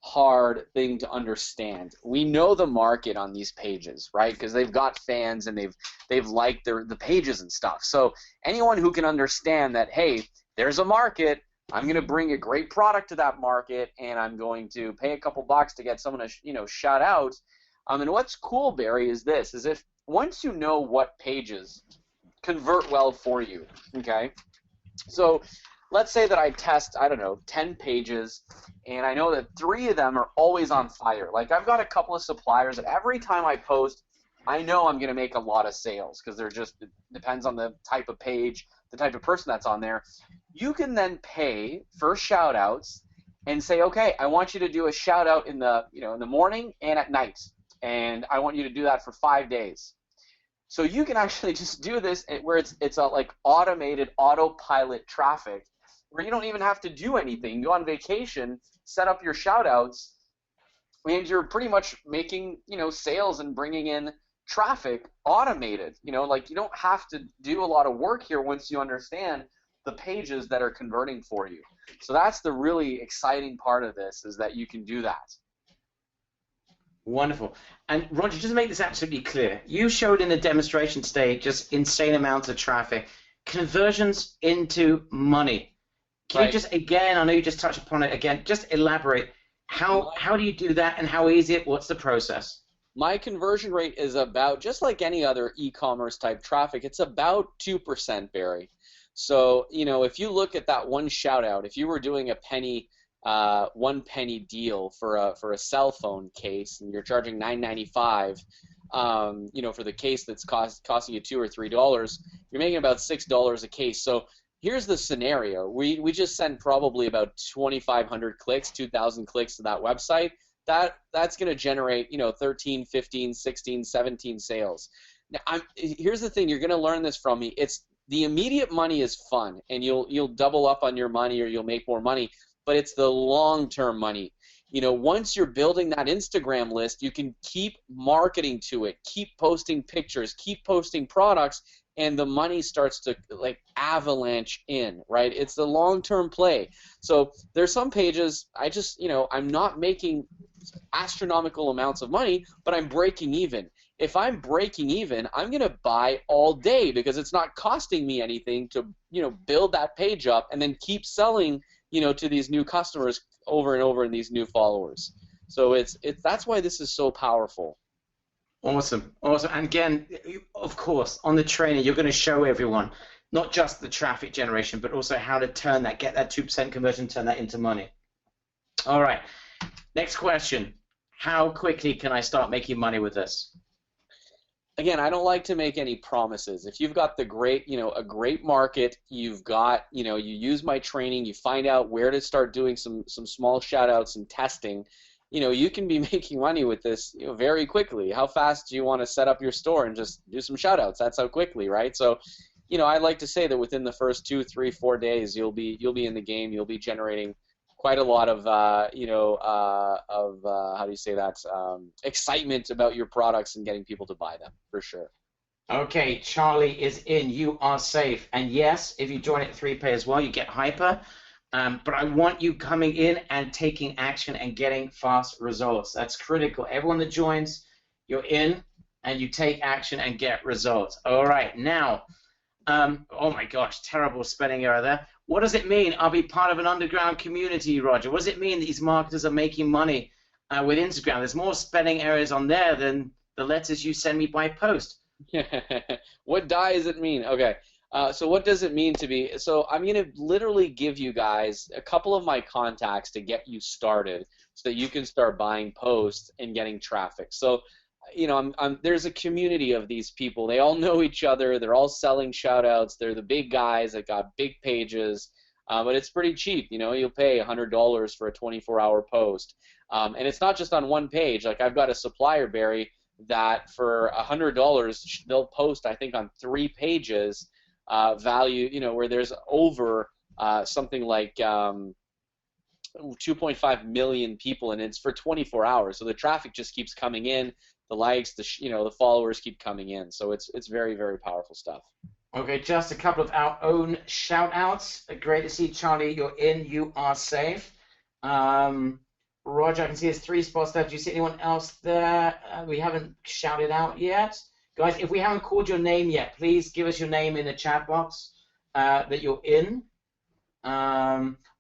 hard thing to understand. We know the market on these pages, right? Because they've got fans and they've liked the pages and stuff. So anyone who can understand that, hey, there's a market, I'm going to bring a great product to that market, and I'm going to pay a couple bucks to get someone to, shout out. And what's cool, Barry, is this: is if once you know what pages convert well for you, okay? So let's say that I test, I don't know, 10 pages, and I know that 3 of them are always on fire. Like I've got a couple of suppliers that every time I post, I know I'm going to make a lot of sales because they're just, it depends on the type of page, the type of person that's on there. You can then pay for shout outs and say, okay, I want you to do a shout out in the, in the morning and at night. And I want you to do that for 5 days. So you can actually just do this where it's a, like automated autopilot traffic where you don't even have to do anything. Go on vacation, set up your shout outs, and you're pretty much making, sales and bringing in traffic automated. Like you don't have to do a lot of work here once you understand the pages that are converting for you. So that's the really exciting part of this, is that you can do that. Wonderful. And Roger, just to make this absolutely clear, you showed in the demonstration today just insane amounts of traffic, conversions into money. Can you just, again, I know you just touched upon it again, just elaborate, how do you do that and how easy it, what's the process? My conversion rate is about, just like any other e-commerce type traffic, it's about 2%, Barry. So, if you look at that one shout out, if you were doing a penny, 1 penny deal for a cell phone case, and you're charging $9.95, for the case that's costing you $2 or $3, you're making about $6 a case. So here's the scenario: we just sent probably about 2,500 clicks, 2,000 clicks to that website. That's going to generate 13, 15, 16, 17 sales. Now here's the thing: you're going to learn this from me. It's the immediate money is fun, and you'll double up on your money or you'll make more money. But it's the long-term money. Once you're building that Instagram list, you can keep marketing to it, keep posting pictures, keep posting products, and the money starts to like avalanche in, right? It's the long-term play. So there's some pages I'm not making astronomical amounts of money, but I'm breaking even. If I'm breaking even, I'm going to buy all day because it's not costing me anything to, build that page up and then keep selling, to these new customers over and over and these new followers. So that's why this is so powerful. Awesome. And again, of course, on the training, you're going to show everyone not just the traffic generation, but also how to turn that, get that 2% conversion, turn that into money. All right. Next question. How quickly can I start making money with this? Again, I don't like to make any promises. If you've got a great market, you've got, you use my training, you find out where to start doing some small shout outs and testing, you can be making money with this, very quickly. How fast do you want to set up your store and just do some shout outs? That's how quickly, right? So, I like to say that within the first 2, 3, 4 days, you'll be in the game, you'll be generating quite a lot of, how do you say that, excitement about your products and getting people to buy them, for sure. Okay, Charlie is in. You are safe. And yes, if you join at 3 pay as well, you get hyper. But I want you coming in and taking action and getting fast results. That's critical. Everyone that joins, you're in, and you take action and get results. All right, now, oh my gosh, terrible spelling error there. What does it mean? I'll be part of an underground community, Roger. What does it mean that these marketers are making money with Instagram? There's more spelling errors on there than the letters you send me by post. What does it mean? Okay. So what does it mean to be? So I'm going to literally give you guys a couple of my contacts to get you started so that you can start buying posts and getting traffic. So, there's a community of these people. They all know each other. They're all selling shout-outs. They're the big guys that got big pages. But it's pretty cheap. You'll pay $100 for a 24-hour post. And it's not just on one page. Like I've got a supplier, Barry, that for $100 they'll post, I think, on 3 pages value, where there's over something like 2.5 million people, and it's for 24 hours. So the traffic just keeps coming in. The likes, the followers keep coming in. So it's very, very powerful stuff. Okay, just a couple of our own shout-outs. Great to see, Charlie. You're in. You are safe. Roger, I can see there's 3 spots there. Do you see anyone else there? We haven't shouted out yet. Guys, if we haven't called your name yet, please give us your name in the chat box that you're in.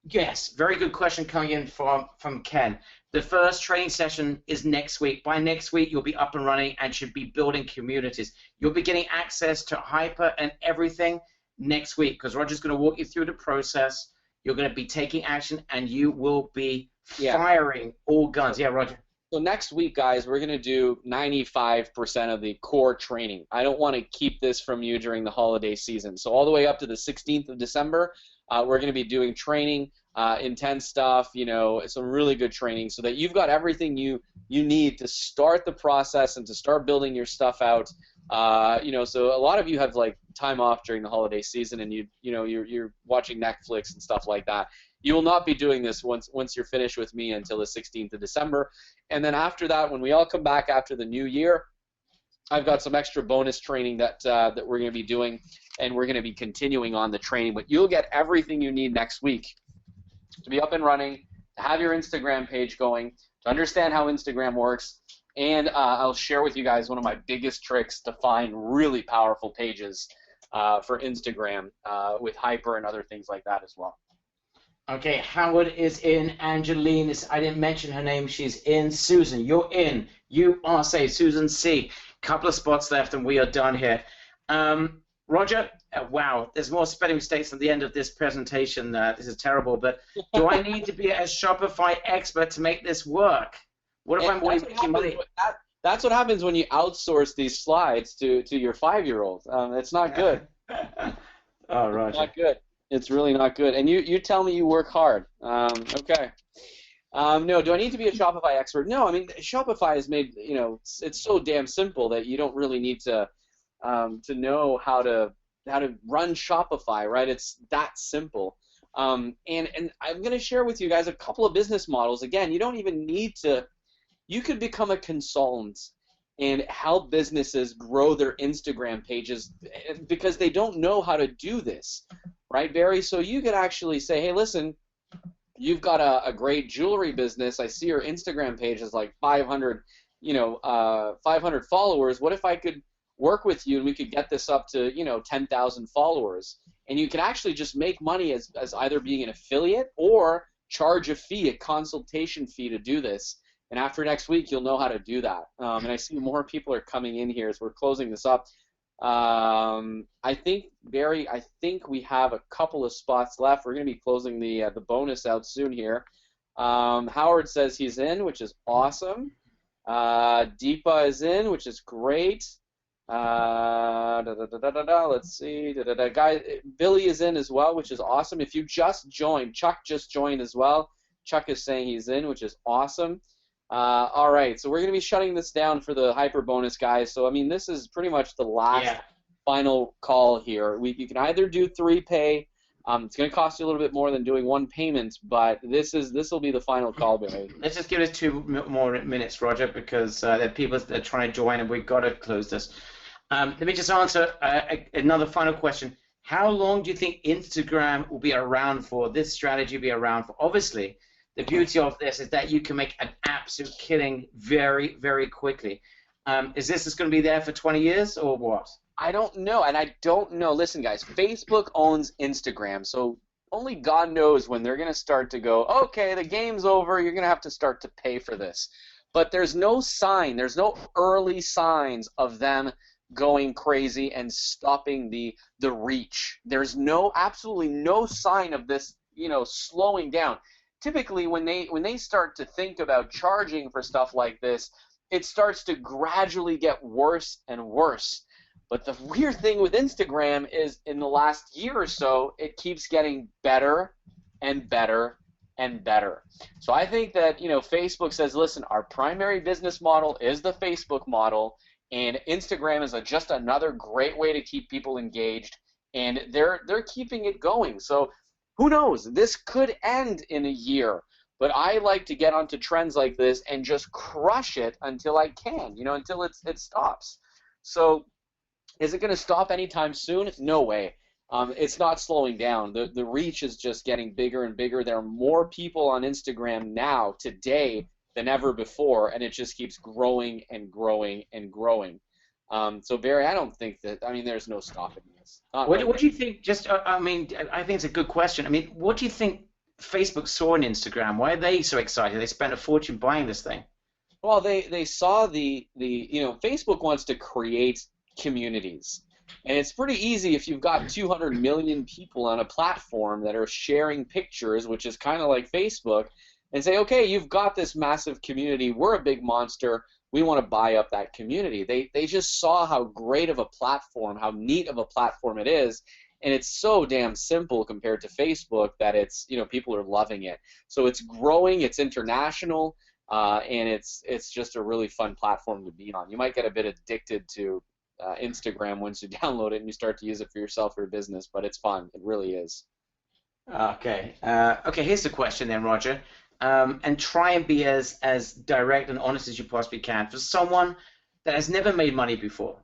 Yes, very good question coming in from Ken. The first training session is next week. By next week, you'll be up and running and should be building communities. You'll be getting access to Hyper and everything next week because Roger's going to walk you through the process. You're going to be taking action, and you will be firing all guns. Yeah, Roger. So next week, guys, we're going to do 95% of the core training. I don't want to keep this from you during the holiday season. So all the way up to the 16th of December, we're going to be doing training, intense stuff, you know, some really good training so that you've got everything you need to start the process and to start building your stuff out. You know, so a lot of you have like time off during the holiday season, and you're watching Netflix and stuff like that. You will not be doing this once you're finished with me until the 16th of December. And then after that, when we all come back after the new year, I've got some extra bonus training that we're going to be doing, and we're going to be continuing on the training. But you'll get everything you need next week to be up and running, to have your Instagram page going, to understand how Instagram works, and I'll share with you guys one of my biggest tricks to find really powerful pages for Instagram with Hyper and other things like that as well. Okay, Howard is in. Angeline is, I didn't mention her name. She's in. Susan, you're in. You are safe. Susan C. Couple of spots left, and we are done here. Roger, wow, there's more spelling mistakes at the end of this presentation. This is terrible, but do I need to be a Shopify expert to make this work? What if I'm making money? That's what happens when you outsource these slides to your 5-year-old. It's not good. Oh, Roger. It's not good. It's really not good. And you tell me you work hard. Okay. No, do I need to be a Shopify expert? No, I mean, Shopify has made, you know, it's so damn simple that you don't really need to know how to run Shopify, right? It's that simple. And I'm going to share with you guys a couple of business models. Again, you don't even need to. You could become a consultant and help businesses grow their Instagram pages because they don't know how to do this, right, Barry? So you could actually say, hey, listen, you've got a great jewelry business. I see your Instagram page is like 500 followers. What if I could work with you and we could get this up to, 10,000 followers? And you can actually just make money as either being an affiliate or charge a fee, a consultation fee to do this. And after next week, you'll know how to do that. And I see more people are coming in here as we're closing this up. I think, Barry, we have a couple of spots left. We're going to be closing the bonus out soon here. Howard says he's in, which is awesome. Deepa is in, which is great. Let's see. Guy, Billy is in as well, which is awesome. If you just joined, Chuck just joined as well. Chuck is saying he's in, which is awesome. All right, so we're going to be shutting this down for the Hyper bonus, guys. So, I mean, this is pretty much the last final call here. You can either do 3 pay. It's going to cost you a little bit more than doing 1 payment, but this will be the final call, Barry. Let's just give us 2 more minutes, Roger, because there are people that are trying to join, and we've got to close this. Let me just answer another final question. How long do you think Instagram will be around for, this strategy will be around for? Obviously, the beauty of this is that you can make an absolute killing very, very quickly. Is this going to be there for 20 years or what? I don't know, and I don't know. Listen, guys, Facebook owns Instagram, so only God knows when they're going to start to go, okay, the game's over, you're going to have to start to pay for this. But there's no sign, there's no early signs of them going crazy and stopping the reach. There's absolutely no sign of this, slowing down. Typically, when they start to think about charging for stuff like this, it starts to gradually get worse and worse. But the weird thing with Instagram is in the last year or so, it keeps getting better and better and better. So I think that, Facebook says, listen, our primary business model is the Facebook model, and Instagram is just another great way to keep people engaged, and they're keeping it going. So who knows? This could end in a year, but I like to get onto trends like this and just crush it until I can, until it stops. So is it going to stop anytime soon? No way. It's not slowing down. The reach is just getting bigger and bigger. There are more people on Instagram now, today, than ever before, and it just keeps growing and growing and growing. So, Barry, I don't think there's no stopping this. What do you think, I think it's a good question. What do you think Facebook saw in Instagram? Why are they so excited? They spent a fortune buying this thing. Well, they saw the Facebook wants to create communities. And it's pretty easy if you've got 200 million people on a platform that are sharing pictures, which is kind of like Facebook, and say, okay, you've got this massive community. We're a big monster. We want to buy up that community. They just saw how great of a platform, how neat of a platform it is, and it's so damn simple compared to Facebook that it's, people are loving it. So it's growing, it's international, and it's just a really fun platform to be on. You might get a bit addicted to Instagram once you download it and you start to use it for yourself or your business, but it's fun. It really is. Okay. Okay. Here's the question then, Roger. And try and be as direct and honest as you possibly can. For someone that has never made money before,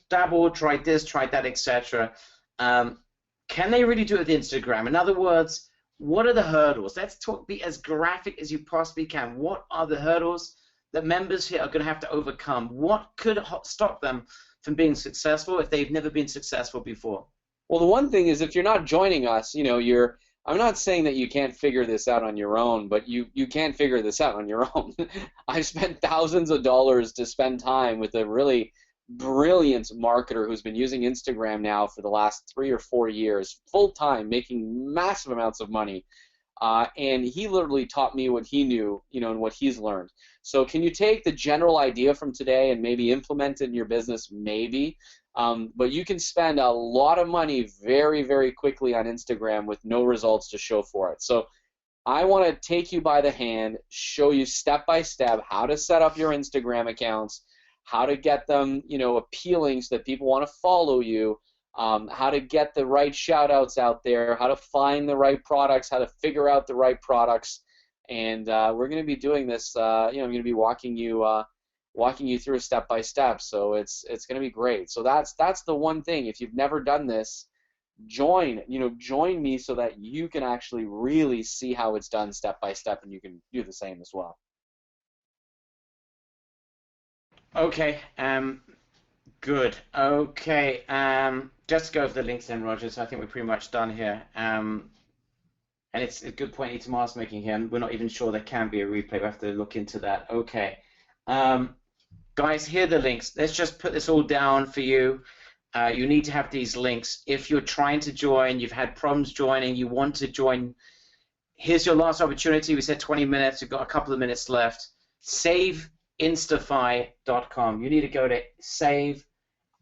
dabbled, tried this, tried that, etc. Can they really do it with Instagram? In other words, what are the hurdles? Let's be as graphic as you possibly can. What are the hurdles that members here are going to have to overcome? What could stop them from being successful if they've never been successful before? Well, the one thing is, if you're not joining us, I'm not saying that you can't figure this out on your own, but you can't figure this out on your own. I've spent thousands of dollars to spend time with a really brilliant marketer who's been using Instagram now for the last 3 or 4 years, full time, making massive amounts of money. And he literally taught me what he knew, and what he's learned. So can you take the general idea from today and maybe implement it in your business? Maybe. But you can spend a lot of money very, very quickly on Instagram with no results to show for it. So I want to take you by the hand, show you step by step how to set up your Instagram accounts, how to get them, appealing so that people want to follow you, how to get the right shout outs out there, how to find the right products, how to figure out the right products. And we're going to be doing this, I'm going to be walking you through a step by step. So it's going to be great. So that's the one thing. If you've never done this, join me so that you can actually really see how it's done step by step, and you can do the same as well. Okay, good. Okay, just go over the links then, Roger. So I think we're pretty much done here. And it's a good point Itamar's making here, and we're not even sure there can be a replay. We have to look into that. Okay. Guys, here are the links. Let's just put this all down for you. You need to have these links. If you're trying to join, you've had problems joining, you want to join, here's your last opportunity. We said 20 minutes. We've got a couple of minutes left. SaveInstafy.com. You need to go to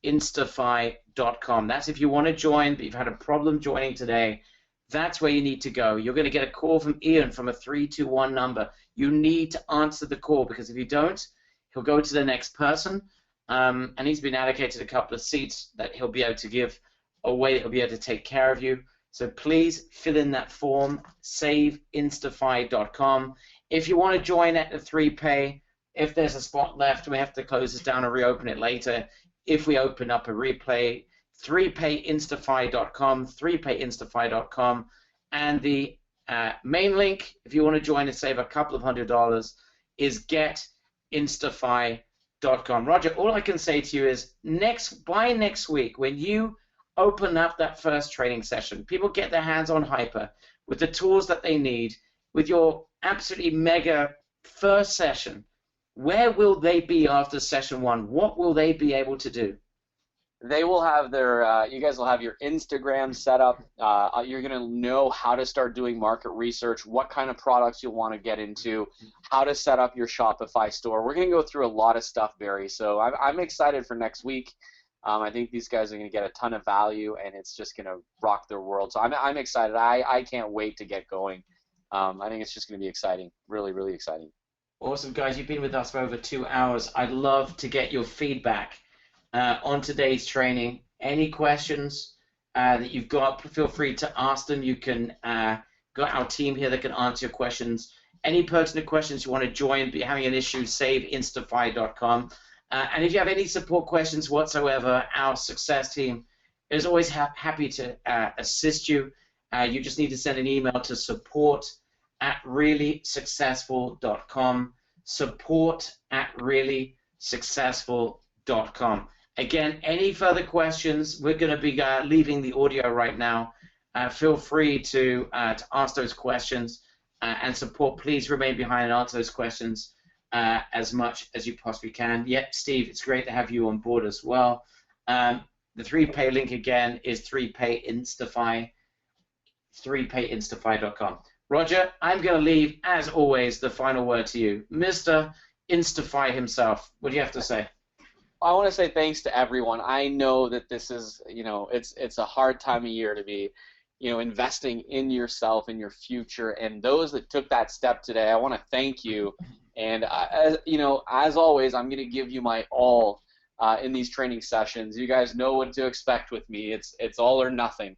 SaveInstafy.com. That's if you want to join, but you've had a problem joining today. That's where you need to go. You're going to get a call from Ian from a 321 number. You need to answer the call, because if you don't, he'll go to the next person, and he's been allocated a couple of seats that he'll be able to give away, that he'll be able to take care of you. So please fill in that form, SaveInstafy.com. If you want to join at the 3Pay, if there's a spot left, we have to close this down and reopen it later. If we open up a replay, 3payinstafy.com, 3payinstafy.com, and the main link, if you want to join and save a couple of $100, is getinstafy.com. Roger, all I can say to you is by next week, when you open up that first training session, people get their hands on Hyper with the tools that they need, with your absolutely mega first session, where will they be after session 1? What will they be able to do? They will have their, you guys will have your Instagram set up. You're going to know how to start doing market research, what kind of products you'll want to get into, how to set up your Shopify store. We're going to go through a lot of stuff, Barry. So I'm excited for next week. I think these guys are going to get a ton of value, and it's just going to rock their world. So I'm excited. I can't wait to get going. I think it's just going to be exciting, really, really exciting. Awesome, guys. You've been with us for over 2 hours. I'd love to get your feedback on today's training. Any questions that you've got, feel free to ask them. You can got our team here that can answer your questions. Any pertinent questions you want to join, but you're having an issue, SaveInstafy.com. And if you have any support questions whatsoever, our success team is always happy to assist you. You just need to send an email to support@reallysuccessful.com, support@reallysuccessful.com. Again, any further questions, we're going to be leaving the audio right now. feel free to ask those questions and support. Please remain behind and answer those questions as much as you possibly can. Yep, Steve, it's great to have you on board as well. The 3Pay link again is 3Pay Instify, 3payinstify.com. Roger, I'm going to leave, as always, the final word to you. Mr. Instify himself, what do you have to say? I want to say thanks to everyone. I know that this is, it's a hard time of year to be, investing in yourself, in your future, and those that took that step today, I want to thank you. And, as always, I'm going to give you my all in these training sessions. You guys know what to expect with me. It's all or nothing.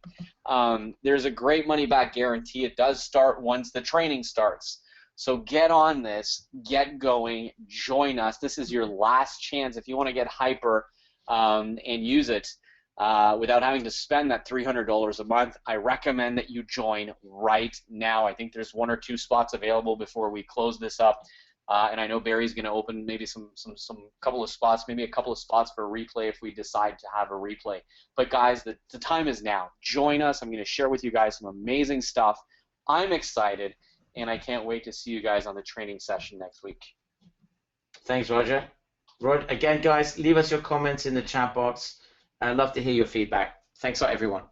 There's a great money-back guarantee. It does start once the training starts. So get on this, get going, join us. This is your last chance if you want to get hyper and use it without having to spend that $300 a month. I recommend that you join right now. I think there's 1 or 2 spots available before we close this up. And I know Barry's going to open maybe some couple of spots, maybe a couple of spots for a replay if we decide to have a replay. But guys, the time is now. Join us. I'm going to share with you guys some amazing stuff. I'm excited, and I can't wait to see you guys on the training session next week. Thanks, Roger. Again, guys, leave us your comments in the chat box. I'd love to hear your feedback. Thanks a lot, everyone.